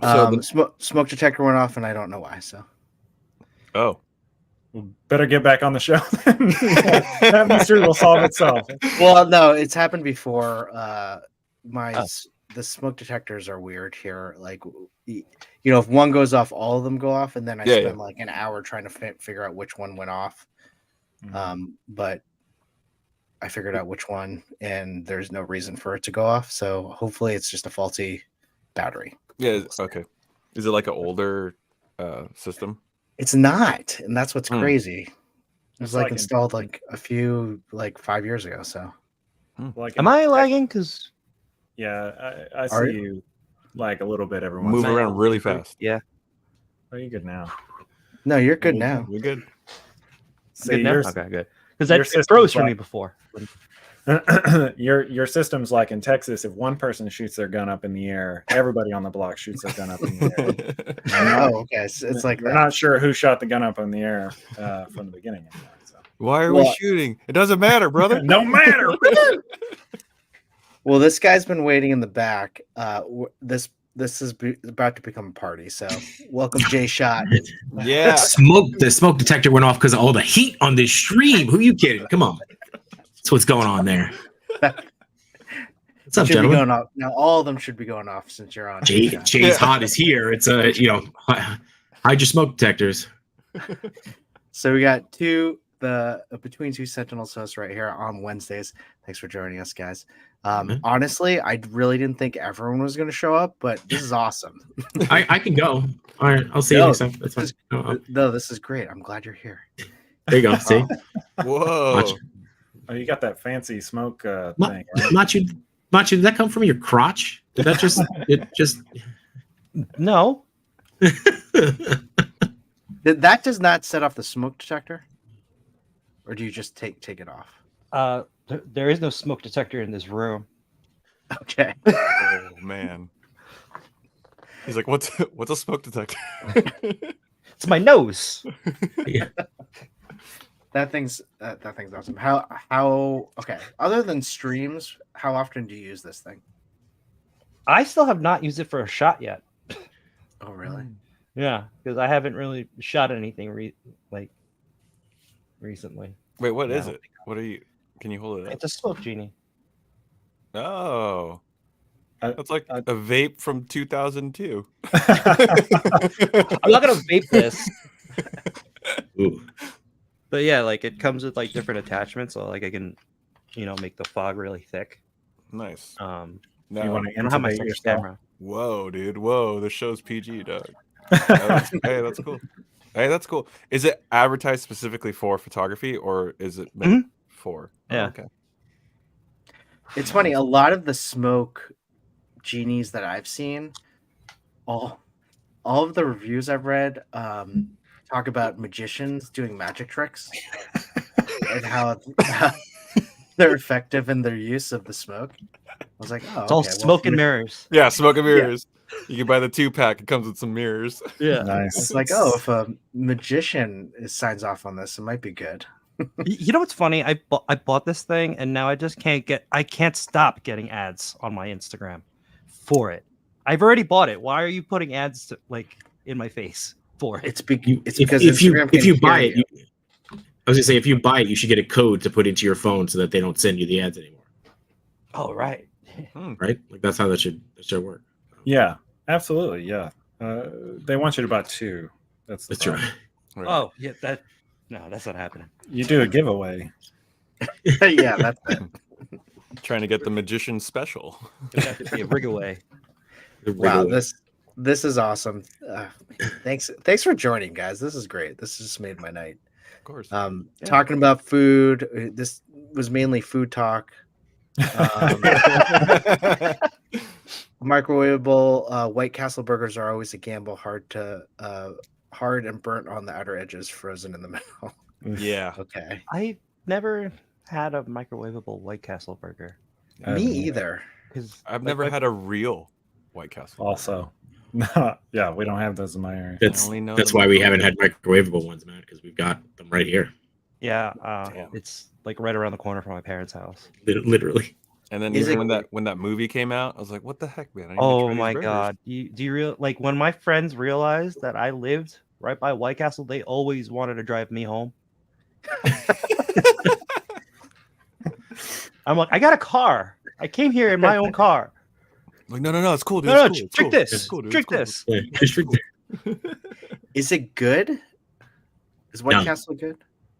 So Smoke detector went off, and I don't know why. So oh. Well, better get back on the show. That mystery will solve itself. well, no, it's happened before. The smoke detectors are weird here. Like, if one goes off, all of them go off, and then I spend like an hour trying to figure out which one went off. But I figured out which one, and there's no reason for it to go off. So hopefully, it's just a faulty battery. Yeah. Okay. Is it like an older system? It's not, and that's what's Hmm. crazy. It was It's like like installed like a few 5 years ago. So Like Am I lagging? Because Yeah, I Are see you like a little bit every once. Move in a while. around really fast. yeah, Are you good now? no, you're good now. We're good. See, Good now? yours, Okay, good. Because your that it system's froze for me like- before. your system's like in Texas. If one person shoots their gun up in the air, everybody on the block shoots their gun up in the air. Oh, okay. So it's like We're that. not sure who shot the gun up in the air from the beginning anymore. So. Why are we Well- shooting? It doesn't matter, brother. No matter. Well, this guy's been waiting in the back. This is about to become a party. So welcome, Jay Shot. Yeah. The smoke detector went off because of all the heat on this stream. Who you kidding? Come on. That's what's going on there. What's up, Should be gentlemen? going off now. All of them should be going off since you're on. Jay's hot is here. It's hide your smoke detectors. So we got between two Sentinels hosts right here on Wednesdays. Thanks for joining us, guys. Honestly, I really didn't think everyone was going to show up, but this is awesome. I can go. All right, I'll see you next time. That's fine. No, this is great. I'm glad you're here. There you go. See, Whoa. Oh, you got that fancy smoke thing. Right? Machu, did that come from your crotch? Did that just? No, That does not set off the smoke detector, or do you just take it off? there is no smoke detector in this room. Okay. Oh man. He's like, what's a smoke detector? It's my nose. Yeah. That thing's awesome. How okay? Other than streams, how often do you use this thing? I still have not used it for a shot yet. Oh, really? Yeah, because I haven't really shot anything recently. Wait, what is No. it? What are you? Can you hold it up? It's a smoke genie. Oh, I- that's like a vape from 2002. I'm not gonna vape this, Ooh. but yeah, like it comes with like different attachments, so like I can, make the fog really thick. Nice. You want to I don't have my intubate second yourself? camera. Whoa, dude. Whoa, the show's PG, dog. Hey, that's cool. Hey, that's cool. Is it advertised specifically for photography, or is it meant for? Yeah. Oh, okay. It's funny. A lot of the smoke genies that I've seen, all of the reviews I've read, talk about magicians doing magic tricks and how they're effective in their use of the smoke. I was like, oh, It's all okay, well, smoke and mirrors. Yeah, smoke and mirrors. You can buy the 2-pack. It comes with some mirrors. Yeah. Nice. It's like, oh, if a magician signs off on this, it might be good. You know what's funny? I bought this thing and now I just can't stop getting ads on my Instagram for it. I've already bought it. Why are you putting ads in my face for it? It's because if you Instagram buy can it, hear I was gonna say if you buy it, you should get a code to put into your phone so that they don't send you the ads anymore. Oh, right. Right? Like that's how that should work. Yeah, absolutely. Yeah. They want you to buy 2. That's Right. Oh, yeah. That's not happening. You do a giveaway. yeah, that's it. Trying to get the magician special. It'd have to be a rig away. Wow, this is awesome. Thanks for joining, guys. This is great. This just made my night. Of course. Talking about food. This was mainly food talk. Microwavable White Castle burgers are always a gamble. Hard and burnt on the outer edges, frozen in the middle. Yeah. Okay. I never had a microwavable White Castle burger. Me either. Because I've never had a real White Castle. Also. Yeah, we don't have those in my area. That's I only know that's the why we haven't microwave. had microwavable ones, man, because we've got them right here. Yeah, Damn. it's like right around the corner from my parents' house. Literally. And then Is even it- when that movie came out, I was like, "What the heck, man?" I need to Oh try these my burgers. god! Do you when my friends realized that I lived right by White Castle, they always wanted to drive me home. I'm like, I got a car. I came here in my own car. Like, no, it's cool, dude. No, It's cool, it's drink cool. this. It's cool, dude. Drink It's cool. this. Yeah, just drink Is it good? Is White No. Castle good?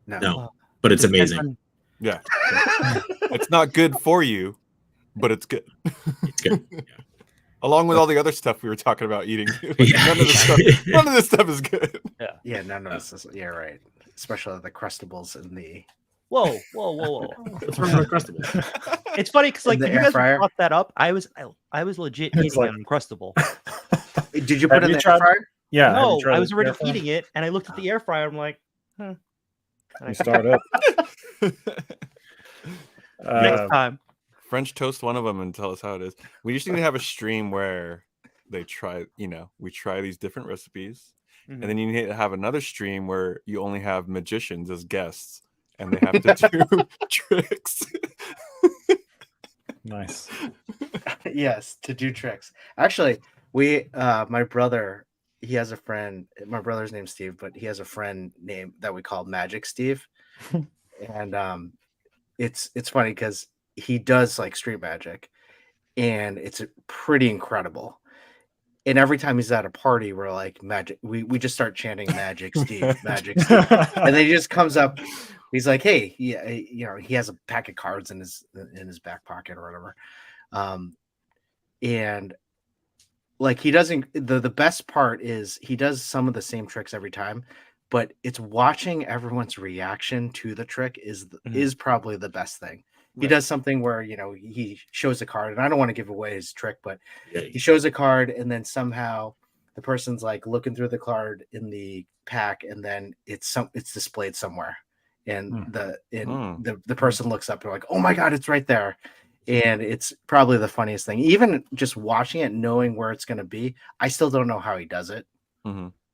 No, but it's amazing. Yeah. It's not good for you, but it's good. It's good. Along with all the other stuff we were talking about eating. Like, Yeah. none of this stuff is good. Yeah, no, this is, yeah, right. Especially the Crustables and the Whoa. What's wrong with Uncrustable? It's funny because like In the if you air guys fryer? brought that up, I was legit It's eating like- an Uncrustable. Did you put Have it in you the tried- air fryer? Yeah. have you No, tried I was the already air fryer? eating it, and I looked at the air fryer. I'm like, You start up. Next time. French toast one of them and tell us how it is. We just need to have a stream where they try, we try these different recipes. And then you need to have another stream where you only have magicians as guests and they have to do tricks. Nice. Yes, to do tricks. Actually, my brother, he has a friend. My brother's name's Steve, but he has a friend named that we call Magic Steve. And it's funny because he does like street magic, and it's pretty incredible. And every time he's at a party, we're like, magic. We just start chanting Magic Steve, Magic Steve. And then he just comes up. He's like, hey, yeah, he has a pack of cards in his back pocket or whatever. And like he doesn't, the best part is he does some of the same tricks every time, but it's watching everyone's reaction to the trick is probably the best thing. He does something where, he shows a card, and I don't want to give away his trick, but he shows a card, and then somehow the person's like looking through the card in the pack, and then it's displayed somewhere, and the person looks up and like, oh my god, it's right there, and it's probably the funniest thing. Even just watching it, knowing where it's going to be, I still don't know how he does it.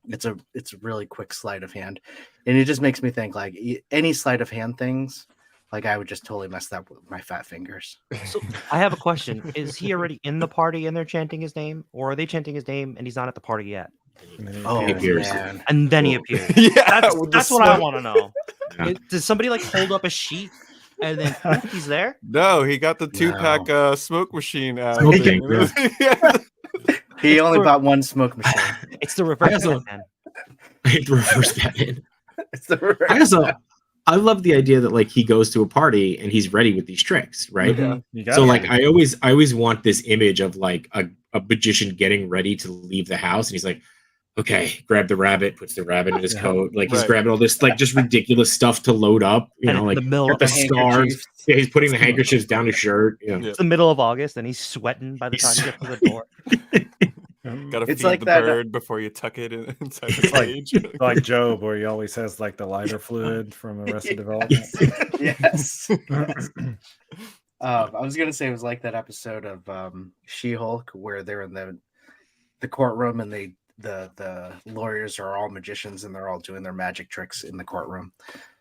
It's a really quick sleight of hand, and it just makes me think like any sleight of hand things. Like I would just totally mess that up with my fat fingers. So I have a question. Is he already in the party and they're chanting his name? Or are they chanting his name and he's not at the party yet? Oh, man. And then he appears. Yeah, that's what I want to know. Yeah. Does somebody like hold up a sheet and then he's there? No, he got the 2-pack smoke machine out. He only bought one smoke machine. It's the reverse Batman. The reverse Batman. It's the reverse. I love the idea that like he goes to a party and he's ready with these tricks, right? So like I always want this image of like a magician getting ready to leave the house, and he's like, okay, grab the rabbit, puts the rabbit in his coat, like he's grabbing all this like just ridiculous stuff to load up, like the scarves. Yeah, he's putting the handkerchiefs down his shirt. It's the middle of August and he's sweating by the time he gets to the door. Gotta feed like the bird before you tuck it inside the cage. Like Job, where he always has like the lighter fluid from Arrested Development. Yes. I was gonna say it was like that episode of She-Hulk where they're in the courtroom and the lawyers are all magicians and they're all doing their magic tricks in the courtroom.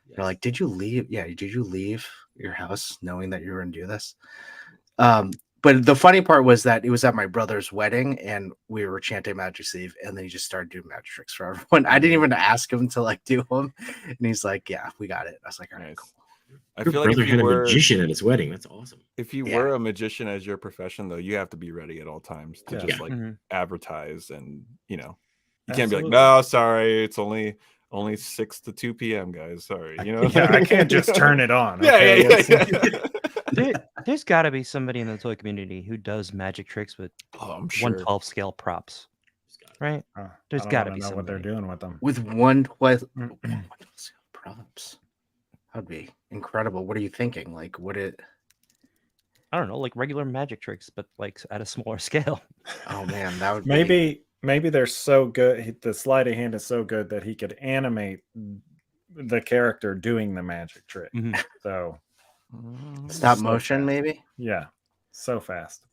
They're like, did you leave? Yeah, did you leave your house knowing that you were gonna do this? But the funny part was that it was at my brother's wedding and we were chanting Magic Steve, and then he just started doing magic tricks for everyone. I didn't even ask him to like do them, and he's like, "Yeah, we got it." I was like, "All right, cool." I feel like if you were a magician at his wedding. That's awesome. If you were a magician as your profession, though, you have to be ready at all times to just like advertise, and you can't be like, "No, sorry, it's only 6 to 2 p.m., guys. Sorry, I can't just turn it on." There's got to be somebody in the toy community who does magic tricks with 1/12 scale props, right? There's got to be somebody. What they're doing with them with 1/12 scale props. That would be incredible. What are you thinking? Like, I don't know, like regular magic tricks, but like at a smaller scale. Oh man, that would maybe they're so good. The sleight of hand is so good that he could animate the character doing the magic trick. So. Stop motion, maybe. Yeah, so fast.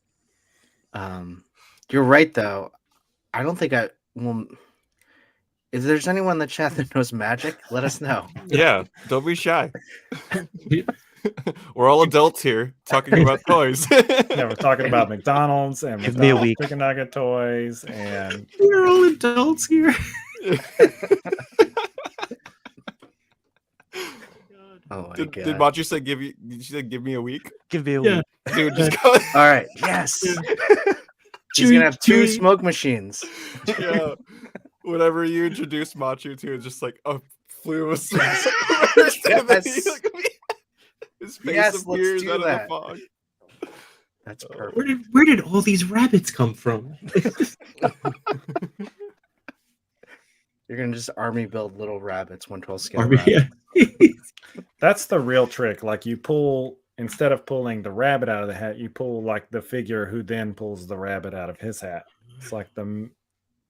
You're right, though. I don't think I will. If there's anyone in the chat that knows magic, let us know. Yeah, don't be shy. We're all adults here talking about toys. Yeah, we're talking about McDonald's and Give me a week. chicken nugget toys, and we're all adults here. Oh my did God. Did Machu say give you? Did she say give me a week? Give me a week, dude. Just go. All right. Yes. He's gonna have 2 smoke machines. Yeah. Whatever you introduce Machu to is just like a flume of smoke. His face appears out of the fog. That's perfect. Where did all these rabbits come from? You're gonna just army build little rabbits, 1/12 scale. Rabbits. Yeah. That's the real trick. Like you pull, instead of pulling the rabbit out of the hat, you pull like the figure who then pulls the rabbit out of his hat. It's like the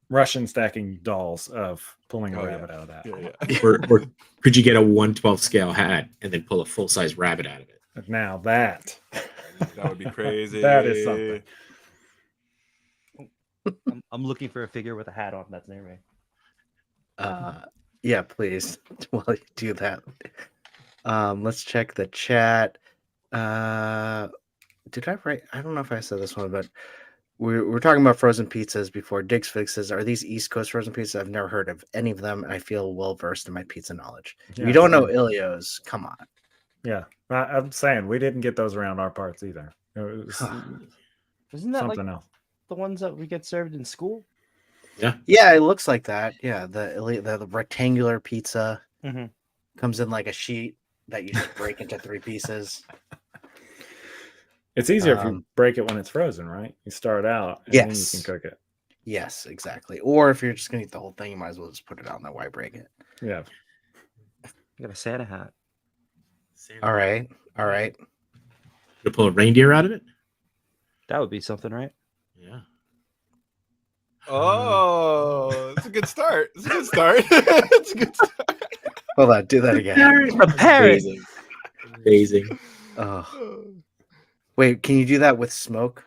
Russian stacking dolls of pulling a Oh, yeah. rabbit out of that. Yeah. Or could you get a 1/12 scale hat and then pull a full size rabbit out of it? Now that That would be crazy. that is something. I'm looking for a figure with a hat on. That's near me. Yeah, please. While you do that, let's check the chat. Did I write? I don't know if I said this one, but we're talking about frozen pizzas before. Diggs Fixes, are these East Coast frozen pizzas? I've never heard of any of them, and I feel well versed in my pizza knowledge. If Yeah, you don't know same. Ilio's, come on. Yeah, I'm saying we didn't get those around our parts either. It was Isn't that like something else. the ones that we get served in school? Yeah, it looks like that. Yeah, the rectangular pizza Mhm. comes in like a sheet that you just break into 3 pieces. It's easier if you Um, break it when it's frozen, right? You start out and then you Yes. can cook it. Yes, exactly. Or if you're just gonna eat the whole thing, you might as well just put it out and then why break it? Yeah. I got a Santa hat. All right. You pull a reindeer out of it? That would be something, right? Yeah. Oh, it's a good start. It's a good start. It's a good start. Hold on, do that again. The parrot. Amazing. Oh. Wait, can you do that with smoke?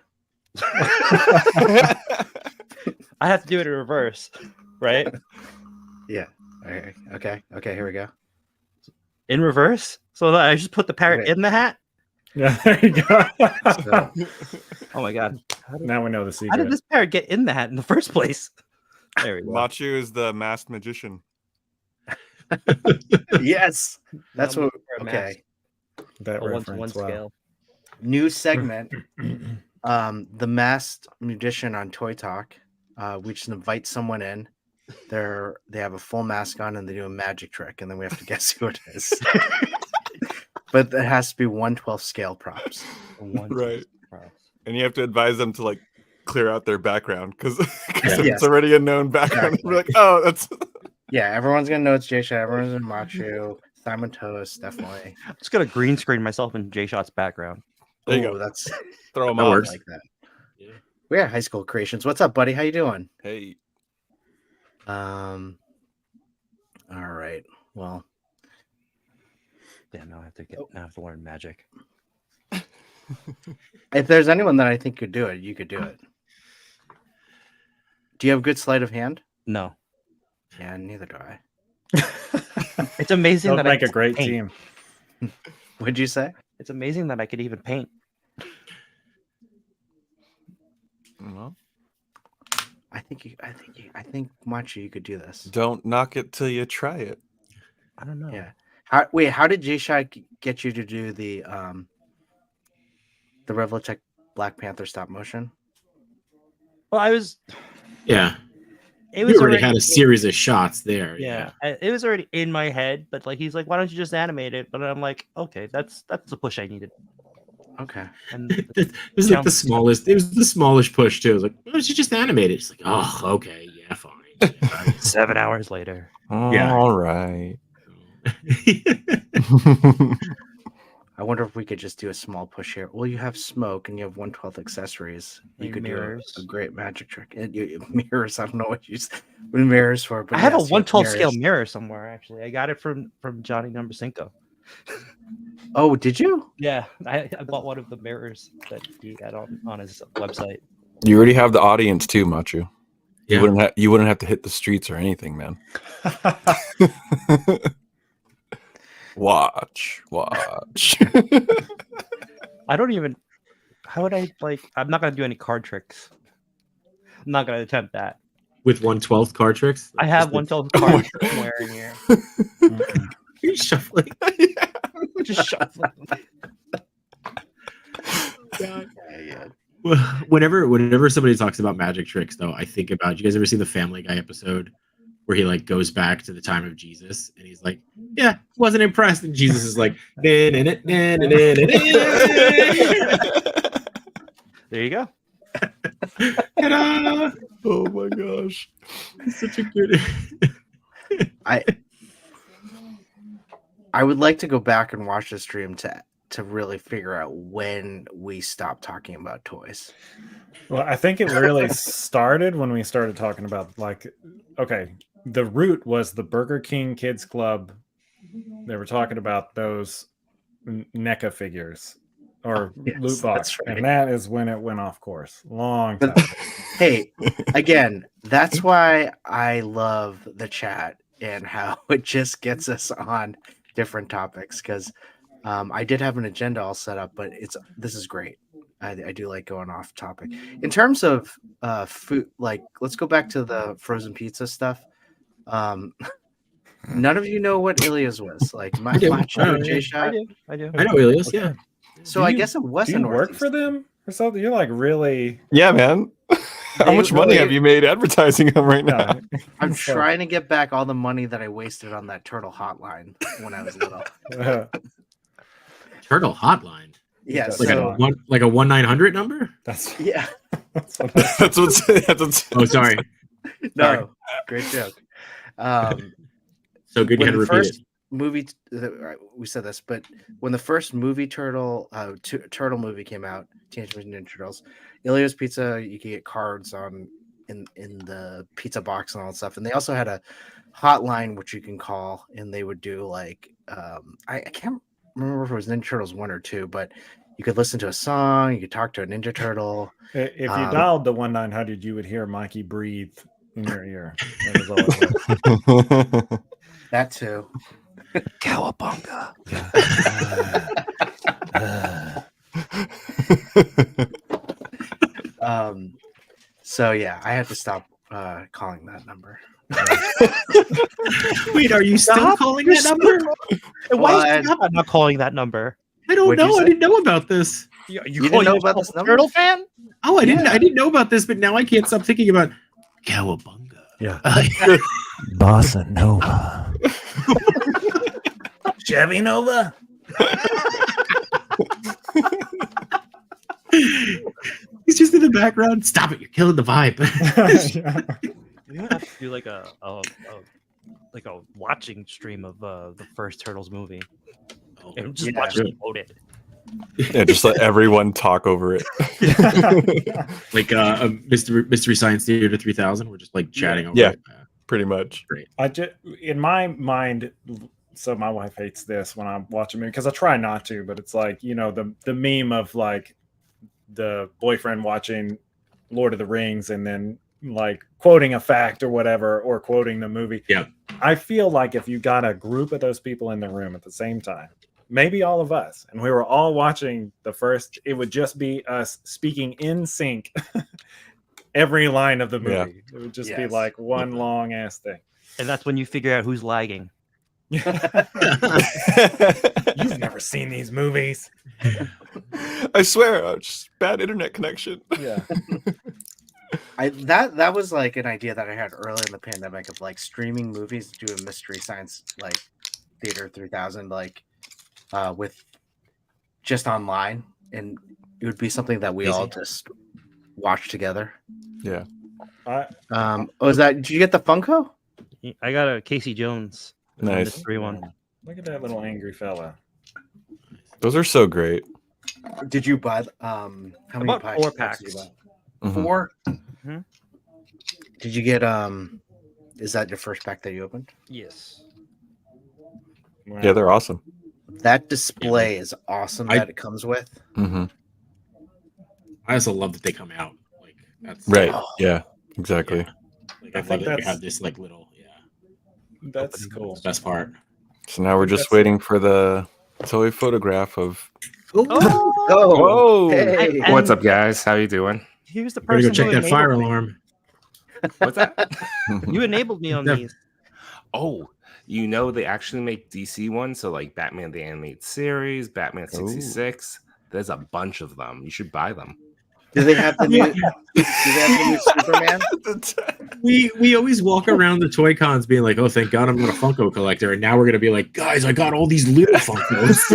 I have to do it in reverse, right? Yeah. All right. Okay, here we go. In reverse. So that I just put the parrot Okay. in the hat. Yeah, there you go. So, Oh my god! Now we know the How secret. did this parrot get in the hat in the first place? There we go. Machu is the masked magician. yes, that's Now I'm what. looking for a Okay, That A 1-to-1 reference. Wow. scale. new segment. The masked magician on Toy Talk. We just invite someone in. They have a full mask on and they do a magic trick, and then we have to guess who it is. But it has to be 1/12 scale props. Right. And you have to advise them to like clear out their background because Yes. it's already a known background. Exactly. We're like, oh, that's Yeah, everyone's gonna know it's Jay Shot. Everyone's in Machu. Simon Toast, definitely. I'm just gonna green screen myself in J Shot's background. there you Ooh, go. that's Throw them That off. works. I like that. Yeah. We're at High School Creations. What's up, buddy? How you doing? Hey, All right. Well, Damn, now I have to learn magic. if there's anyone that I think could do it, you could do it. Do you have good sleight of hand? No, Yeah, neither do I. it's amazing They'll that make I a great paint. team. What'd you say? It's amazing that I could even paint. well, I think Machi, you could do this. don't knock it till you try it. I don't know. Yeah. How did Jay Shot get you to do the Revoltech Black Panther stop motion? Well, Yeah. it was You already had a series of shots there. Yeah, it was already in my head, but like he's like, "Why don't you just animate it?" But I'm like, "Okay, that's the push I needed." Okay. And It was like the smallest. It was the smallest push too. It was like, why don't you just animate it? It's like, oh, okay, yeah, fine. 7 hours later, Yeah. All right. I wonder if we could just do a small push here. Well, you have smoke and you have 1/12 accessories. You And could mirrors. do a great magic trick. And mirrors, I don't know what you use mirrors for. But I have a yes, you 1/12 scale mirrors. mirror somewhere. Actually, I got it from Johnny Number Cinco. Oh, did you? Yeah, I bought one of the mirrors that he had on his website. You already have the audience too, Machu. Yeah. You wouldn't have to hit the streets or anything, man. Watch. I don't even. How would I like? I'm not gonna do any card tricks. I'm not gonna attempt that. With 1/12 card tricks. I have Just 1/12 card trick somewhere in here. You're shuffling. Just shuffling. Whenever somebody talks about magic tricks, though, I think about, you guys ever seen the Family Guy episode where he like goes back to the time of Jesus and he's like, yeah, wasn't impressed, and Jesus is like, There you go. ta-da! Oh my gosh. It's such a good. I would like to go back and watch the stream to really figure out when we stopped talking about toys. Well, I think it really started when we started talking about okay, the root was the Burger King Kids Club. They were talking about those NECA figures or loot box, right. and that is when it went off course. Long time ago. Hey, again, that's why I love the chat and how it just gets us on different topics because I did have an agenda all set up, but this is great. I do like going off topic. In terms of food, like let's go back to the frozen pizza stuff. None of you know what Ilias was. Like my J Shot. I do. I know Ilias, yeah. So I guess it was Do you work for them or something? You're like really. Yeah, man. How much money have you made advertising them right now? I'm trying to get back all the money that I wasted on that turtle hotline when I was little. Turtle hotline. Yeah, like a 1-900 number. That's yeah. That's what's. Oh, sorry. No, great joke. So good you had to repeat it. Movie, we said this, but when the first movie turtle movie came out, Teenage Mutant Ninja Turtles, Ilias Pizza, you could get cards in the pizza box and all that stuff, and they also had a hotline which you can call, and they would do like I can't remember if it was Ninja Turtles 1 or 2, but you could listen to a song, you could talk to a Ninja Turtle. If you dialed the 1-900, you would hear Mikey breathe in your ear. That was all it was. That too. Cowabunga. So yeah, I had to stop calling that number. Wait, are you still calling that number? Why is Scott not calling that number? I don't know. I didn't know about this. You didn't know about this number? Turtle fan? Oh, I didn't. I didn't know about this, but now I can't stop thinking about Cowabunga. Yeah. Bossa Nova. Chevy Nova. He's just in the background. Stop it! You're killing the vibe. You have to do like a watching stream of the first Turtles movie. And just watch it loaded. Yeah, just let everyone talk over it. Like Mystery Science Theater 3000. We're just like chatting over it. Pretty much. Great. I just in my mind. So my wife hates this when I'm watching it because I try not to, but it's like, you know, the meme of like the boyfriend watching Lord of the Rings and then like quoting a fact or whatever, or quoting the movie. Yeah. I feel like if you got a group of those people in the room at the same time, maybe all of us, and we were all watching the first, it would just be us speaking in sync every line of the movie. Yeah. It would just be like one long ass thing. And that's when you figure out who's lagging. You've never seen these movies. I swear, just bad internet connection. Yeah. That was like an idea that I had early in the pandemic of like streaming movies, do a Mystery Science like Theater 3000 like with just online, and it would be something that we all just watch together. Yeah. Did you get the Funko? I got a Casey Jones. Nice. 3-1. Look at that little angry fella. Those are so great. Did you buy how many about 4 packs? Did you buy? Mm-hmm. 4? Mm-hmm. Did you get is that your first pack that you opened? Yes. Wow. Yeah, they're awesome. That display is awesome that it comes with. Mm-hmm. I also love that they come out. Like that's right. Yeah, exactly. Yeah. Like, I think that you have this like little That's cool. That's the best part. So now we're just waiting for the toy photograph of. Oh, hey. What's up, guys? How you doing? Here's the Better person go check who that fire enabled me. alarm. What's that? You enabled me on these. Oh, you know they actually make DC ones, so like Batman the Animated Series, Batman 66. There's a bunch of them. You should buy them. Do they have the new? Do they have the new Superman? We always walk around the toy cons being like, "Oh, thank God I'm not a Funko collector," and now we're gonna be like, "Guys, I got all these little Funkos."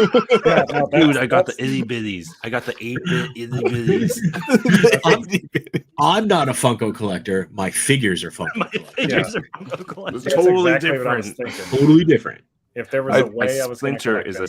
Dude, I got the itty bitties. I got the 8-bit itty bitties. I'm not a Funko collector. My figures are Funko. My figures are Funko collectors. It's totally exactly what I was different. thinking. Totally different. If there was a way I was going to Splinter is a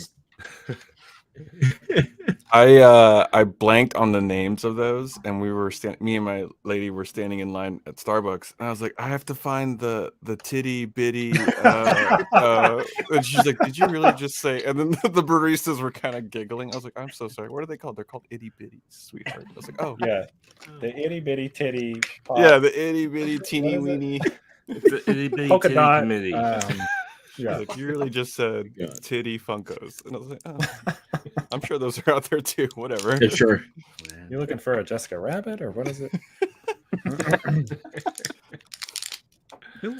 I blanked on the names of those, and me and my lady were standing in line at Starbucks, and I was like, I have to find the titty bitty, and she's like, did you really just say? And then the baristas were kind of giggling. I was like, I'm so sorry. What are they called? They're called itty bitty, sweetheart. I was like, oh Yeah, the itty bitty titty. Pop. yeah, the itty bitty teeny weeny. It's the itty bitty Polka titty dot. committee. Yeah. Like, you really just said God. titty Funkos, and I was like, oh, I'm sure those are out there too. Whatever. Yeah, sure. You looking for a Jessica Rabbit or what is it? Ooh,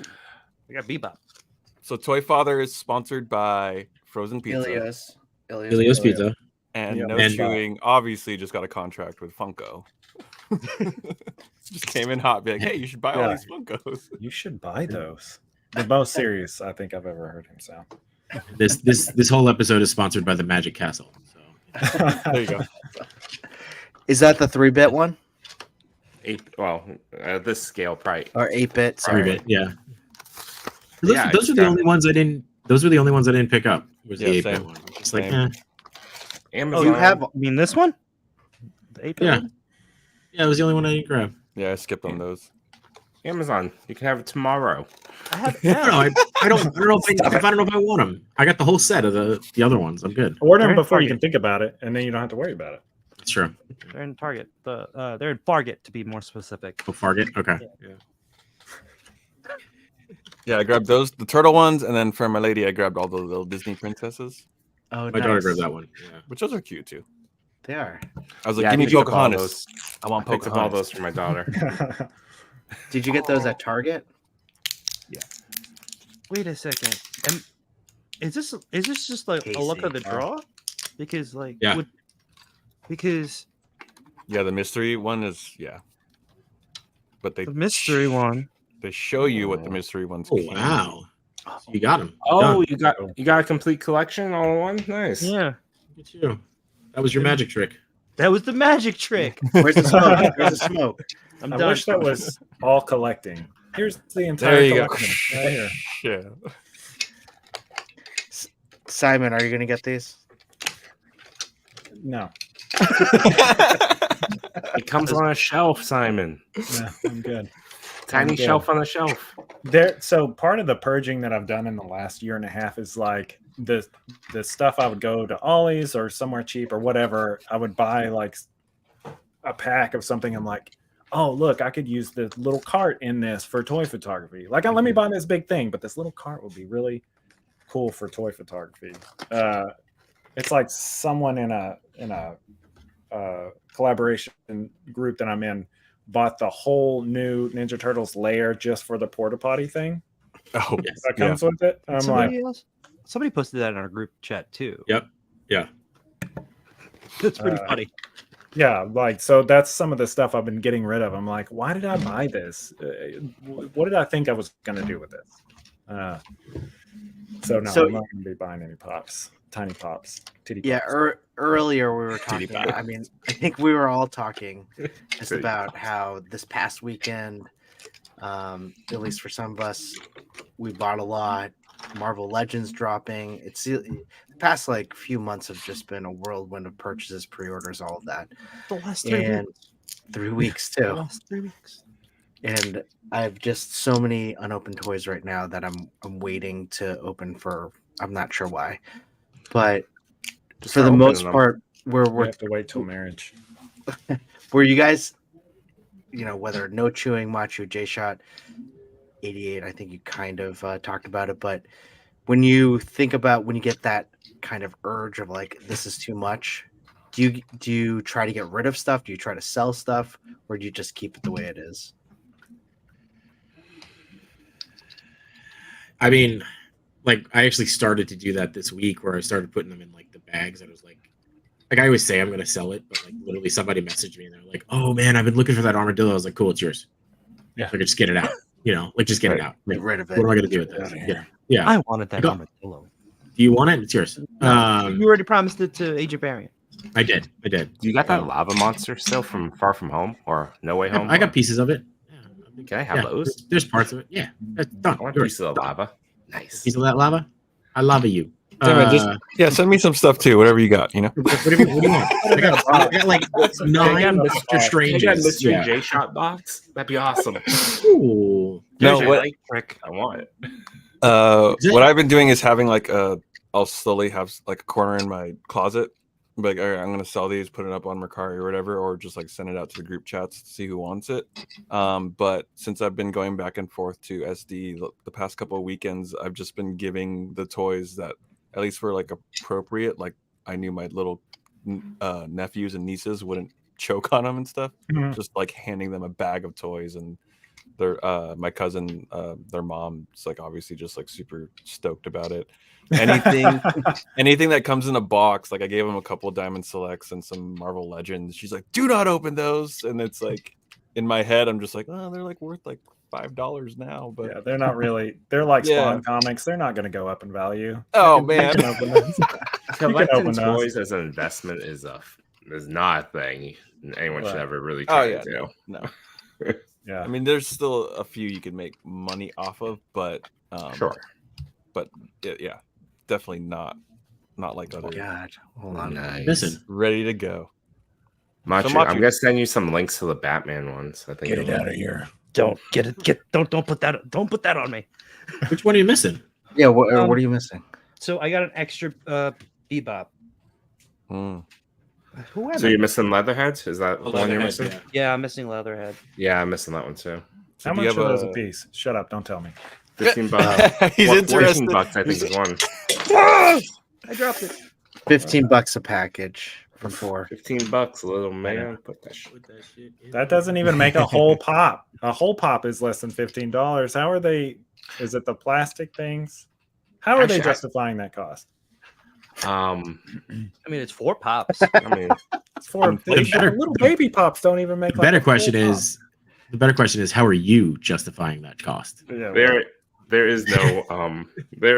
we got Bebop. So Toy Father is sponsored by Frozen Pizza, Ilios Pizza. and Yeah. No And- Chewing obviously just got a contract with Funko. Just came in hot, be like, hey, you should buy all Yeah. these Funkos. You should buy those. The most serious I think I've ever heard him sound. This whole episode is sponsored by the Magic Castle. So There you go. Is that the 3-bit one This scale probably. or 8-bit? sorry, Sorry. but yeah. Yeah, Those are the only ones I didn't. Those were the only ones I didn't pick up. Was the Yeah, 8-bit same. one? It's like, Same. Amazon. Oh, you have. You mean this one? The 8-bit yeah, one? yeah. It was the only one I didn't grab. Yeah, I skipped on those. Amazon. You can have it tomorrow. I have. No, I don't know if I don't know if I want them. I got the whole set of the other ones. I'm good. Order They're them in before you Target. can think about it, and then you don't have to worry about it. It's true. They're in Target. They're in Fargate to be more specific. Oh, Fargate. Okay. Yeah, I grabbed those, the turtle ones, and then for my lady, I grabbed all the little Disney princesses, Oh, My daughter grabbed that one. Yeah. which those are cute too. They are. I was like, Yeah, I give me picked up all Pocahontas. those. I I want picked up all Pocahontas. those for my daughter. Did you get those at Target? Wait a second. Is this just like a look of the Casey. draw? Because like Yeah. because Yeah, the mystery one is but they the mystery one. they show you what the mystery ones. Oh can. wow. So you got them. Oh, you got a complete collection all in one? Nice. Yeah, Look at you. That was your magic trick. that was the magic trick. Where's the smoke? Where's the smoke? I'm I done. wish that was all collecting. Here's the There entire you go. collection right here. Yeah. Simon, are you gonna get these? No, It comes on a shelf, Simon. no, I'm good. Tiny good. shelf on a shelf. So part of the purging that I've done in the last year and a half is like the stuff I would go to Ollie's or somewhere cheap or whatever. I would buy like a pack of something. I'm like, oh look, I could use the little cart in this for toy photography. Like, let me buy this big thing, but this little cart would be really cool for toy photography. It's like someone in a collaboration group that I'm in bought the whole new Ninja Turtles layer just for the porta potty thing Oh, Yes. that comes with it. And I'm like, Somebody posted that in our group chat too. Yep. Yeah. That's pretty funny. yeah, like, so that's some of the stuff I've been getting rid of. I'm like, why did I buy this? What did I think I was going to do with this? So no, So- I'm not going to be buying any pops, tiny pops, titty Yeah, pops. earlier we were talking. pie. I mean, I think we were all talking just about how this past weekend, at least for some of us, we bought a lot. Marvel Legends dropping. It's the past like few months have just been a whirlwind of purchases, pre-orders, all of that, The last 3 and weeks. 3 weeks The too. last 3 weeks. And I have just so many unopened toys right now that I'm waiting to open for. I'm not sure why, but Just for the start most opening them. part, We we're have to wait till marriage. were you guys, whether No Chewing, Machu, J Shot, 88, I think you kind of talked about it, but when you think about when you get that kind of urge of like, this is too much, do you try to get rid of stuff? Do you try to sell stuff, or do you just keep it the way it is? I mean, like I actually started to do that this week where I started putting them in like the bags and I was like I always say I'm gonna sell it, but like literally somebody messaged me and they're like, "Oh man, I've been looking for that armadillo." I was like, "Cool, it's yours." Yeah. Like just get it out. Like just get it out. Like, Get rid of it. what am I gonna do with this? Yeah. I wanted that Go- armadillo. Do you want it? It's yours. You already promised it to Agent Variant. I did. Do you got that lava monster still from Far From Home or No Way Home? I got pieces of it. Can I have those? There's parts of it. Yeah. That's done. I want a Yours. piece of the lava. Nice. Piece of that lava? I lava you. Simon, send me some stuff too. Whatever you got, What do you want? I got like They 9 got Doctor a Stranges. mystery Yeah. J-Shot box. That'd be awesome. Ooh. No, There's what- your light trick. I want it. What I've been doing is having like I'll slowly have like a corner in my closet. Like, all right, I'm gonna sell these, put it up on Mercari or whatever, or just like send it out to the group chats to see who wants it. But since I've been going back and forth to SD the past couple of weekends, I've just been giving the toys that at least were like appropriate. Like I knew my little nephews and nieces wouldn't choke on them and stuff. Mhm. Just like handing them a bag of toys, and their my cousin, their mom's like obviously just like super stoked about it. Anything that comes in a box, like I gave him a couple of Diamond Selects and some Marvel Legends. She's like, do not open those. And it's like in my head, I'm just like, oh, they're like worth like $5 now. But Yeah, they're not really. They're like Yeah. Spawn comics. They're not going to go up in value. Oh, You man. can open those. Collecting open those. toys as an investment is not a thing anyone should Right. ever really try yeah, to do. no. Yeah. I mean, there's still a few you can make money off of, but Sure. But yeah, definitely not like other. God, hold on. Nice. Listen, Ready to go. Machu, So Machu- I'm gonna send you some links to the Batman ones. I think Get it it'll- out of here. Don't put that on me. which one are you missing? Yeah, what are you missing? So I got an extra Bebop. Hmm. Who am So I? you're missing Leatherheads? Is that the one you're missing? Yeah. Yeah, I'm missing Leatherhead. Yeah, I'm missing that one too. How do you much have are those a- a piece? Shut up! Don't tell me. $15. He's Well, interested. $14, I think, is one. I dropped it. $15 a package for 4. $15, little man. Put that shit. That doesn't even make a whole pop. A whole pop is less than $15. How are they? Is it the plastic things? How are they Actually, justifying that cost? Um, I mean, it's 4 pops. I mean, It's for The better- little baby pops. Don't even make. The like better a full question pop. is, how are you justifying that cost? Yeah, well, there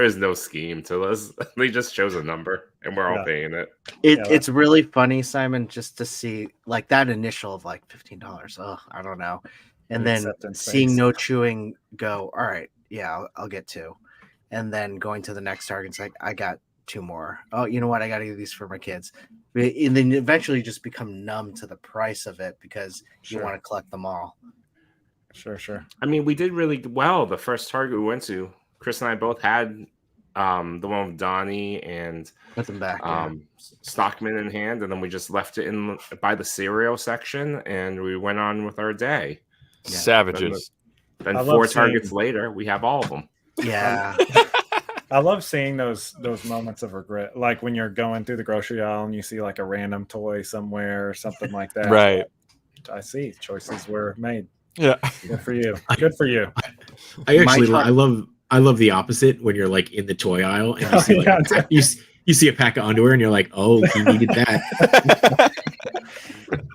is no scheme to this. They just chose a number, and we're all Yeah. paying it. It, Yeah, it's really funny, Simon, just to see like that initial of like $15. Oh, I don't know. And The then acceptance seeing phase. No Chewing go, all right, yeah, I'll get 2. And then going to the next target, it's like, I got 2 more. Oh, you know what? I got to get these for my kids. And then eventually you just become numb to the price of it because you Sure. want to collect them all. Sure. I mean, we did really well. The first Target we went to, Chris and I both had the one with Donnie and Put them back. Yeah. Stockman in hand, and then we just left it in by the cereal section, and we went on with our day. Yeah. Savages. Then I love 4 seeing- Targets later, we have all of them. Yeah. I love seeing those moments of regret, like when you're going through the grocery aisle and you see like a random toy somewhere or something like that. Right. I see choices were made. Yeah. Good for you. Good for you. I actually, top- I love the opposite when you're like in the toy aisle and you see like Yeah, a pack, you see a pack of underwear and you're like, oh, he needed that.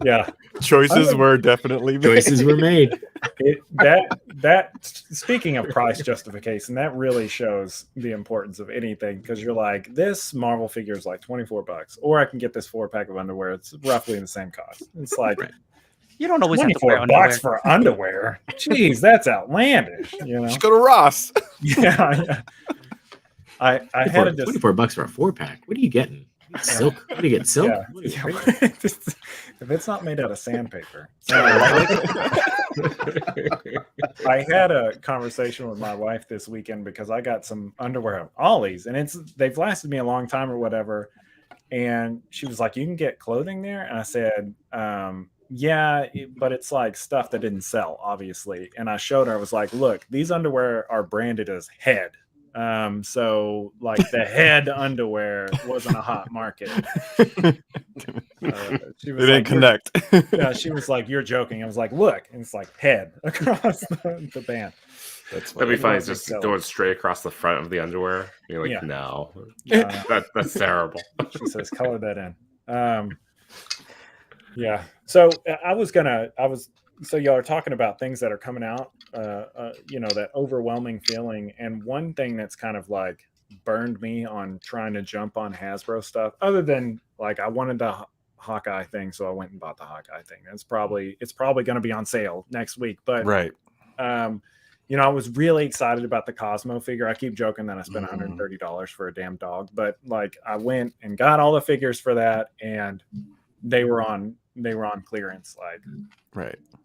Yeah. Choices were definitely made. Choices were made. That speaking of price justification, that really shows the importance of anything because you're like, this Marvel figure is like $24, or I can get this 4-pack of underwear. It's roughly the same cost. It's like Right. You don't always have to wear $24 underwear. for underwear. Jeez, that's outlandish. You know? Just go to Ross. Yeah. I had to just $24 for a 4-pack. What are you getting? Silk? What are you getting? Silk? Yeah. What are you- Yeah. If it's not made out of sandpaper. I had a conversation with my wife this weekend because I got some underwear of Ollie's and they've lasted me a long time or whatever. And she was like, "You can get clothing there?" And I said, "Yeah, but it's like stuff that didn't sell, obviously." And I showed her, I was like, "Look, these underwear are branded as Head. So like the Head underwear wasn't a hot market." She was They didn't like, connect. yeah, she was like, "You're joking." I was like, "Look," and it's like Head across the band. That's That'd be funny. It's Big just seller. going straight across the front of the underwear. You're like, Yeah. no, Uh, that's terrible. She says, "Color that in." Yeah. So so y'all are talking about things that are coming out, that overwhelming feeling. And one thing that's kind of like burned me on trying to jump on Hasbro stuff, other than like I wanted the Hawkeye thing, so I went and bought the Hawkeye thing. It's probably going to be on sale next week, but right. I was really excited about the Cosmo figure. I keep joking that I spent $130 for a damn dog, but like I went and got all the figures for that, and they were on clearance like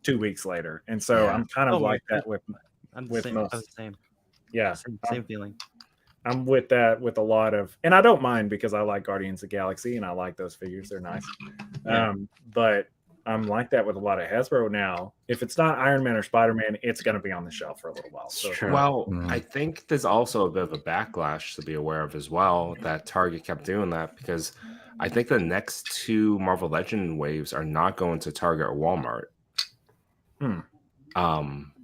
2 weeks later. And so I'm kind of like that with most. I was the same. Yeah, same feeling. I'm with that with a lot of, and I don't mind because I like Guardians of the Galaxy and I like those figures. They're nice. But I'm like that with a lot of Hasbro now. If it's not Iron Man or Spider-Man, it's going to be on the shelf for a little while. So, well, I think there's also a bit of a backlash to be aware of as well, that Target kept doing that, because I think the next 2 Marvel Legend waves are not going to Target or Walmart.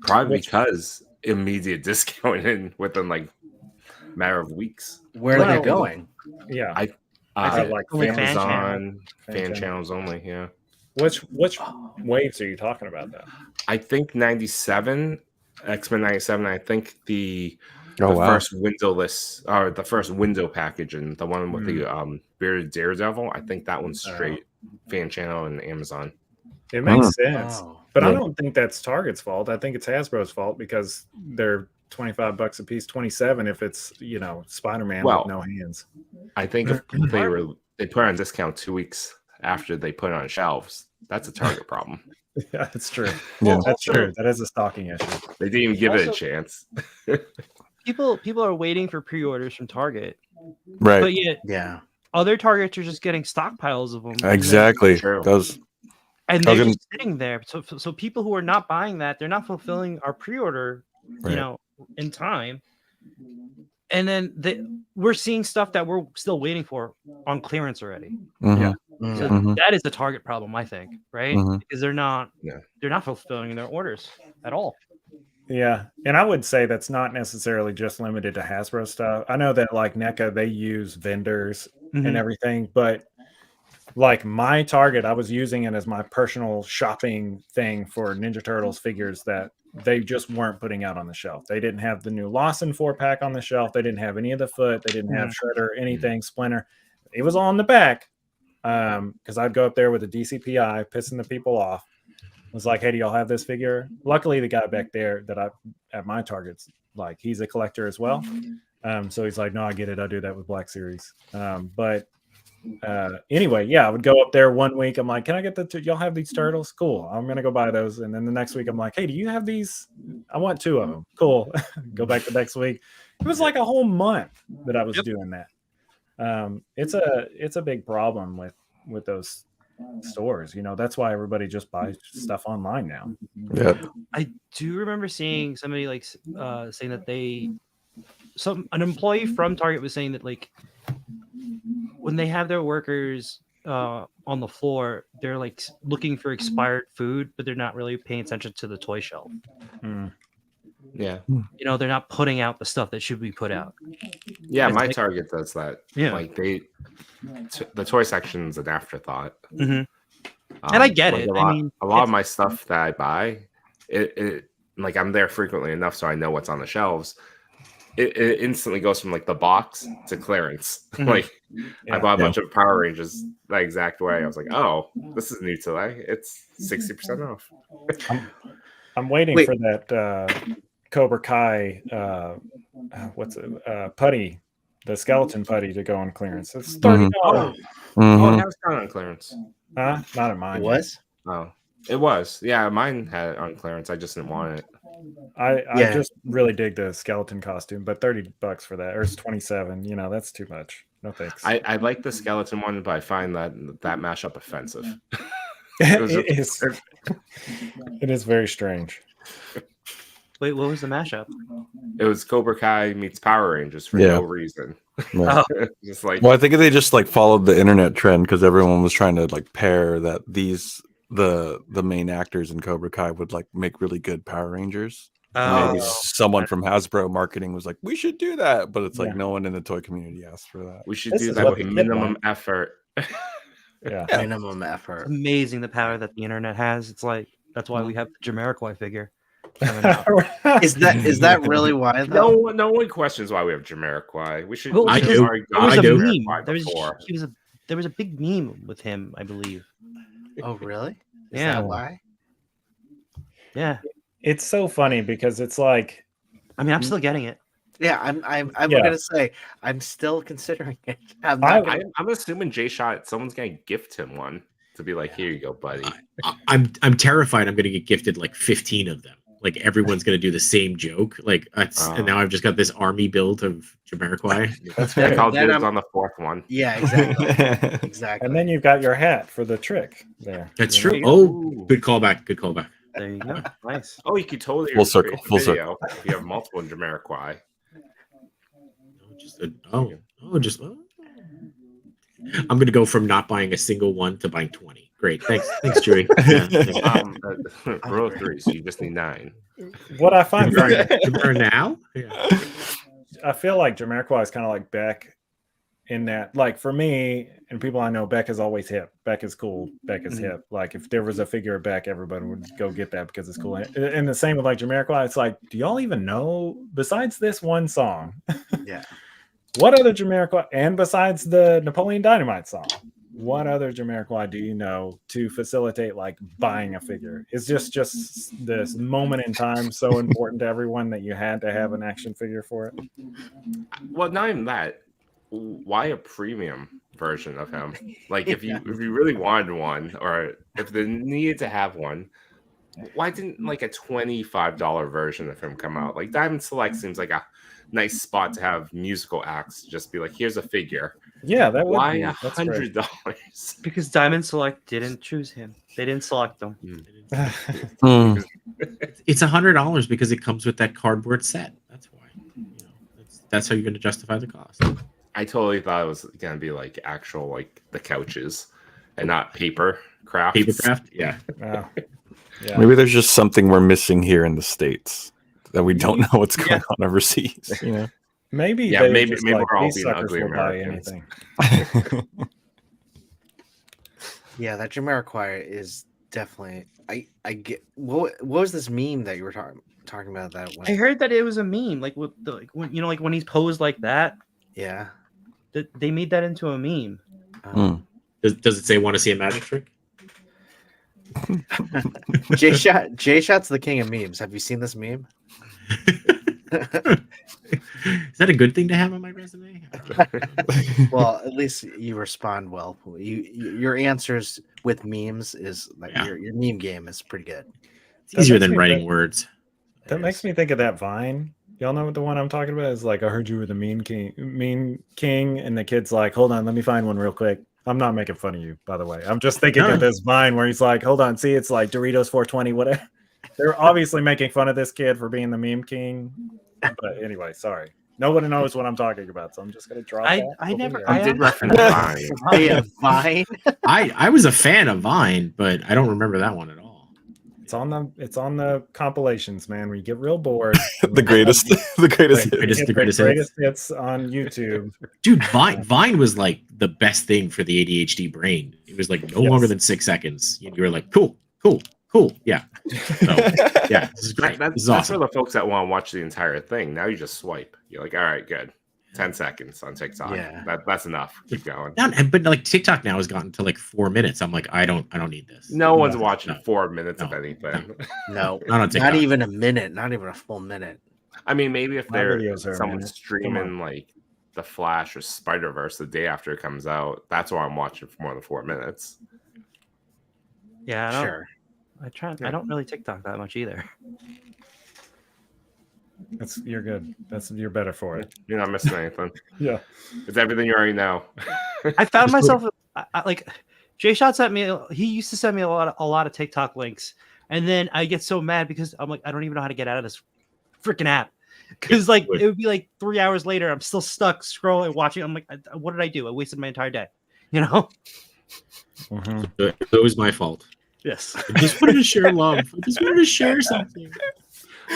Probably because immediate discounting within like matter of weeks. Where are they going? Yeah, I think like only Amazon, fan channels only. Yeah. Which waves are you talking about though? I think 97, X-Men 97. I think the first windowless, or the first window package, and the one with the bearded Daredevil. I think that one's straight fan channel and Amazon. It makes sense, but I don't think that's Target's fault. I think it's Hasbro's fault, because they're $25 a piece, 27 if it's Spider-Man with no hands. I think if they put it on discount 2 weeks after they put it on shelves, that's a Target problem. Yeah, that's true. Yeah, that's true. That is a stocking issue. They didn't even give it a chance. People are waiting for pre-orders from Target, right? But yet, other Targets are just getting stockpiles of them. Exactly. And they're just sitting there. So people who are not buying that, they're not fulfilling our pre-order, in time. And then we're seeing stuff that we're still waiting for on clearance already. Yeah. So that is the Target problem, I think, right? Because they're not fulfilling their orders at all. Yeah, and I would say that's not necessarily just limited to Hasbro stuff. I know that like NECA, they use vendors and everything, but like my Target, I was using it as my personal shopping thing for Ninja Turtles figures that they just weren't putting out on the shelf. They didn't have the new Lawson 4-pack on the shelf. They didn't have any of the Foot. They didn't have Shredder, anything, Splinter. It was all in the back, because I'd go up there with a DCPI, pissing the people off. I was like, hey, do y'all have this figure? Luckily, the guy back there that I at my Target's, like, he's a collector as well. So he's like, no, I get it. I do that with Black Series. But anyway, yeah, I would go up there 1 week. I'm like, can I get y'all have these turtles? Cool. I'm going to go buy those. And then the next week I'm like, hey, do you have these? I want 2 of them. Cool. Go back the next week. It was like a whole month that I was doing that. It's a big problem with those stores. That's why everybody just buys stuff online now. Yeah. I do remember seeing somebody like saying that an employee from Target was saying that like when they have their workers on the floor, they're like looking for expired food, but they're not really paying attention to the toy shelf. Yeah. They're not putting out the stuff that should be put out. Yeah, my Target does that. Yeah. Like the toy section's an afterthought. And I get it. A lot of my stuff that I buy, it like I'm there frequently enough so I know what's on the shelves. It instantly goes from like the box to clearance. Like I bought a bunch of Power Rangers that exact way. I was like, oh, this is new today. It's 60% off. I'm waiting for that Cobra Kai putty, the skeleton putty to go on clearance. It's $30. Oh, it has gone on clearance. Not at mine. It was? Oh, it was. Yeah, mine had it on clearance. I just didn't want it. I just really dig the skeleton costume, but $30 for that, or it's 27. That's too much. No thanks. I like the skeleton one, but I find that mashup offensive. It is very strange. Wait, what was the mashup? It was Cobra Kai meets Power Rangers for no reason. Just like, well, I think they just like followed the internet trend because everyone was trying to like pair that the main actors in Cobra Kai would like make really good Power Rangers. Maybe someone from Hasbro marketing was like, we should do that, but it's like no one in the toy community asked for that. We should do that with minimum effort. Minimum effort. It's amazing the power that the internet has. It's like that's why we have the Jamiroquai figure. Is that really why? Though? No one questions why we have Jamiroquai. We should. Well, I do. I do. There was a big meme with him, I believe. Oh, really? Is Yeah. that why? Yeah. It's so funny because it's like I mean, I'm still getting it. Yeah, I'm Yeah. gonna say I'm still considering it. I'm assuming J-Shot, someone's gonna gift him one to be like, here you go, buddy. I'm terrified I'm gonna get gifted like 15 of them. Like everyone's gonna do the same joke. Like and now I've just got this army build of Jamiroquai. That's I right. called dibs on the fourth one. Yeah, exactly. Exactly. And then you've got your hat for the trick there. That's You know? true. Oh, good callback. Good callback. There you go. Nice. Oh, you could totally Full circle, create a full video if you have multiple Jamiroquai. I'm gonna go from not buying a single one to buying 20. Great, thanks, Joey. Row 3, so you just need 9. What I find funny, Now, yeah. I feel like Jamiroquai is kind of like Beck in that, like for me and people I know, Beck is always hip. Beck is cool. Beck is hip. Like if there was a figure of Beck, everybody would go get that because it's cool. And the same with like Jamiroquai. It's like, do y'all even know besides this one song? Yeah. What other Jamiroquai, and besides the Napoleon Dynamite song, what other Jamiroquai do you know to facilitate like buying a figure? Is just this moment in time so important to everyone that you had to have an action figure for it? Well, not even that. Why a premium version of him? Like if you really wanted one, or if they needed to have one, why didn't like a $25 version of him come out? Like Diamond Select seems like a nice spot to have musical acts. Just be like, here's a figure. Yeah, that would Why be. That's great. $100? Because Diamond Select didn't choose him. They didn't select him. It's $100 because it comes with that cardboard set. That's why. That's how you're going to justify the cost. I totally thought it was gonna be like actual like the couches and not paper craft. Paper craft, yeah. Wow. Yeah. Maybe there's just something we're missing here in the States that we don't know what's going on overseas. You know, Maybe Yeah, they maybe- just maybe like, we're all these being suckers ugly will buy Americans. anything. Yeah, that Jamiroquai is definitely. I get. What was this meme that you were talking about? That one. I heard that it was a meme, like with the, like when like when he's posed like that, Yeah. that they made that into a meme. Does it say want to see a magic trick? J-Shot's the king of memes. Have you seen this meme? Is that a good thing to have on my resume? Well, at least you respond well. Your answers with memes is like Yeah. your meme game is pretty good. It's easier makes than me writing think- words. That makes me think of that Vine. Y'all know what the one I'm talking about is? Like, I heard you were the mean king, and the kid's like, hold on, let me find one real quick. I'm not making fun of you, by the way. I'm just thinking No. of this Vine where he's like, hold on, see, it's like Doritos 420, whatever. They're obviously making fun of this kid for being the meme king. But anyway, sorry. Nobody knows what I'm talking about, so I'm just gonna drop I that. I never. I I did actually- reference Vine. Oh, yeah, Vine. I was a fan of Vine, but I don't remember that one at all. It's on the compilations, man. Where you get real bored. the greatest hit. The greatest hits. hits on YouTube. Dude, Vine was like the best thing for the ADHD brain. It was like no Yes. longer than 6 seconds. You were like, cool. Yeah. So, yeah, this is great. This is That's awesome. for the folks that want to watch the entire thing. Now you just swipe. You're like, all right, good. 10 seconds on TikTok. Yeah. That's enough. Keep going. But like TikTok now has gotten to like 4 minutes. I'm like, I don't need this. No one's watching No. 4 minutes of No. anything. No, Not on TikTok. not even a minute. Not even a full minute. I mean, maybe if My they're videos are a someone's minute. Come streaming like The Flash or Spider-Verse the day after it comes out, that's why I'm watching for more than 4 minutes. Yeah, I don't, Sure. I don't really TikTok that much either. You're good. You're better for it. You're not missing anything. Yeah. It's everything you already know. I found myself like Jay Shot sent me. He used to send me a lot of TikTok links, and then I get so mad because I'm like, I don't even know how to get out of this freaking app. Because like it would be like 3 hours later, I'm still stuck scrolling, watching. I'm like, what did I do? I wasted my entire day. You know? Mhm. It was my fault. Yes. I just wanted to share love. I just wanted to share something.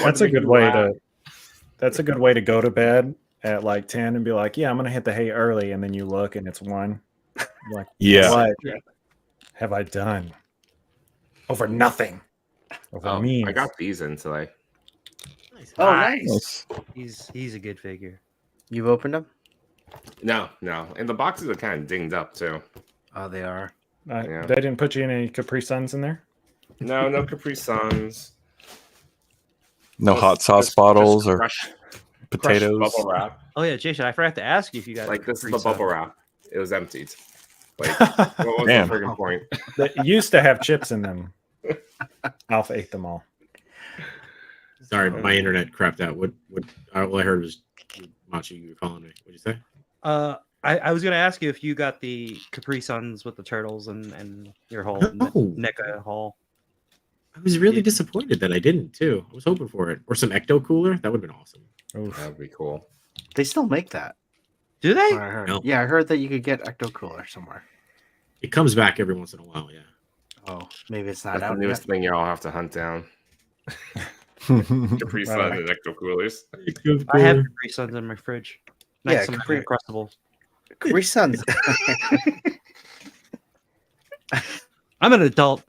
That's a good way to. That's a good way to go to bed at like 10 and be like, yeah, I'm gonna hit the hay early, and then you look and it's 1. You're like, Yeah. what have I done? Over nothing. Over Oh, memes. I got these in today. Oh, nice. He's a good figure. You've opened them? No. And the boxes are kind of dinged up too. Oh, they are. Yeah. They didn't put you in any Capri Suns in there? No Capri Suns. No hot sauce bottles or crushed potatoes. bubble wrap. Oh yeah, Jason, I forgot to ask you if you got Like this is Capri the Sun. bubble wrap. It was emptied. Like what was Damn. the freaking point? They used to have chips in them. Alpha ate them all. Sorry, my internet crapped out. What all I heard was Machi, you were calling me. What'd you say? I was gonna ask you if you got the Capri Suns with the turtles and your whole No. NECA haul. I was really disappointed that I didn't too. I was hoping for it. Or some ecto cooler. That would have been awesome. That would be cool. They still make that. Do they? I heard. No. Yeah, I heard that you could get Ecto Cooler somewhere. It comes back every once in a while, yeah. Oh, maybe it's not That's the out newest yet. thing y'all have to hunt down. Capri Sun Right. and ecto coolers. I have Capri Suns in my fridge. Yeah, Some Capri- Uncrustables. Capri Suns. I'm an adult.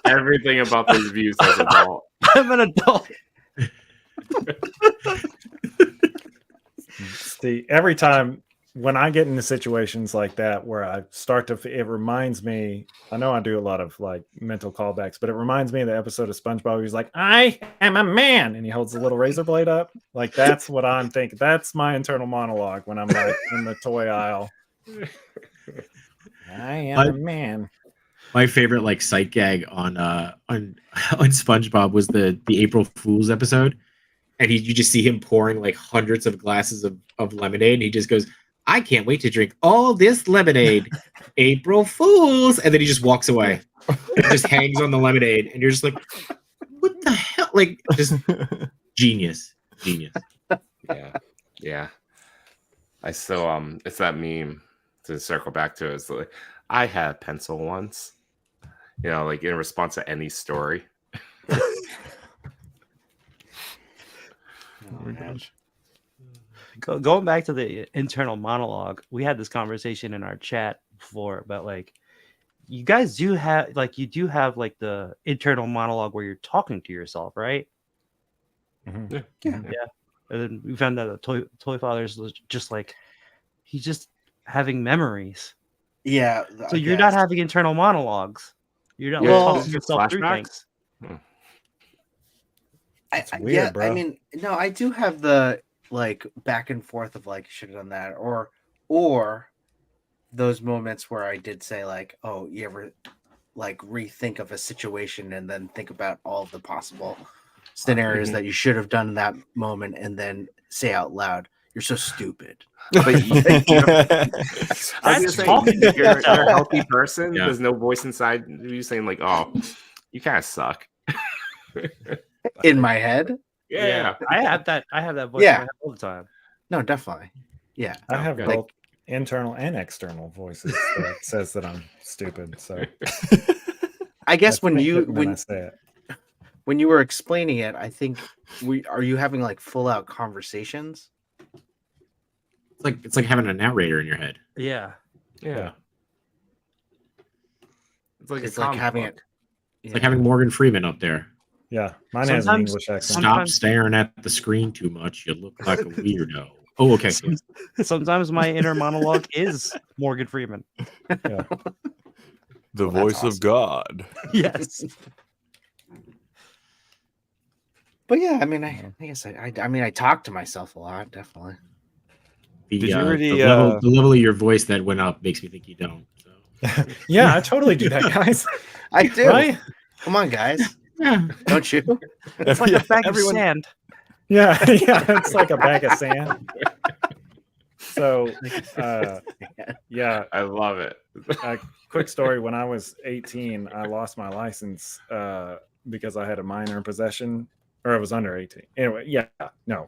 Everything about this view says adult. I'm an adult. See, every time when I get into situations like that where I start to, it reminds me. I know I do a lot of like mental callbacks, but it reminds me of the episode of SpongeBob where he's like, "I am a man," and he holds the little razor blade up. Like that's what I'm thinking. That's my internal monologue when I'm like in the toy aisle. I am a man. My favorite like sight gag on SpongeBob was the April Fool's episode, and you just see him pouring like hundreds of glasses of lemonade, and he just goes, "I can't wait to drink all this lemonade, April Fools," and then he just walks away, and just hangs on the lemonade, and you're just like, "What the hell?" Like just genius. Yeah. I still it's that meme to circle back to. It's like I had a pencil once. You know, like in response to any story. Oh my gosh. Going back to the internal monologue, we had this conversation in our chat before about like you guys do have like the internal monologue where you're talking to yourself, right? Mhm. Yeah. And then we found out that Toy Father's was just like he's just having memories. Yeah. So you're not having internal monologues. You're not Yeah, talking just yourself through flashbacks? things. It's weird, yeah, bro. I mean, no, I do have the like back and forth of like should have done that or those moments where I did say like, oh, you ever like rethink of a situation and then think about all of the possible scenarios that you should have done in that moment and then say out loud, "You're so stupid." But I was That's gonna say, you're a healthy person. Yeah. There's no voice inside you saying like, "Oh, you kind of suck." In my head? Yeah. I have that voice Yeah. in my head all the time. No, definitely. Yeah. I no, have like, both internal and external voices that says that I'm stupid. So I guess I when think you it when I say it. when you were explaining it, I think are you having like full out conversations? It's like having a narrator in your head. Yeah. Yeah. It's like It's a like comic having book. it. It's like having Morgan Freeman up there. Yeah, mine has an Sometimes- English accent. Stop Sometimes- staring at the screen too much. You look like a weirdo. Oh, okay. Sometimes my inner monologue is Morgan Freeman. The Well, that's voice awesome. of God. Yes. But yeah, I mean, I guess I mean, I talk to myself a lot, definitely. The, Did you already, the level of your voice that went up makes me think you don't. So. Yeah, I totally do that, guys. I do. Right? Come on, guys. Yeah. Don't you? It's like a bag of Everyone- sand. Yeah, it's like a bag of sand. So, yeah, I love it. quick story. When I was 18, I lost my license because I had a minor in possession, or I was under 18. Anyway,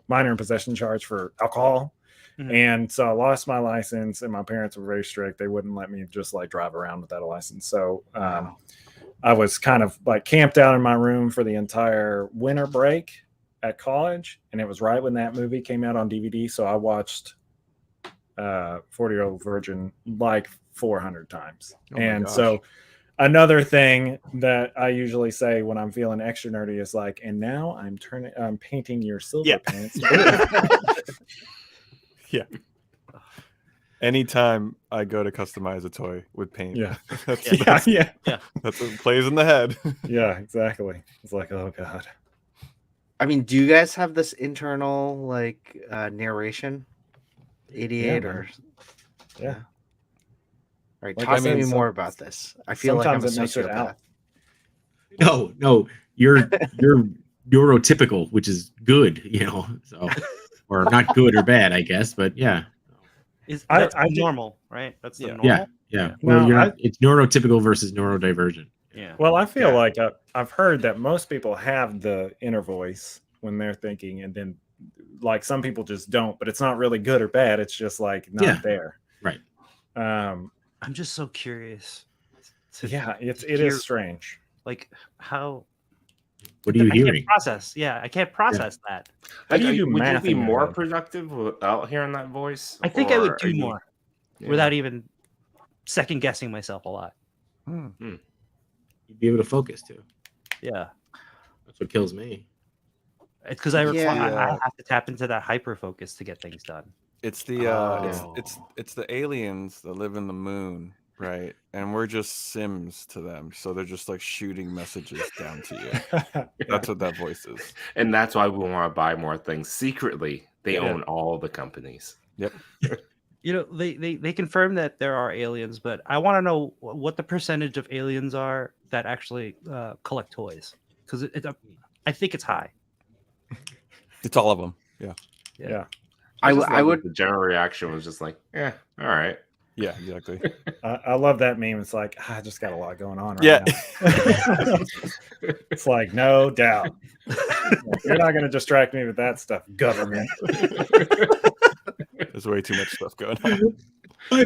minor in possession charge for alcohol. Mhm. And so I lost my license, and my parents were very strict. They wouldn't let me just like drive around without a license. So Wow. I was kind of like camped out in my room for the entire winter break at college. And it was right when that movie came out on DVD. So I watched 40-Year-Old Virgin like 400 times. Oh my And gosh. so another thing that I usually say when I'm feeling extra nerdy is like, and now I'm painting your silver Yeah. pants blue. Yeah. Anytime I go to customize a toy with paint, that's what plays in the head. Yeah, exactly. It's like, oh god. I mean, do you guys have this internal like narration? 88 or yeah. All right, Like talk to me more about this. I feel like I'm a sometimes it makes it out. sociopath. No, you're neurotypical, which is good, so or not good or bad, I guess, but yeah. That's normal, right? That's the normal. Yeah. Well, it's neurotypical versus neurodivergent. Yeah. Well, I feel like I've heard that most people have the inner voice when they're thinking, and then like some people just don't. But it's not really good or bad. It's just like not there. Right. I'm just so curious. It is strange. Like how. What are you hearing? Can't process. Yeah, I can't process that. How do you do would math? you be more productive without hearing that voice? I think I would do more without even second guessing myself a lot. You'd be able to focus too. Yeah, that's what kills me. It's because I have to tap into that hyper focus to get things done. It's the it's the aliens that live in the moon, right? And we're just Sims to them, so they're just like shooting messages down to you. That's what that voice is, and that's why we want to buy more things secretly. They own all the companies. Yep. They confirm that there are aliens, but I want to know what the percentage of aliens are that actually collect toys, because I think it's high. It's all of them. Yeah. I would. The general reaction was just like, all right. Yeah, exactly. I love that meme. It's like, I just got a lot going on right now. It's like, no doubt. You're not going to distract me with that stuff, government. There's way too much stuff going on.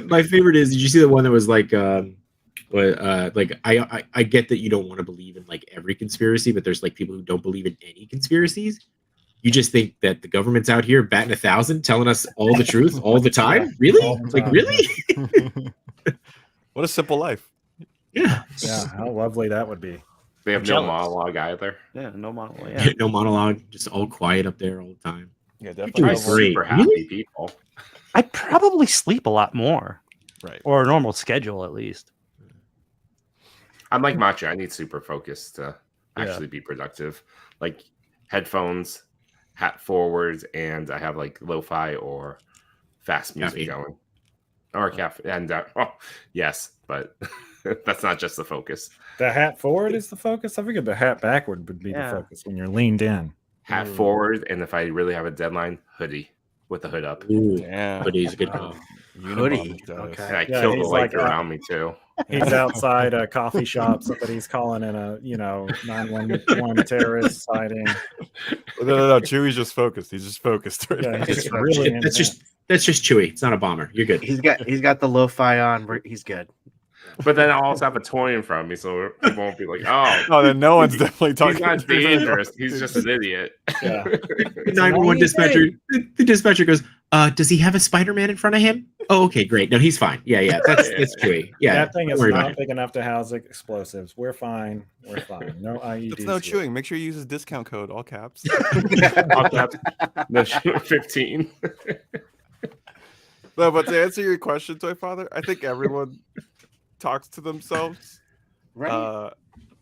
My favorite is, did you see the one that was like, I get that you don't want to believe in like every conspiracy, but there's like people who don't believe in any conspiracies. You just think that the government's out here batting 1,000, telling us all the truth all the time? Really? Really? What a simple life. Yeah. Yeah. How lovely that would be. They have no monologue either. Yeah, no monologue. Yeah. No monologue. Just all quiet up there all the time. Yeah, definitely. Super happy people. I probably sleep a lot more. Right. Or a normal schedule, at least. I'm like Macho. I need super focus to actually be productive. Like headphones, hat forwards, and I have like lo-fi or fast music going. Or caffeine. And yes, but that's not just the focus. The hat forward is the focus? I figured the hat backward would be the focus when you're leaned in. Hat forward, and if I really have a deadline, hoodie with the hood up. Yeah. Hoodie's a good call. Hoodie. Okay. And I kill the light around me too. He's outside a coffee shop. Somebody's calling in a 911 terrorist sighting. No. Chewie's just focused. He's just focused. Yeah, just really that's just Chewie. It's not a bomber. You're good. He's got the lo-fi on. He's good. But then I'll also have a toy in front of me, so it won't be like, oh, then no one's definitely talking. He's not dangerous. He's just an idiot. Yeah. 911 dispatcher. The dispatcher goes, does he have a Spider-Man in front of him? Oh, okay, great. No, he's fine. Yeah. That's Chewie. Yeah. That thing is not big enough to house explosives. We're fine. No IEDs. That's no chewing. Make sure you use his discount code, all caps. All caps. No, 15. No, but to answer your question, Toy Father, I think everyone talks to themselves, Right.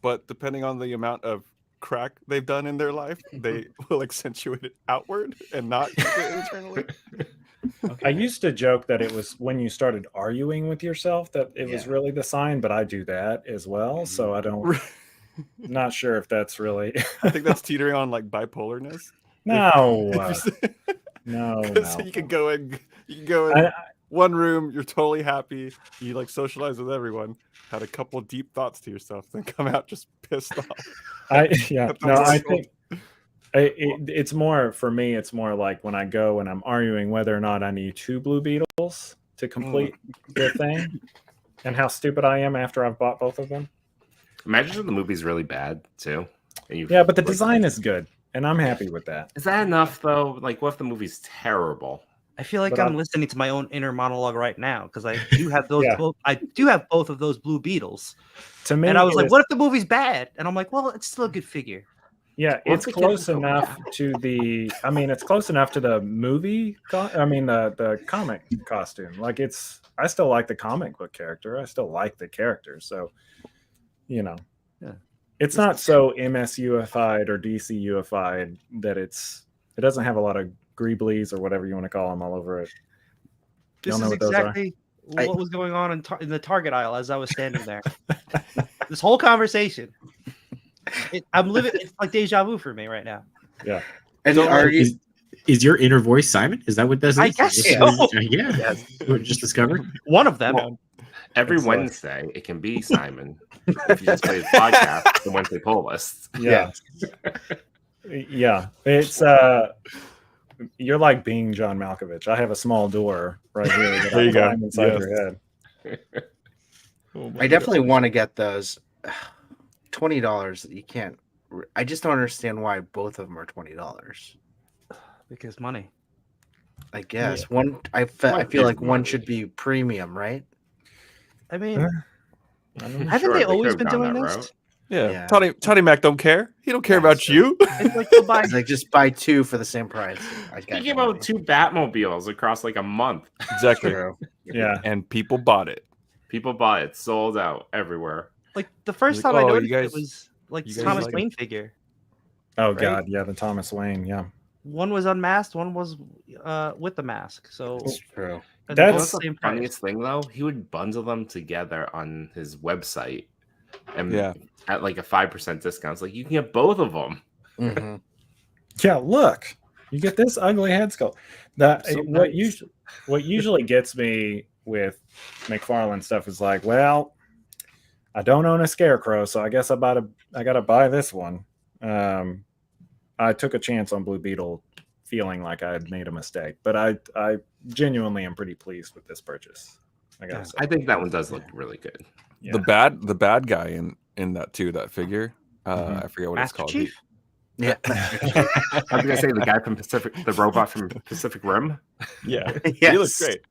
But depending on the amount of crack they've done in their life, they will accentuate it outward and not internally. I used to joke that it was when you started arguing with yourself that it was really the sign, but I do that as well, so I don't. Not sure if that's really. I think that's teetering on like bipolarness. No, no. You can go in one room, you're totally happy, you like socialize with everyone, had a couple deep thoughts to yourself, then come out just pissed off. I think it's more for me. It's more like when I go and I'm arguing whether or not I need 2 Blue Beetles to complete the thing, and how stupid I am after I've bought both of them. Imagine if the movie's really bad too. But the design is good, and I'm happy with that. Is that enough though? Like, what if the movie's terrible? I feel like I'm listening to my own inner monologue right now because I do have those. I do have both of those Blue Beetles. To me, and I was like, "What if the movie's bad?" And I'm like, "Well, it's still a good figure." Yeah, it's close enough to the. I mean, it's close enough to the movie. The comic costume. Like I still like the comic book character. I still like the character. So, it's not so MSUified or DCUified that it doesn't have a lot of greeblies or whatever you want to call them all over it. This is exactly what was going on in the Target aisle as I was standing there. This whole conversation. I'm living. It's like deja vu for me right now. Yeah. And is your inner voice Simon? Is that what this is? I guess so. Yeah. You just discovered one of them. Well, every Wednesday it can be Simon. If you just play the podcast, the Wednesday poll list. Yeah. Yeah. It's you're like being John Malkovich. I have a small door right here that there you go. Inside your head. I definitely want to get those. $20. You can't. I just don't understand why both of them are $20. Because money. I guess one. I feel like one should be premium, right? I mean, haven't they always been doing this? Route. Yeah. Tony Mac don't care. He don't care about you. It's like just buy two for the same price. He gave out 2 Batmobiles across like a month. Exactly. Yeah. And people bought it. People bought it. Sold out everywhere. Like the first time I noticed it was like Thomas Wayne figure. Oh God, yeah, the Thomas Wayne, yeah. One was unmasked, one was with the mask. So it's true. That's the funniest thing though. He would bundle them together on his website, and at like a 5% discount. It's like you can get both of them. Mm-hmm. Yeah, look, you get this ugly head sculpt. What usually gets me with McFarlane stuff is like, well, I don't own a Scarecrow, so I guess I gotta buy this one. I took a chance on Blue Beetle, feeling like I had made a mistake, but I genuinely am pretty pleased with this purchase. I think that one does look really good. Yeah. The bad guy in that too, that figure. I forget what Master it's called. Chief? Yeah. I was gonna say the guy from the robot from Pacific Rim. Yeah. Yes. He looks great.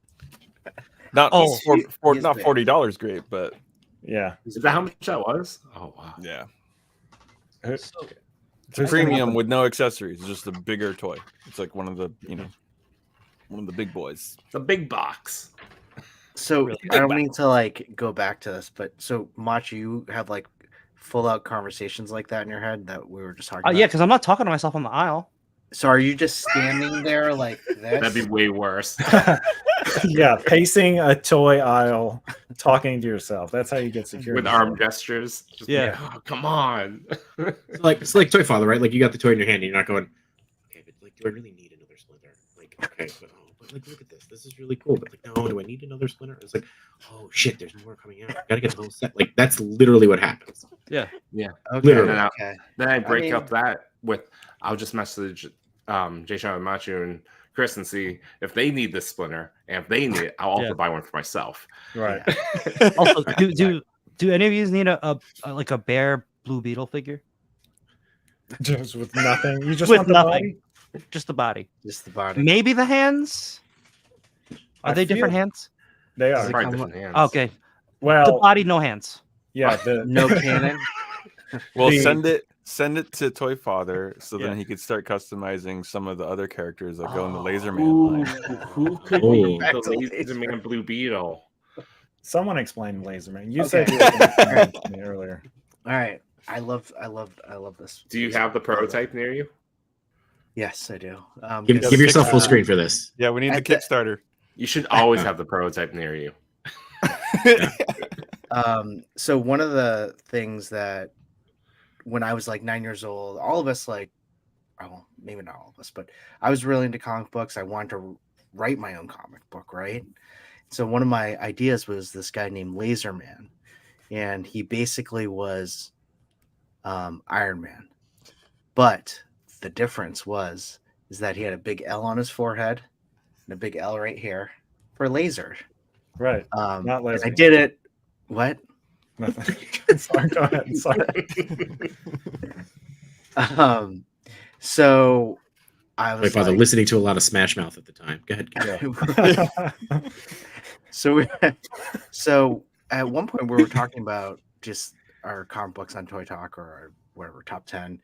Not not $40 great, but yeah. Is that how much that was? Oh wow. Yeah. It's premium with no accessories. It's just a bigger toy. It's like one of the big boys. The big box. So I don't mean to like go back to this, but so Machi, you have like full out conversations like that in your head that we were just talking about? Yeah, because I'm not talking to myself on the aisle. So are you just standing there like this? That'd be way worse. Yeah, pacing a toy aisle, talking to yourself. That's how you get security. With arm gestures. Just oh, come on. It's like Toy Father, right? Like you got the toy in your hand and you're not going, okay, but like, do I really need another Splinter? Like, okay, but like, look at this. This is really cool. But like, no, do I need another Splinter? It's like, oh shit, there's more coming out. I gotta get the whole set. Like, that's literally what happens. Yeah. Yeah. Okay. Literally. Then I break up that with, I'll just message Jay Sean and Machu and Chris and see if they need this Splinter, and if they need it, I'll also buy one for myself. Right. Also, do any of you need a bear Blue Beetle figure? Just with nothing. You just with want the nothing. body? Just the body. Just the body. Maybe the hands. Are they different hands? They are. Different hands. Okay. Well, the body, no hands. Yeah. No cannon. Well, send it to Toy Father so then he could start customizing some of the other characters that go in the Laser Man line. Who could be the Laser Man Blue Beetle? Someone explained Laser Man. You said you were going to explain it to me earlier. All right. I love this. Do you have the prototype near you? Yes, I do. Give yourself full screen for this. Yeah, we need the Kickstarter. You should always have the prototype near you. So one of the things that when I was like 9 years old, all of us maybe not all of us, but I was really into comic books. I wanted to write my own comic book, right? So one of my ideas was this guy named Laser Man, and he basically was Iron Man. But the difference is that he had a big L on his forehead and a big L right here for laser. Right. Not laser. I did it. What? Nothing. Sorry, go ahead. Sorry. So I was listening to a lot of Smash Mouth at the time. Go ahead. So at one point we were talking about just our comic books on Toy Talk or whatever, top 10.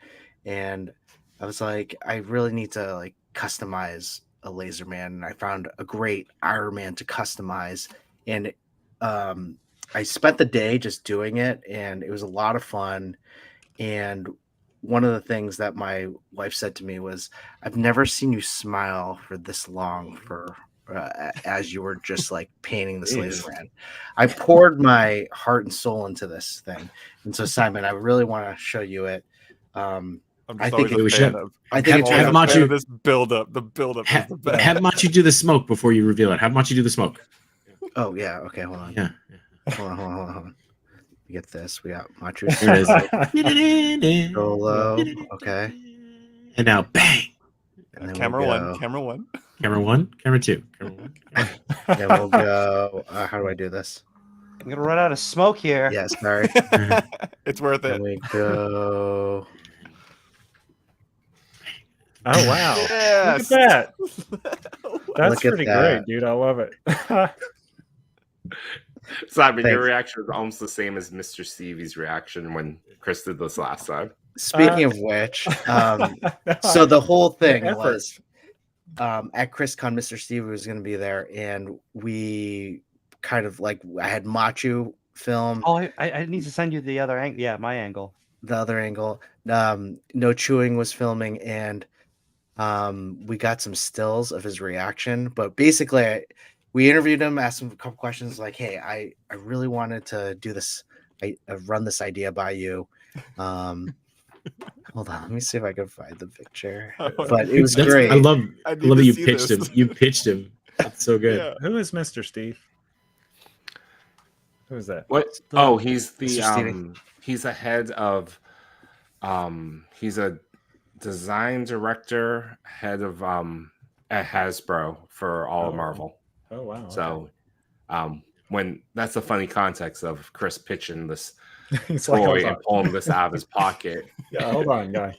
and I was like, I really need to like customize a laser man, and I found a great Iron Man to customize, and I spent the day just doing it, and it was a lot of fun. And one of the things that my wife said to me was, "I've never seen you smile for this long for as you were just like painting this laser man." I poured my heart and soul into this thing, and so Simon, I really want to show you it. I'm I just think always a fan of. I think it's have always a fan Machu of this build-up. The build-up is the best. have Machu do the smoke before you reveal it. Have Machu do the smoke. Oh yeah, okay, hold on. Yeah. Hold on. We get this. We got Machu There it is. Solo. Okay. And now bang. And then Camera we'll one. go, Camera one. Camera 1, camera 2. Camera 1. then we'll go. How do I do this? I'm gonna run out of smoke here. Yeah, sorry. It's worth it. Then we go. Oh wow! Yes. Look at that. That's Look at pretty that. great, dude. I love it. Simon, your Thanks. reaction is almost the same as Mr. Stevie's reaction when Chris did this last time. Speaking of which, so the whole thing was at ChrisCon, Mr. Stevie was going to be there, and we kind of like I had Machu film. Oh, I need to send you the other angle. Yeah, my angle. The other angle. No Chewing was filming, and we got some stills of his reaction. But basically, we interviewed him, asked him a couple questions, like, "Hey, I really wanted to do this. I run this idea by you." Hold on, let me see if I can find the picture. But it was great. I love I need that to you see pitched this. him. You pitched him. That's so good. Yeah. Who is Mr. Steve? Who is that? What? Oh, he's the Mr. Stevie. he's a head of he's a design director, head of at Hasbro for all of Oh. Marvel. Oh wow! So when that's a funny context of Chris pitching this He's like, toy hold and on. pulling this out of his pocket. Yeah, hold on, guy.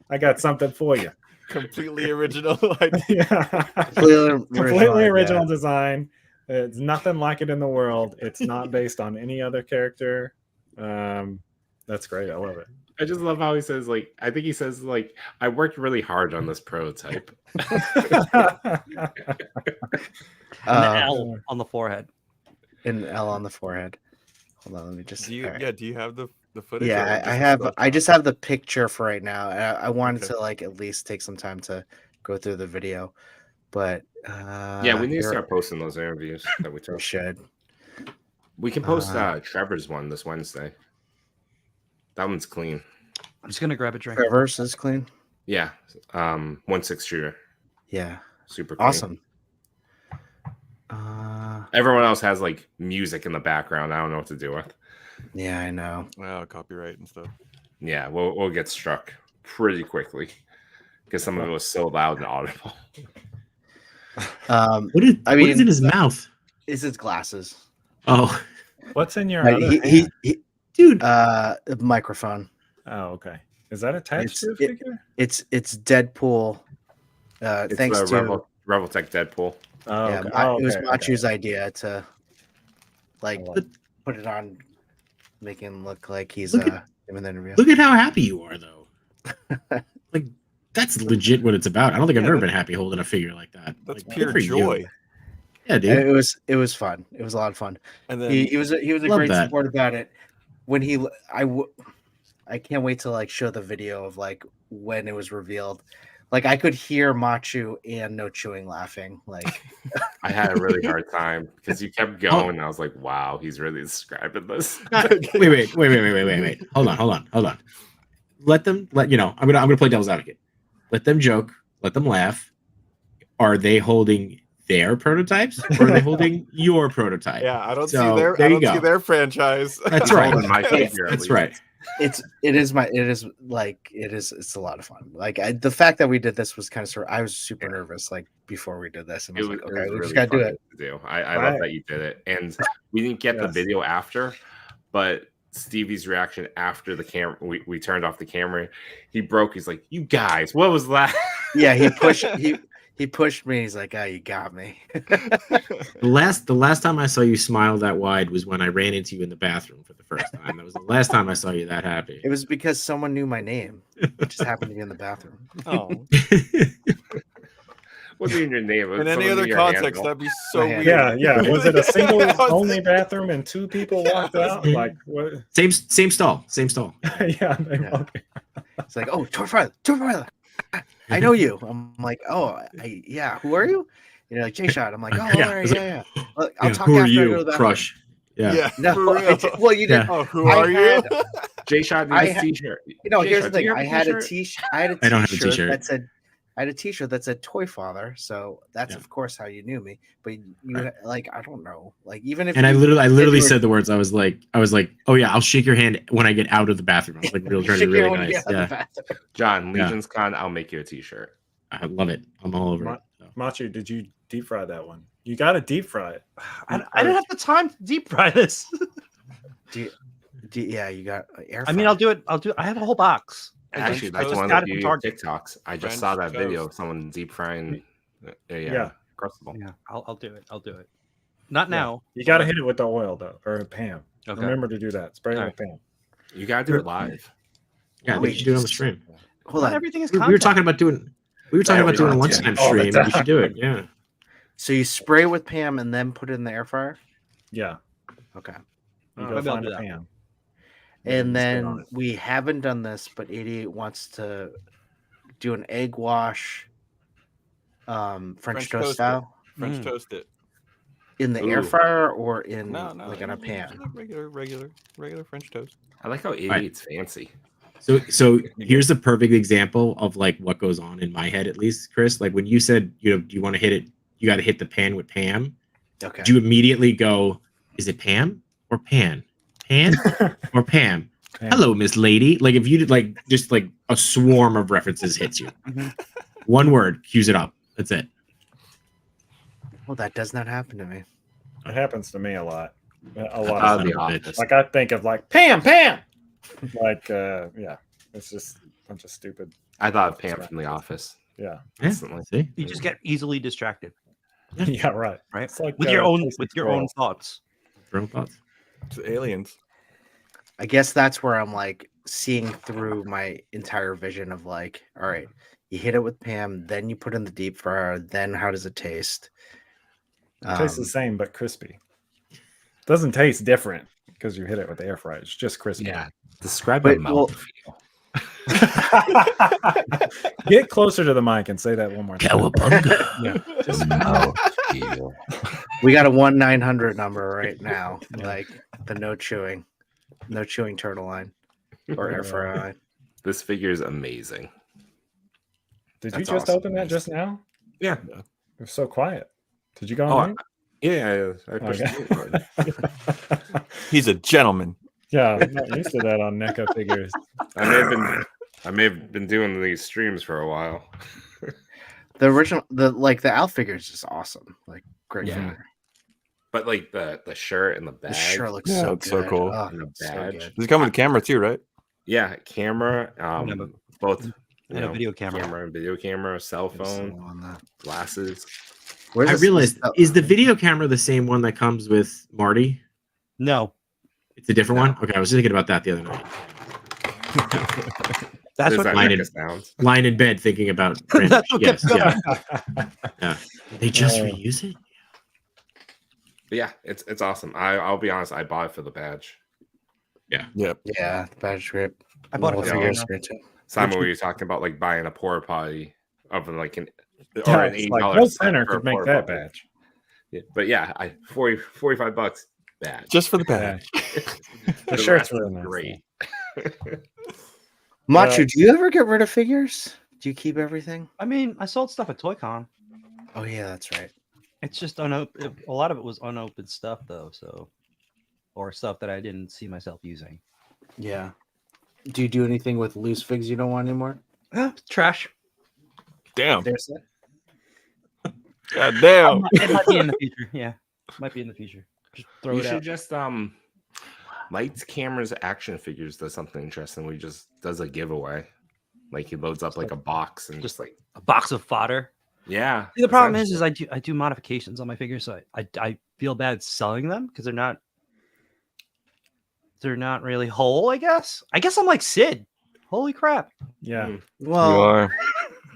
I got something for you. Completely original idea. Yeah. Completely original design. It's nothing like it in the world. It's not based on any other character. That's great. I love it. I just love how he says, like, I think he says, like, I worked really hard on this prototype. An L on the forehead. An L on the forehead. Hold on, let me just. Do you? all right. Yeah. Do you have the footage? or Yeah, just I the have. still I shot? just have the picture for right now. I wanted Okay. to like at least take some time to go through the video, but Yeah, we need to start posting those interviews that we We took. should. We can post Trevor's one this Wednesday. That one's clean. I'm just gonna grab a drink. Trevor's is clean. Yeah. 1/6 shooter. Yeah, Super clean. awesome. Everyone else has like music in the background. I don't know what to do with. Yeah, I know. Wow, copyright and stuff. Yeah, we'll get struck pretty quickly because some of it was so loud and audible. What is I mean, in his mouth? Is his glasses? Oh, What's in your Right, other he, hand? dude. a microphone. Oh, okay. Is that attached It's- to the figure? It's Deadpool. It's Thanks the to Reveltech Deadpool. Oh, yeah, okay. it was okay, Machu's idea to like I love it. put it on, make him look like he's Look at- giving the interview. Look at how happy you are, though. Like, that's legit what it's about. I don't think I've Yeah, ever that- been happy holding a figure like that. That's Like, pure good for you. joy. Yeah, dude. It was fun. It was a lot of fun. And then He was a Love great that. support about it. When I can't wait to like show the video of like when it was revealed. Like I could hear Machu and No Chewing laughing. Like I had a really hard time because you kept going. And I was like, wow, he's really describing this. Wait. Hold on. Let them. I'm gonna play devil's advocate. Let them joke. Let them laugh. Are they holding their prototypes or are they holding your prototype? yeah, I don't So, see there I you don't see go. their franchise. That's right. Holding my figure, at That's least. right. it's a lot of fun. Like the fact that we did this was kind of I was super nervous like before we did this, and I It was was, like, it was okay, we really just gotta do fun it. to do. I love that you did it. And we didn't get the Yes. video after, but Stevie's reaction after the camera, we turned off the camera. He broke. He's like, "You guys, what was that?" Yeah, he He pushed me. He's like, "Oh, you got me." The last time I saw you smile that wide was when I ran into you in the bathroom for the first time. That was the last time I saw you that happy. It was because someone knew my name. It just happened to be in the bathroom. Oh, What do you mean your name? in any other context, that'd be so My weird. hand. Yeah. Was it a single That was only it. bathroom and 2 people walked out? Like what? Same stall. Yeah. Yeah. Okay. It's like, "Oh, tour father. I know you." I'm like, "Oh, yeah. Who are you?" You're like, "J-Shot." I'm like, "Oh, Yeah. all right, yeah. I'll talk Who after are I go you? to the bathroom." Crush. Yeah. No, for I real. did, well, you did. Yeah. Oh, who I are you? had- J-Shot I needs had- t-shirt. You know, here's the J-Shot, do thing. you have I a had a t-shirt? t-shirt. I had a I don't have a t-shirt t-shirt. that said. I had a t-shirt that said "Toy Father," so that's Yeah. of course how you knew me. But you Right. like, I don't know, like even if And I you literally you were- said the words. I was like, "Oh yeah, I'll shake your hand when I get out of the bathroom." I was like, trying to shake be your really own nice. hand in the Yeah, bathroom. John, Yeah. Legion's Con, I'll make you a t-shirt. I love it. I'm all over it. So. Machu, did you deep fry that one? You got to deep fry it. I didn't have the time to deep fry this. Yeah, you got air. I mean, I'll do it. I have a whole box. Actually, French that's toast. one got of it the from Target. TikToks. I just French saw that video toast. of someone deep frying a Yeah. Crustable. Yeah, I'll do it. I'll do it. Not Yeah. now. You got to hit it with the oil though, or Pam. Okay. Remember to do that. Spray it All with Pam. You gotta do it live. Yeah, Wait, we should do it on the stream. Hold Not on. everything is We content. were talking about doing. We were talking Yeah, about doing a we lunchtime all the stream. We should do it. Yeah. So you spray with Pam and then put it in the air fryer. Yeah. Okay. You Oh, go maybe I'll find do a that. Pam. And spit on then it. we haven't done this, but 88 wants to do an egg wash, French toast toast style French toast it. in the air Ooh. fryer or in No, like in a pan. just regular French toast. I like how 88's fancy. So here's the perfect example of like what goes on in my head, at least, Chris. Like when you said, do you want to hit it? You got to hit the pan with Pam. Okay. Do you immediately go, is it Pam or Pan? Pan or Pam? Pam. Hello, Miss Lady. Like if you did like just like a swarm of references hits you. Mhm. One word, cues it up. That's it. Well, that does not happen to me. It happens to me a lot. A lot Uh, of the times. office. Like I think of like Pam. Like yeah. It's just a bunch of stupid. I thought of Pam from The Office. Yeah. Yeah, Instantly. see? You just get easily distracted, Yeah, right. right? It's like With your own chasing with your own squirrels. thoughts. Your own thoughts. It's aliens. I guess that's where I'm like seeing through my entire vision of like, all right, you hit it with Pam, then you put in the deep fryer, then how does it taste? It tastes the same but crispy. Doesn't taste different because you hit it with the air fryer. It's just crispy. Yeah. Describe But, a well- mouthfeel. Get closer to the mic and say that one more time. Cowabunga. Yeah. Just Mouthfeel. We got a 1-900 number right now, like the no chewing turtle line or air fryer line. This figure is amazing. Did you That's just awesome. open that just now? Yeah. It was so quiet. Did you go Oh, on Yeah, I pushed the mute button. mute? He's a gentleman. Yeah, I'm not used to that on NECA figures. I may have been doing these streams for a while. The original, the Alf figure is just awesome. Like great Yeah. figure. But like the shirt and the bag. The shirt looks Yeah, so it's so good. cool. Oh, And the so badge. good. Does he come with a camera too, right? Yeah, camera. Yeah, but- Both And a video camera. and video camera, cell There's phone, some on that. glasses. Where's I this- realized, this- is the video camera the same one that comes with Marty? No, It's a different No. one? Okay, I was thinking about that the other night. that's There's what that mine NECA is. sounds. Lying in bed thinking about Brandon. That's what Yes, kept yeah. They just Uh, reuse it? But yeah, it's awesome. I'll be honest, I bought it for the badge. Yep. Yeah, the badge is great. I bought The it Yeah. for figure is you. great too. Simon, were you talking about like buying a porta potty of like an Yeah, or an it's $8 like, no set printer for a could make porta that potty? badge. Yeah, but yeah, $45 badge. Just for the Yeah. badge. The The shirt's rest really is nice. great. Machu, do you ever get rid of figures? Do you keep everything? I mean, I sold stuff at ToyCon. Oh yeah, that's right. It's just unopened. A lot of it was unopened stuff, though. So, or stuff that I didn't see myself using. Yeah. Do you do anything with loose figs you don't want anymore? Trash. Damn. There's that. God damn. It might be in the future. Yeah, might be in the future. Just throw You it should out. just Lights, Cameras, Action Figures does something interesting. We just does a giveaway. Like he loads up like a box and just like A box of fodder. Yeah. See, the problem is I do modifications on my figures, so I feel bad selling them because they're not really whole. I guess I'm like Sid. Holy crap! Yeah. Well, You are.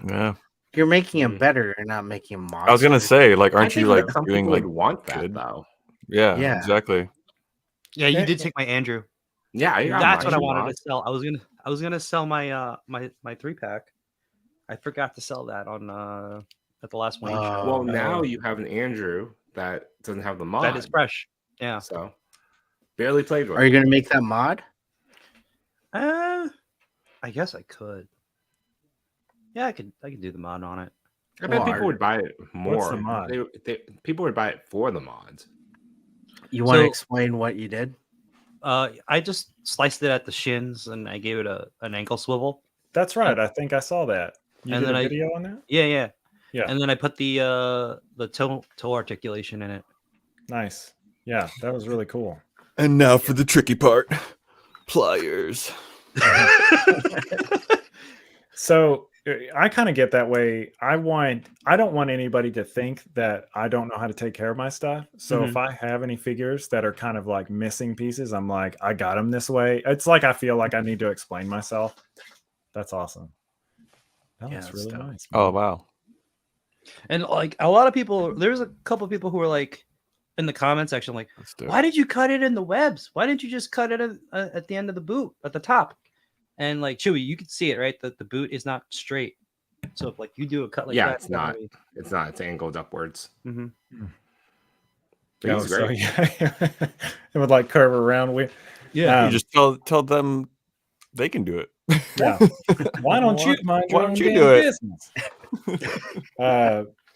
Yeah. you're making them better. You're not making them monsters. I was gonna say, like, aren't you like some doing people like would want that good? though? Yeah, exactly. Yeah, you did take my Andrew. Yeah, That's what I wanted to sell. I was gonna sell my my 3-pack. I forgot to sell that on at the last one. Well, now you have an Andrew that doesn't have the mod. That is fresh. Yeah. So barely played with. Are you going to make that mod? I guess I could. Yeah, I could do the mod on it. I bet people would buy it more. What's the mod? People would buy it for the mods. You want to explain what you did? I just sliced it at the shins and I gave it an ankle swivel. That's right. I think I saw that. You and did then a video on that? Yeah. Yeah. And then I put the toe articulation in it. Nice. Yeah, that was really cool. And now for the tricky part. Pliers. So I kind of get that way. I don't want anybody to think that I don't know how to take care of my stuff. So if I have any figures that are kind of like missing pieces, I'm like, I got them this way. It's like I feel like I need to explain myself. That's awesome. That was really nice. Oh wow. And like a lot of people, there's a couple of people who were like in the comment section, like, why did you cut it in the webs? Why didn't you just cut it at the end of the boot at the top? And like Chewy, you can see it, right? That the boot is not straight. So if like you do a cut like that, it's not. It's not. It's angled upwards. Yeah, He's great. it would like curve around. You just tell them they can do it. Yeah. Why don't you mind your own do it? business?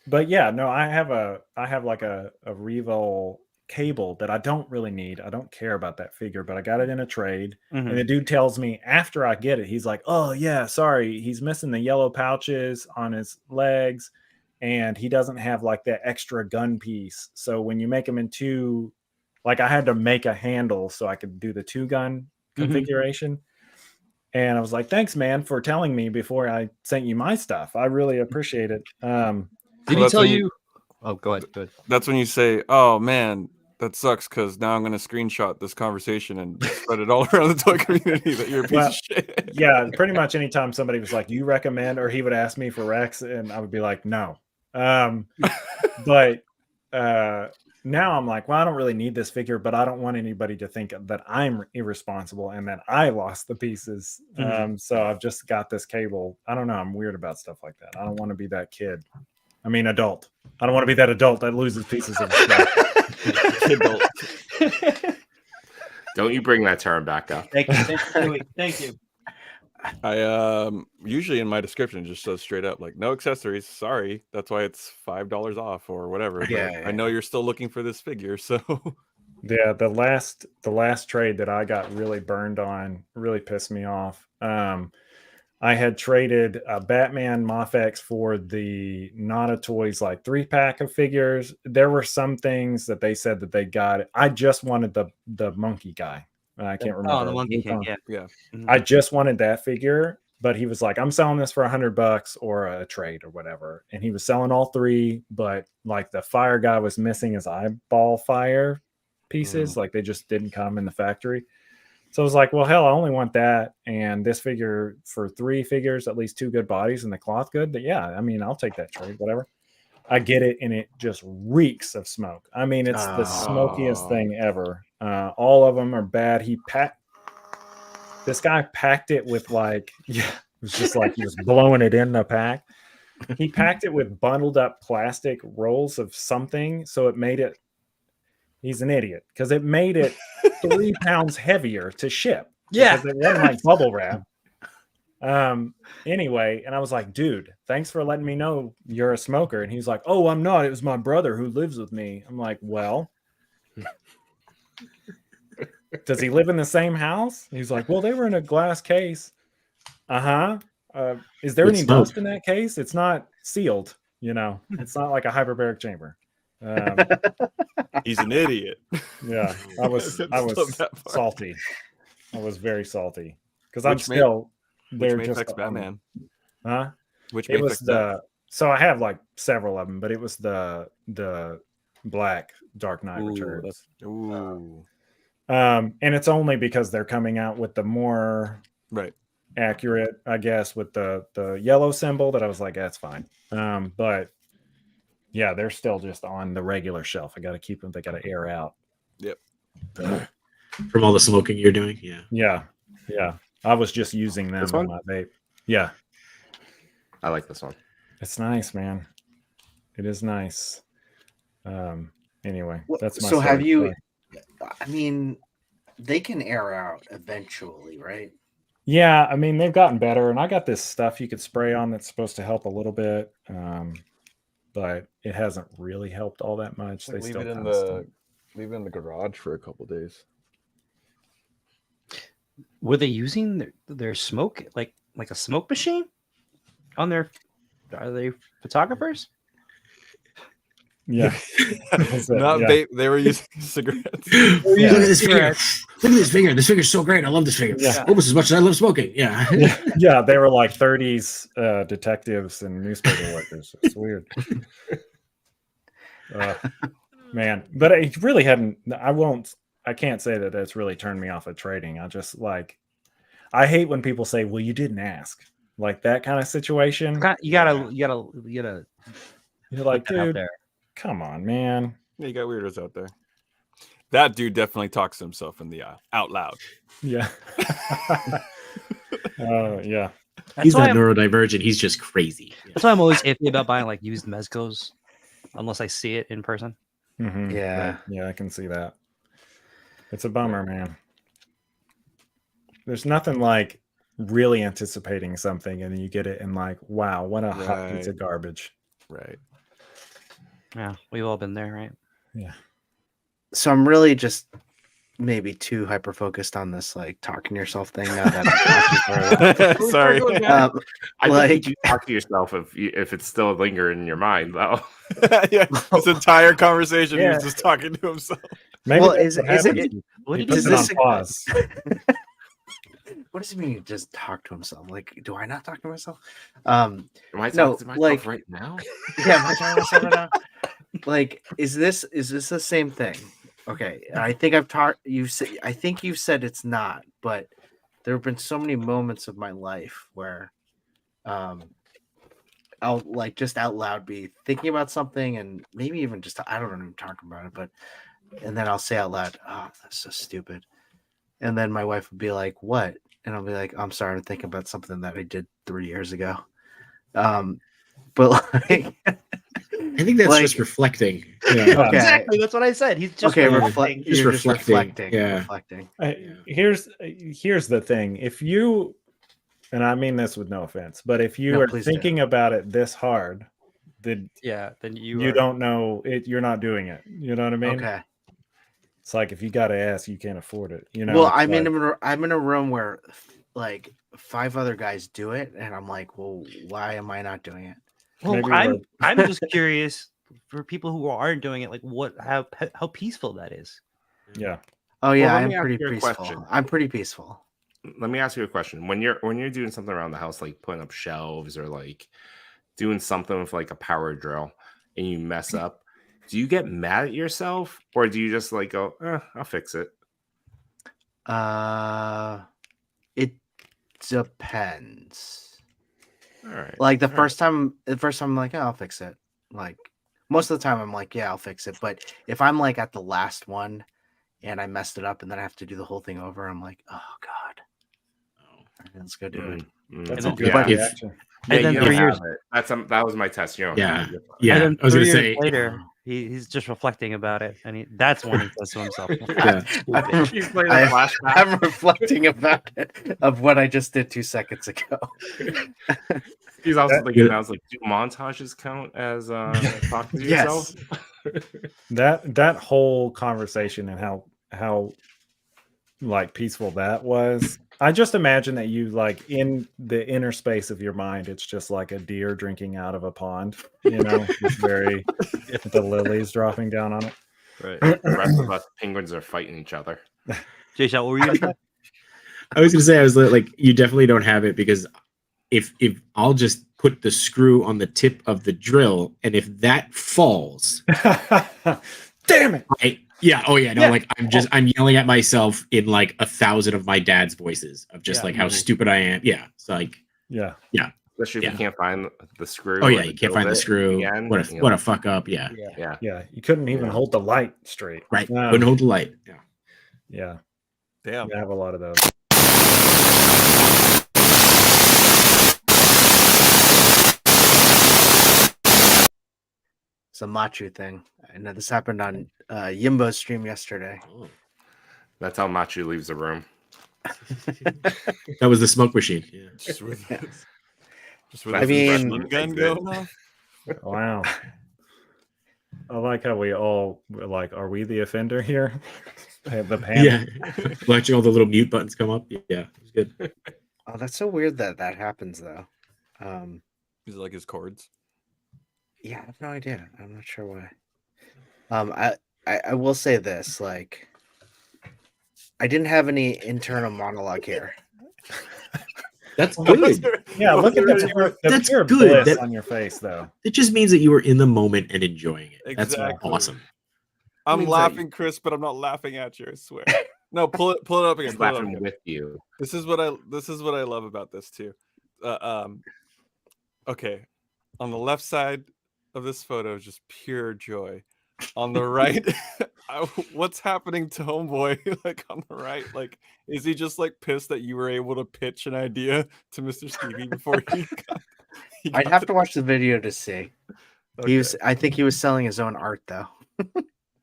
But yeah, no, I have like a Revo cable that I don't really need. I don't care about that figure, but I got it in a trade. And the dude tells me after I get it, he's like, oh yeah, sorry, he's missing the yellow pouches on his legs and he doesn't have like that extra gun piece. So when you make them in two, like I had to make a handle so I could do the 2-gun configuration. And I was like, thanks man for telling me before I sent you my stuff. I really appreciate it. Did he tell you? Oh, go ahead. That's when you say, oh man, that sucks because now I'm going to screenshot this conversation and spread it all around the toy community that you're a piece of shit. Yeah, pretty much anytime somebody was like, you recommend, or he would ask me for Rex, and I would be like, no. But now I'm like, well, I don't really need this figure, but I don't want anybody to think that I'm irresponsible and that I lost the pieces. So I've just got this cable. I don't know. I'm weird about stuff like that. I don't want to be that kid. I mean, adult. I don't want to be that adult that loses pieces of stuff. Kidult. Don't you bring that term back up. Thank you. I usually in my description just says straight up like no accessories. Sorry, that's why it's $5 off or whatever. But I know you're still looking for this figure, so yeah. The last trade that I got really burned on really pissed me off. I had traded a Batman Mofex for the Nada Toys like 3-pack of figures. There were some things that they said that they got. I just wanted the monkey guy. I can't remember. Oh, the monkey king. Yeah. I just wanted that figure, but he was like, I'm selling this for $100 or a trade or whatever. And he was selling all 3, but like the fire guy was missing his eyeball fire pieces. Like they just didn't come in the factory. So I was like, well, hell, I only want that. And this figure for 3 figures, at least 2 good bodies and the cloth good. But yeah, I mean, I'll take that trade, whatever. I get it. And it just reeks of smoke. I mean, it's the smokiest thing ever. All of them are bad. This guy packed it with like, it was just like he was blowing it in the pack. He packed it with bundled up plastic rolls of something. So it made it, he's an idiot because it made it 3 pounds heavier to ship. Yeah. Because it wasn't like bubble wrap. Anyway, and I was like, dude, thanks for letting me know you're a smoker. And he's like, oh, I'm not. It was my brother who lives with me. I'm like, well, does he live in the same house? He's like, well, they were in a glass case. Is there any dust in that case? It's not sealed, it's not like a hyperbaric chamber. he's an idiot. Yeah, I was salty. I was very salty because I'm still. Which Mafex Batman? Huh? Which it was Mafex So I have like several of them, but it was the black Dark Knight Ooh, Returns. Ooh. And it's only because they're coming out with the more Right. accurate, I guess, with the yellow symbol that I was like, that's fine. But yeah, they're still just on the regular shelf. I got to keep them. They got to air out. Yep. From all the smoking you're doing. Yeah. Yeah. I was just using them This on one? my vape. Yeah. I like this one. It's nice, man. It is nice. Anyway, Well, that's my so have story. you? I mean, they can air out eventually, right? Yeah, I mean they've gotten better, and I got this stuff you could spray on that's supposed to help a little bit, but it hasn't really helped all that much. Like They leave still it in kinda stink. leave it in the garage for a couple days. Were they using their smoke like a smoke machine on their? Are they photographers? Yeah, That's it, Not yeah. vape. They were using cigarettes. Look at this finger. Look at this finger. This finger's so great. I love this finger. Yeah. Almost as much as I love smoking. Yeah. Yeah, they were like 30s detectives and newspaper workers. It's weird. Man, but it really hadn't. I can't say that that's really turned me off of trading. I just I hate when people say, "Well, you didn't ask," like that kind of situation. You gotta You're like, put that out dude, there. come on, man. Yeah, you got weirdos out there. That dude definitely talks to himself in the out loud. Yeah. Yeah. He's why not neurodivergent. He's just crazy. That's why I'm always iffy about buying like used mezcos, unless I see it in person. Mhm. Yeah. Right. Yeah, I can see that. It's a bummer, man. There's nothing like really anticipating something and then you get it and like, wow, what a hot piece of Right. garbage. Right. Yeah, we've all been there, right? Yeah. So I'm really just maybe too hyper focused on this like talking to yourself thing now that I'm talking for Sorry. I I like think you do talk to yourself if it's still lingering in your mind, though. Yeah, this entire conversation he Yeah. was just talking to himself. Maybe Well, that's is what it- happens. What He did puts you- it is on this- pause. what does it mean? Just talk to himself? Like, do I not talk to myself? Am I talking No, to myself like- right now? Yeah, am I talking to myself right now? Like, is this the same thing? Okay, I think I've talked. I think you've said it's not, but there have been so many moments of my life where, I'll like just out loud be thinking about something, and maybe even just I don't even talk about it, but and then I'll say out loud, "Oh, that's so stupid," and then my wife would be like, "What?" And I'll be like, "I'm sorry, I'm thinking about something that I did 3 years ago." But like. I think that's Like- just reflecting. Yeah. Yeah. Okay. Exactly, that's what I said. He's just Okay, reflecting. Just you're reflecting, yeah. reflecting. Here's the thing. If you, and I mean this with no offense, but if you No, are please do. thinking about it this hard, then Yeah, then you are- don't know it. You're not doing it. You know what I mean? Okay. It's like if you got to ask, you can't afford it. You know. Well, it's I'm in a room where like 5 other guys do it, and I'm like, well, why am I not doing it? Well, maybe I'm just curious for people who aren't doing it, like how peaceful that is. Yeah. Oh yeah, let I'm me ask pretty you a peaceful. question. I'm pretty peaceful. Let me ask you a question. When you're doing something around the house, like putting up shelves or like doing something with like a power drill, and you mess up, do you get mad at yourself, or do you just like go, I'll fix it? It depends. All right. Like the All first time, I'm like, oh, I'll fix it. Like most of the time, I'm like, yeah, I'll fix it. But if I'm like at the last one and I messed it up, and then I have to do the whole thing over, I'm like, oh god, all right, let's go do it. That's And a then- good but if- reaction. And then you don't 3 years, have it. That was my test. You don't Yeah. have it. Yeah. and then I was 3 gonna years say later, he's just reflecting about it, and that's when he says to himself, Yeah. "Stupid." He's playing I- a flashback. I'm reflecting about it of what I just did 2 seconds ago. He's also That- thinking, I was like, do montages count as talking to yourself? Yes. That whole conversation and how like peaceful that was. I just imagine that you like in the inner space of your mind, it's just like a deer drinking out of a pond, you know, it's very the lilies dropping down on it. Right. The rest of us penguins are fighting each other. Jay, what were you gonna say? I was gonna say I was like you definitely don't have it because if I'll just put the screw on the tip of the drill, and if that falls, damn it! Like I'm yelling at myself in like 1,000 of my dad's voices of just like how stupid I am. Yeah, it's like yeah. Especially if you can't find the screw. Oh yeah, you can't find the screw. Again, what a fuck up. Yeah. You couldn't even hold the light straight. Right. Couldn't hold the light. Yeah. Damn. I have a lot of those. It's a Machu thing. I know this happened on Yimbo's stream yesterday. Oh. That's how Machu leaves the room. That was the smoke machine. Yeah. Just with I mean, gun going off. Wow. I like how we all like, are we the offender here? The panel. Yeah. Watching all the little mute buttons come up. Yeah, it was good. Oh, that's so weird that happens though. Is it like his chords? Yeah, I have no idea. I'm not sure why. I will say this, like, I didn't have any internal monologue here. That's good. Yeah, look at the That's pure good. bliss on your face, though. It just means that you were in the moment and enjoying it. That's Exactly. awesome. I'm means laughing, Chris, but I'm not laughing at you. I swear. No, pull it up again. He's pull it up laughing again. with you. This is what I love about this too. Okay, on the left side of this photo is just pure joy. On the right, what's happening to Homeboy? Like on the right, like is he just like pissed that you were able to pitch an idea to Mr. Stevie before he got I'd have to watch the video to see. Okay. I think he was selling his own art though.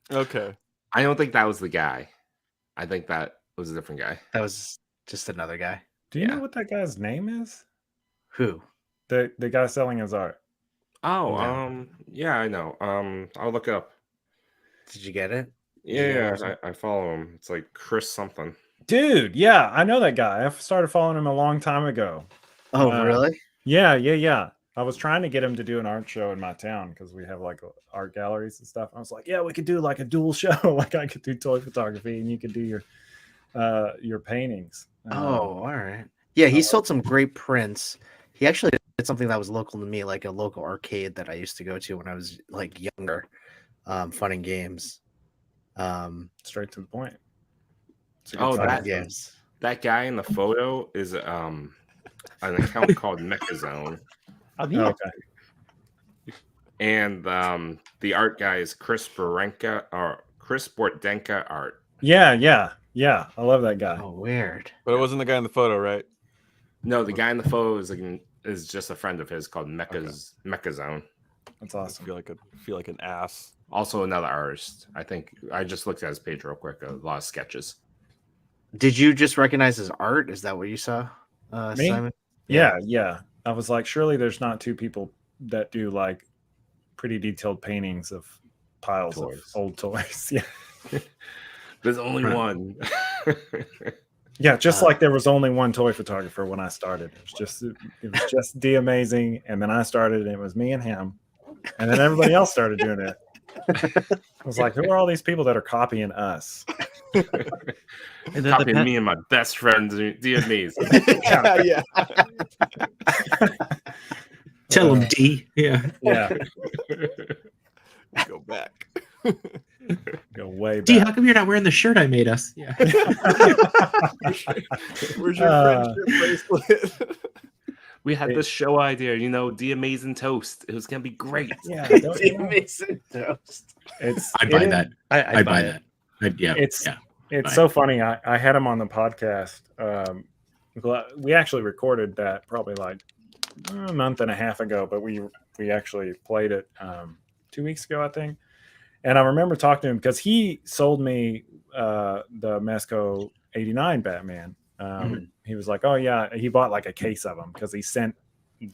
Okay. I don't think that was the guy. I think that was a different guy. That was just another guy. Do you know what that guy's name is? Who? The guy selling his art. Oh, No. yeah, I know. I'll look it up. Did you get it? Yeah, I follow him. It's like Chris something. Dude, yeah, I know that guy. I started following him a long time ago. Oh, really? Yeah. I was trying to get him to do an art show in my town because we have like art galleries and stuff. I was like, yeah, we could do like a dual show. Like I could do toy photography and you could do your paintings. Oh, all right. Yeah, he sold some great prints. He actually did something that was local to me, like a local arcade that I used to go to when I was like younger. Fun and games. Straight to the point. Oh, Fun and that games. that guy in the photo is an account called Mechazone. Oh, yeah. Okay. And the art guy is Chris Bordenka art. Yeah. I love that guy. Oh, weird. But it wasn't the guy in the photo, right? No, the guy in the photo is just a friend of his called Mechazone. That's I awesome. feel like an ass. Also another artist. I think I just looked at his page real quick. A lot of sketches. Did you just recognize his art? Is that what you saw, Me? Simon? Yeah. I was like, surely there's not two people that do like pretty detailed paintings of piles of old toys. Yeah. There's only one. Yeah, just like there was only one toy photographer when I started. It was just D Amazing, and then I started, and it was me and him, and then everybody else started doing it. I was like, who are all these people that are copying us? And then Copying me and my best friend, D Amazing. Yeah. Tell him, D. Yeah. Go back. Go way back. D, how come you're not wearing the shirt I made us? Yeah. Where's your friendship bracelet? We had this show idea, D Amazing Toast. It was gonna be great. Yeah, Amazing toast. I buy that. I buy that. It's so funny. I had him on the podcast. We actually recorded that probably like a month and a half ago, but we actually played it 2 weeks ago, I think. And I remember talking to him because he sold me the Mezco 89 Batman. He was like, oh yeah, he bought like a case of them because he sent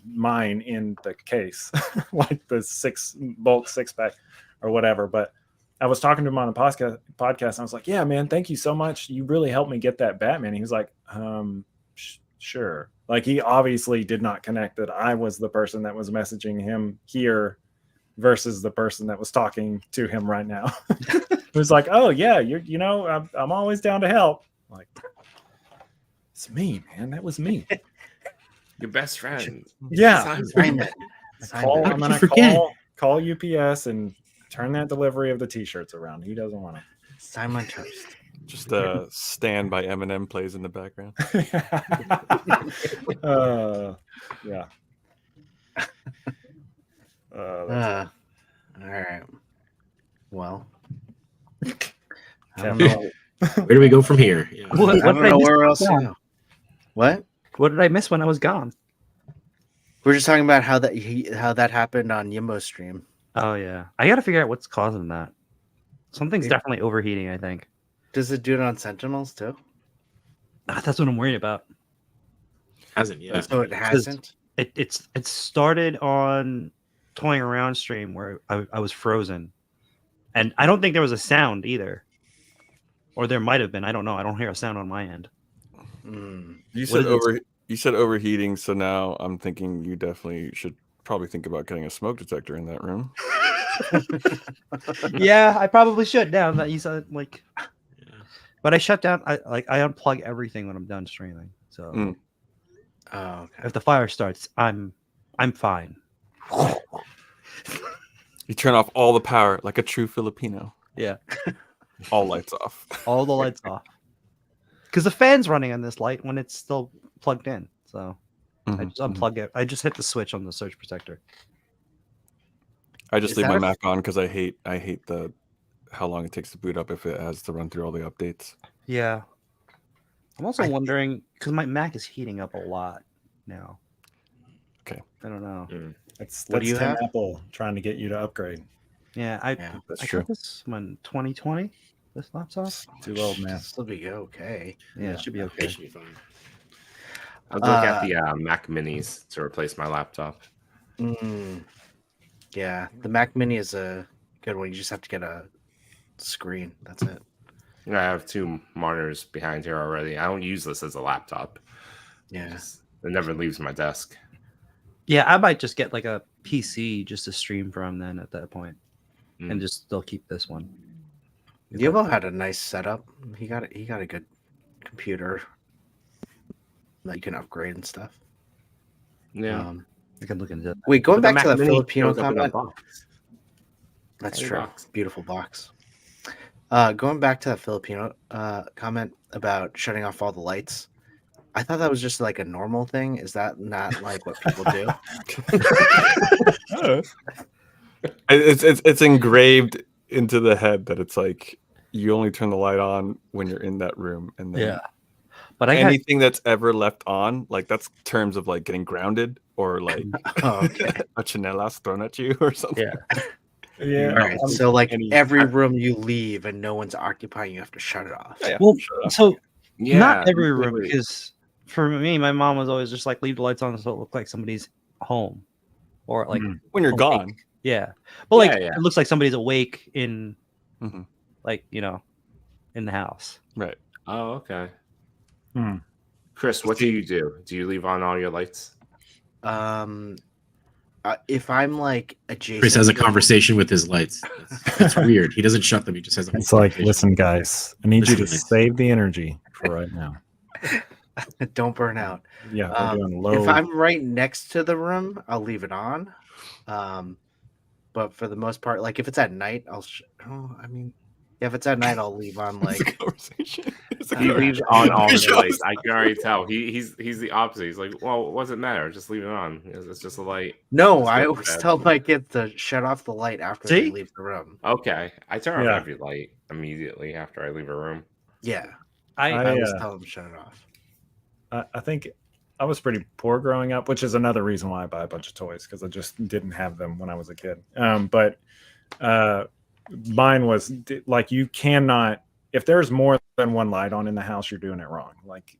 mine in the case, like the bulk 6-pack or whatever. But I was talking to him on the podcast and I was like, yeah, man, thank you so much. You really helped me get that Batman. He was like, sure. Like he obviously did not connect that I was the person that was messaging him here versus the person that was talking to him right now. It was like, oh yeah, I'm always down to help. Like, it's me, man. That was me. Your best friend. Yeah. Simon. I'm How could gonna you forget? call UPS and turn that delivery of the t-shirts around. He doesn't want Simon Toast. Just Stand by Eminem plays in the background. to. Yeah. All right. Well, I Kevin. don't know. Where do we go from here? Yeah. What, I don't know where else to go. What? What did I miss when I was gone? We're just talking about how that happened on Yimbo's stream. Oh yeah, I got to figure out what's causing that. Something's definitely overheating. I think. Does it do it on Sentinels too? That's what I'm worried about. Hasn't yet. So it hasn't. It started on toying around stream where I was frozen, and I don't think there was a sound either, or there might have been. I don't know. I don't hear a sound on my end. You What said you said overheating, so now I'm thinking you definitely should probably think about getting a smoke detector in that room. Yeah, I probably should now that you said like. But I shut down. I unplug everything when I'm done streaming. So Oh, okay. if the fire starts, I'm fine. You turn off all the power like a true Filipino. Yeah, All lights off. all the lights off. Because the fan's running on this light when it's still plugged in. So I just unplug it. I just hit the switch on the surge protector. I just Is leave that my a- Mac on because I hate the how long it takes to boot up if it has to run through all the updates. Yeah. I'm also wondering because my Mac is heating up a lot now. Okay. I don't know. That's What do you Tim have? Apple trying to get you to upgrade. Yeah, That's I true. got this when 2020. This laptop. Too old, man. Still be okay. Yeah, it should be okay. It should be fine. I was looking at the Mac Minis to replace my laptop. Yeah, the Mac Mini is a good one. You just have to get a screen. That's it. I have 2 monitors behind here already. I don't use this as a laptop. Yeah. It never leaves my desk. Yeah, I might just get like a PC just to stream from then at that point, and just still keep this one. Yimbo had a nice setup. He got a good computer that you can upgrade and stuff. Yeah. I can look into that. Wait, going But back to Mac the Mini Filipino shows up in a comment. box. That's Tiny true. box. Beautiful box. Going back to that Filipino comment about shutting off all the lights. I thought that was just like a normal thing. Is that not like what people do? It's engraved into the head that it's like you only turn the light on when you're in that room, and then But anything that's ever left on, like that's terms of like getting grounded or like a chanelas thrown at you or something. Yeah. All right. So like every room you leave and no one's occupying, you have to shut it off. Well, so Yeah. not every room literally. because for me, my mom was always just like leave the lights on so it looked like somebody's home or like When you're awake. gone. Yeah, but like Yeah. it looks like somebody's awake in Mhm. like in the house. Right. Oh, okay. Hmm. Chris, what do you do? Do you leave on all your lights? If I'm like adjacent, Chris has a to- conversation with his lights. It's weird. He doesn't shut them. He just has a It's like, conversation. listen, guys, I need you to Listen, guys. save the energy for right now. don't burn out. Yeah, we're doing low. If I'm right next to the room, I'll leave it on. But for the most part, like if it's at night, if it's at night, I'll leave on It's a like conversation. He leaves on all his Shows. lights. I can already tell. He's the opposite. He's like, well, what does it matter? Just leave it on. It's just a light. no. Just I go to always bed. tell my kids to shut off the light after they See? leave the room. Okay. I turn Yeah. off every light immediately after I leave a room. Yeah, I I always uh, tell them to shut it off. I think I was pretty poor growing up, which is another reason why I buy a bunch of toys because I just didn't have them when I was a kid. But mine was like you cannot if there's more than one light on in the house, you're doing it wrong. Like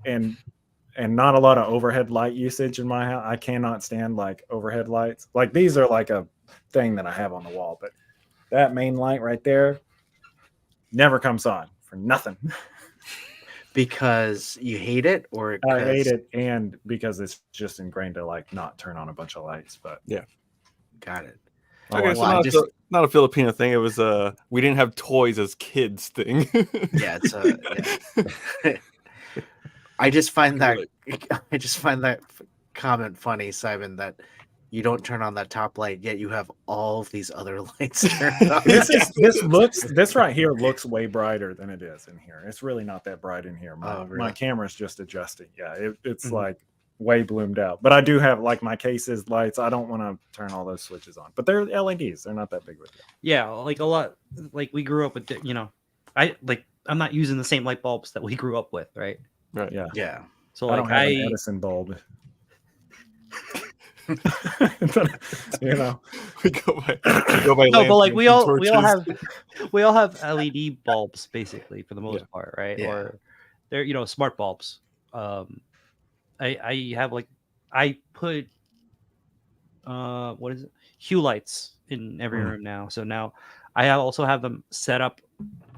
and not a lot of overhead light usage in my house. I cannot stand like overhead lights. Like these are like a thing that I have on the wall, but that main light right there never comes on for nothing. Because you hate it, or I hate it, and because it's just ingrained to like not turn on a bunch of lights. But Got it. Okay, so well, not a Filipino thing. It was we didn't have toys as kids thing. Yeah, it's I just find that comment funny, Simon, that you don't turn on that top light, yet you have all of these other lights turned on. This right here looks way brighter than it is in here. It's really not that bright in here. My, Oh, really? my camera's just adjusting. Yeah, it's Mhm. like way bloomed out. But I do have like my cases lights. I don't want to turn all those switches on. But they're LEDs. They're not that big of a deal. Yeah, like a lot. Like we grew up with, I'm not using the same light bulbs that we grew up with, right? Right. Yeah. Yeah. So I like don't have an Edison bulb. You know. We go by No, but like lanterns and we all have LED bulbs basically for the most Yeah. part, right? Yeah. Or they're smart bulbs. I have like I put what is it? Hue lights in every room now. So now I also have them set up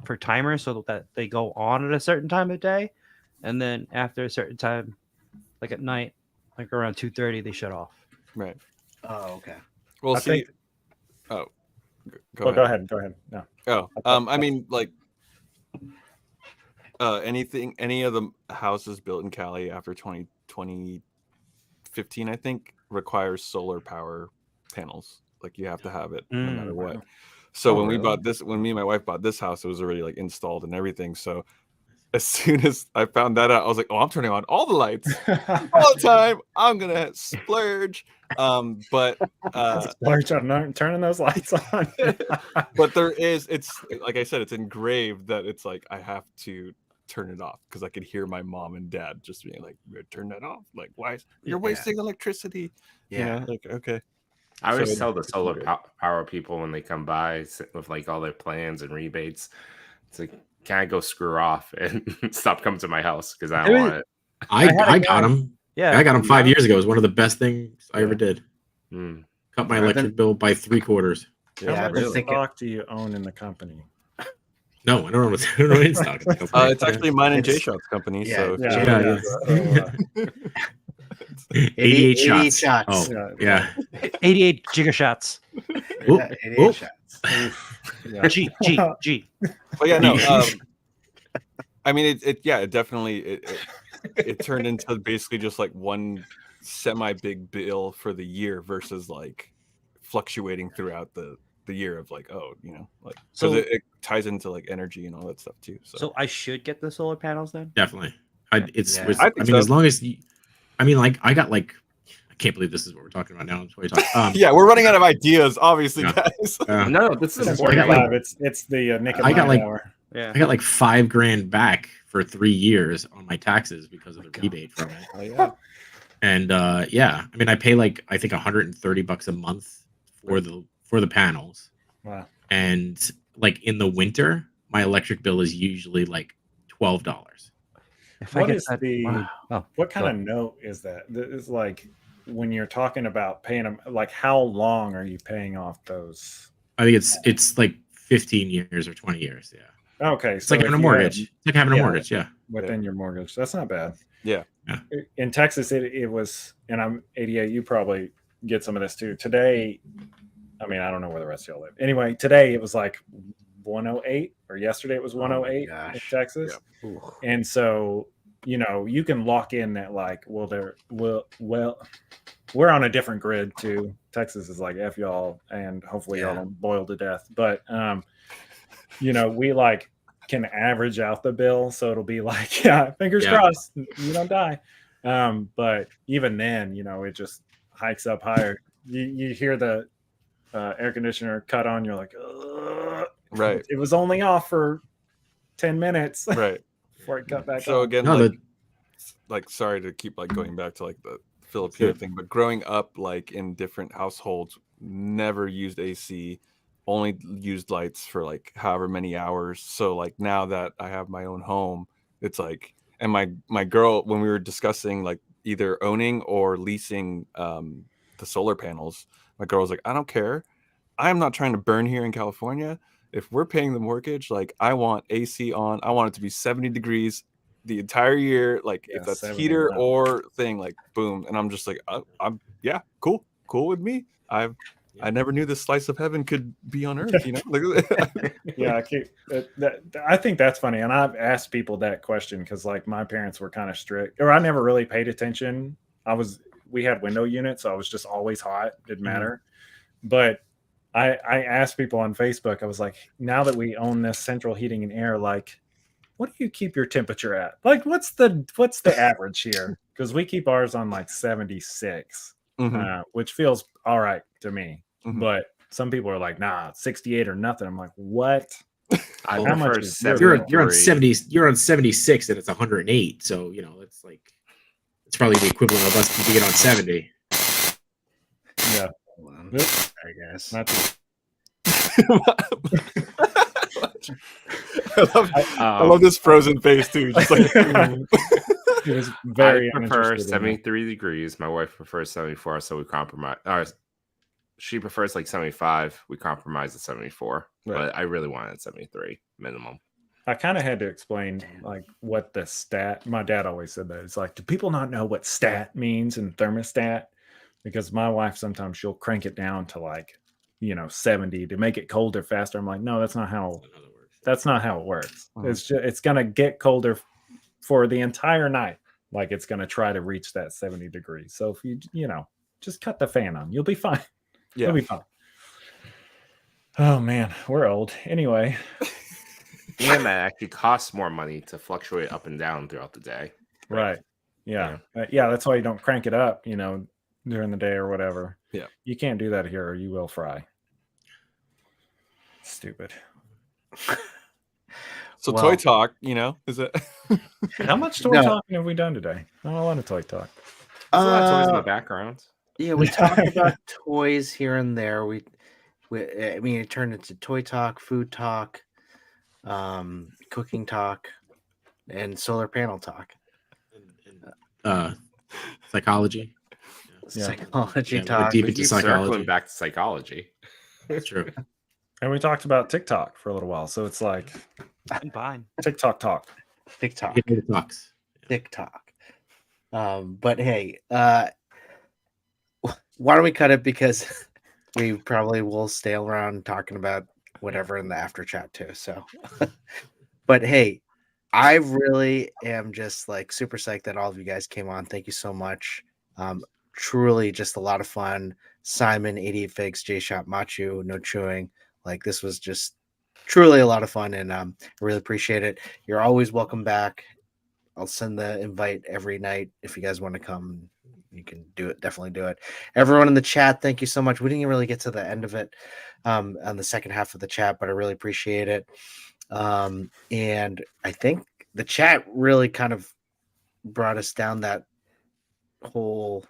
for timers so that they go on at a certain time of day, and then after a certain time, like at night, like around 2:30, they shut off. Right. Oh, okay. Well, I see. think- Oh, Go ahead. No. Oh, I mean, like, any of the houses built in Cali after 2015, I think, requires solar power panels. Like, you have to have it no matter what. So when me and my wife bought this house, it was already like installed and everything. So as soon as I found that out, I was like, "Oh, I'm turning on all the lights all the time. I'm gonna splurge." But Splurge on turning those lights on. but it's like I said, it's engraved that it's like I have to turn it off because I could hear my mom and dad just being like, "Turn that off! Like, why? You're wasting electricity." Yeah. You know, like, okay. I always So- tell the solar power people when they come by with like all their plans and rebates, it's like, can I go screw off and stop coming to my house because I don't want it. I got him. Yeah, I got him 5 years ago. It was one of the best things I ever did. Mm. Cut my I've electric been- bill by 3/4. How Yeah, I've much been thinking. stock do you own in the company? No, I don't know what's in stock. It's actually mine and It's- Jay Shot's company. yeah, So yeah. So, 88 88 shots. shots. Oh, yeah. 88 gigashots. Oh, Yeah, 88 oh. shots. yeah. G. but yeah, no. I mean, it definitely it turned into basically just like one semi big bill for the year versus like fluctuating throughout the year of like, oh, like, so So- it ties into like energy and all that stuff too. So I should get the solar panels then. Definitely. Yeah. I I think mean, so. as long as you, I mean, like, I got like, I can't believe this is what we're talking about now. Yeah, we're running out of ideas, obviously, Yeah. guys. No, this is It's important. I got, like- it's the Nick and I got, Mike like- hour. Yeah. I got like $5,000 back for 3 years on my taxes because of the rebate from it. Oh, yeah. And yeah, I mean, I pay like I think $130 a month for the panels. Wow. And like in the winter, my electric bill is usually like $12. If What I get is that, the- wow. Oh, What kind go of note is that? It's like when you're talking about paying them, like how long are you paying off those? I think it's like 15 years or 20 years. Yeah, Okay, it's like having a mortgage. It's like having a mortgage. Yeah. within your mortgage. That's not bad. Yeah. In Texas, it was, and I'm 88. You probably get some of this too. Today, I mean, I don't know where the rest of y'all live. Anyway, today it was like 108, or yesterday it was 108 in gosh. Texas. And so, you can lock in that like, well, we're on a different grid too. Texas is like F y'all, and hopefully y'all don't boil to death. But we like can average out the bill, so it'll be like, fingers crossed, you don't die. But even then, it just hikes up higher. You hear the air conditioner cut on, you're like, ugh. Right. It was only off for 10 minutes Right. before it cut back So on. again, No, like sorry to keep like going back to like the Filipino thing, but growing up like in different households, never used AC, only used lights for like however many hours. So like now that I have my own home, it's like, and my girl, when we were discussing like either owning or leasing the solar panels, my girl was like, I don't care, I'm not trying to burn here in California. If we're paying the mortgage, like I want AC on, I want it to be 70 degrees the entire year, like if that's 70, heater wow. or thing, like boom. And I'm just like, I'm cool with me. I never knew this slice of heaven could be on earth, Yeah, I think that's funny, and I've asked people that question because like my parents were kind of strict, or I never really paid attention. I was we had window units, so I was just always hot. Didn't matter. But I asked people on Facebook, I was like, now that we own this central heating and air, like, what do you keep your temperature at? Like, what's the average here? Because we keep ours on like 76, which feels all right to me. But some people are like, nah, 68 or nothing. I'm like, what? I How prefer much is 73. You're on 70. You're on 76, and it's 108. So it's like it's probably the equivalent of us keeping it on 70. Yeah. Oops. I guess. I love this frozen face too. Just like, It was very I prefer uninterested in that. 73 degrees. My wife prefers 74, so we compromise. She prefers like 75. We compromise at 74, but I really want it at 73 minimum. I kind of had to explain like what the stat. My dad always said that. It's like, do people not know what stat means in thermostat? Because my wife sometimes she'll crank it down to like 70 to make it colder faster. I'm like, no, that's not how it works. It's gonna get colder for the entire night. Like it's gonna try to reach that 70 degrees. So if you just cut the fan on, you'll be fine. yeah. You'll be fine. Oh man, we're old. Anyway. And that actually costs more money to fluctuate up and down throughout the day. Right. Yeah. That's why you don't crank it up, during the day or whatever. Yeah. You can't do that here or you will fry. Stupid. So toy talk, is it? How much toy talking have we done today? Not a lot of toy talk. There's a lot of toys in the background. Yeah, we talked about toys here and there. It turned into toy talk, food talk, cooking talk, and solar panel talk. Psychology. Psychology Yeah, talk. deep We into keep psychology. circling back to psychology. That's true. And we talked about TikTok for a little while. So it's like Fine. TikTok talk. TikTok. TikTok. But hey, why don't we cut it, because we probably will stay around talking about whatever in the after chat too. So, but hey, I really am just like super psyched that all of you guys came on. Thank you so much. Truly just a lot of fun. Simon, 88 Figs, J Shop, Machu, No Chewing. Like this was just truly a lot of fun, and I really appreciate it. You're always welcome back. I'll send the invite every night if you guys want to come. You can do it. Definitely do it. Everyone in the chat, thank you so much. We didn't really get to the end of it on the second half of the chat, but I really appreciate it. And I think the chat really kind of brought us down that whole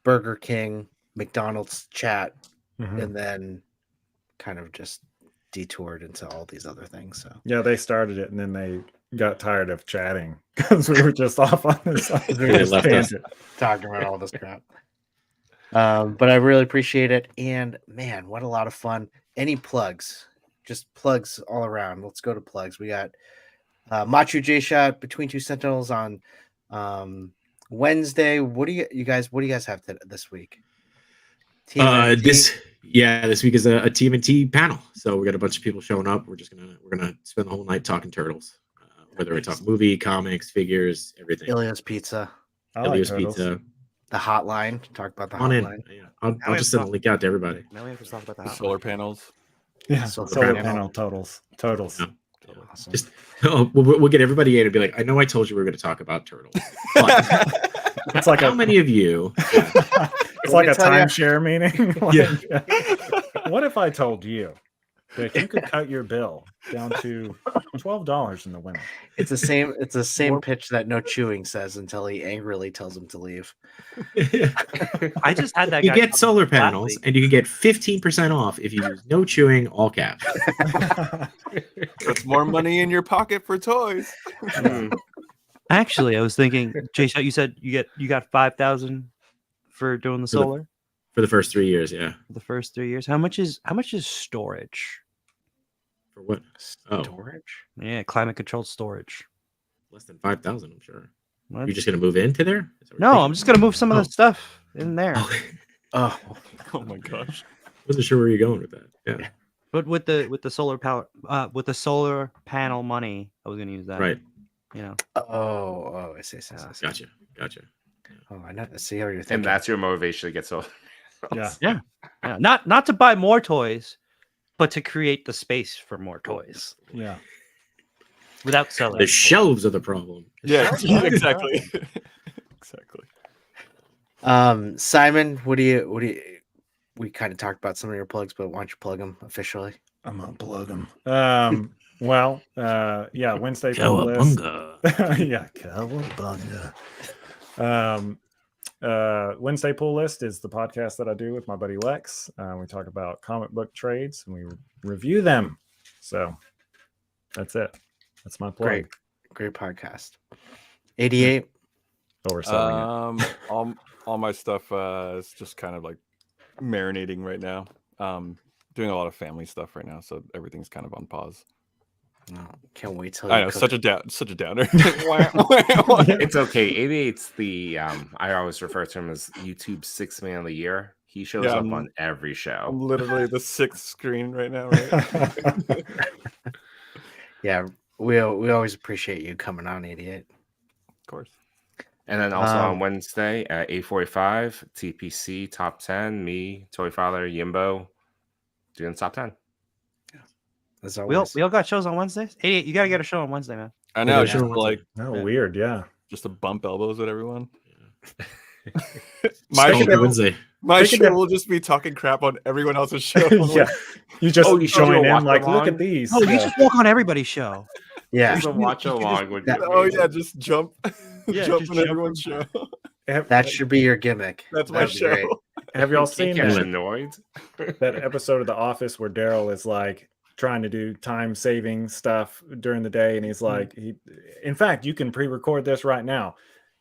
Burger King, McDonald's chat, and then kind of just detoured into all these other things. So yeah, they started it and then they got tired of chatting because we were just off on this. Talking about all this crap. But I really appreciate it. And man, what a lot of fun. Any plugs? Just plugs all around. Let's go to plugs. We got Machu J Shot, Between Two Sentinels on Wednesday. What do you guys have this week? This week is a TMNT panel. So we got a bunch of people showing up. We're gonna spend the whole night talking turtles. Whether we talk movie, comics, figures, everything. Ilia's Pizza. Ilia's Pizza. The hotline. Talk about the On in. hotline. Yeah. I'll just send a link out to everybody. Now we have to talk about the hotline. Solar panels. Yeah, Solar panel totals. Yeah. Awesome. Just we'll get everybody in and be like, I know I told you we were going to talk about turtles. But it's like how many of you? It's like a timeshare meeting. What if I told you that you could cut your bill down to $12 in the winter? It's the same pitch that No Chewing says until he angrily tells him to leave. I just had that. You guy get solar last panels, week. and you can get 15% off if you use No Chewing, all caps. That's more money in your pocket for toys. Actually, I was thinking, Jay, you said you got 5,000 for doing the solar For the first 3 years, yeah. for the first 3 years. How much is storage? For what? Storage? Yeah, climate controlled storage. Less than 5,000, I'm sure. What? You're just gonna move into there? No, I'm just gonna move some of the stuff in there. Oh my gosh. Wasn't sure where you're going with that. Yeah. But with the solar power, with the solar panel money, I was gonna use that. Right. You know. Oh, I see. Gotcha. Oh, I know. See how you're thinking. And that's your motivation to get so. Yeah. Not to buy more toys, but to create the space for more toys. Yeah. Without selling. The shelves are the problem. Yeah, exactly. Exactly. Simon, what do you? We kind of talked about some of your plugs, but why don't you plug them officially? I'm gonna plug them. Wednesday pull list. Yeah, cowabunga. Wednesday pull list is the podcast that I do with my buddy Lex. We talk about comic book trades and we review them. So that's it. That's my plug. Great podcast. 88. Oh, we're selling it. All my stuff is just kind of like marinating right now. Doing a lot of family stuff right now, so everything's kind of on pause. Oh, can't wait till I know, such a downer. It's okay. 88's the I always refer to him as YouTube's 6th man of the year. He shows up on every show. I'm literally the 6th screen right now, right? Yeah, we always appreciate you coming on, 88. Of course. And then also on Wednesday at 8:45, TPC top 10, me, Toy Father, Yimbo, doing top 10. As We always. all got shows on Wednesdays. 88, you gotta get a show on Wednesday, man. I know, Yeah. just like Weird, yeah. just to bump elbows with everyone. Wednesday. My show will just be talking crap on everyone else's show. Yeah. You just you should join do a in like, watch-along. look at these. Oh, you just walk on everybody's show. Yeah, There's a watch along with you. Oh yeah, just jump. Yeah, jump just on jump everyone's show. that should be your gimmick. That's my That'd be show. great. Have y'all You seen can't get that, annoyed? that episode of The Office where Daryl is like trying to do time saving stuff during the day, and he's like, in fact, you can pre-record this right now.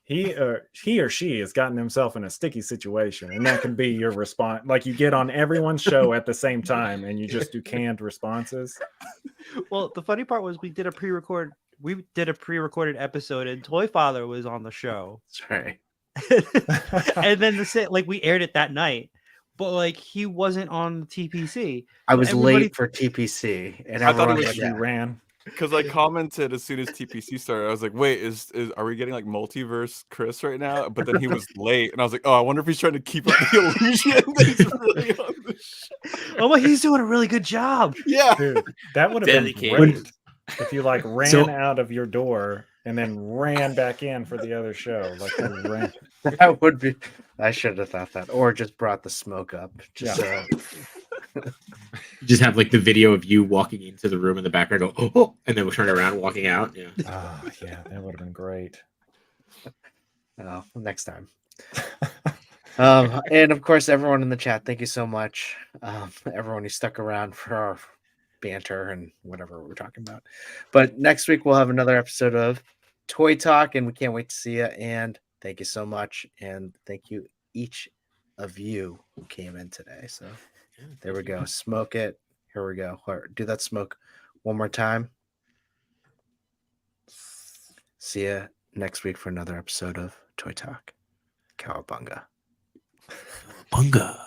He or she has gotten himself in a sticky situation, and that can be your response. Like you get on everyone's show at the same time, and you just do canned responses. Well, the funny part was we did a pre-recorded episode, and Toy Father was on the show. That's right. And then we aired it that night, but like he wasn't on the TPC. I was Everybody- late for TPC, and I thought it everyone was was You ran. Because I commented as soon as TPC started, I was like, "Wait, are we getting like multiverse Chris right now?" But then he was late, and I was like, "Oh, I wonder if he's trying to keep up the illusion that he's really on the show." Oh, well, he's doing a really good job. Yeah, Dude, that would have been Dedicated. great if you like ran out of your door and then ran back in for the other show. Like you ran. That would be. I should have thought that, or just brought the smoke up. Just You just have like the video of you walking into the room in the background, go, oh, and then we'll turn around walking out. Yeah. Oh, yeah, that would have been great. Next time. And of course, everyone in the chat, thank you so much. Everyone who stuck around for our banter and whatever we're talking about. But next week we'll have another episode of Toy Talk, and we can't wait to see you. And thank you so much, and thank you each of you who came in today. So there we go. Smoke it. Here we go. Do that smoke one more time. See you next week for another episode of Toy Talk. Cowabunga. Bunga.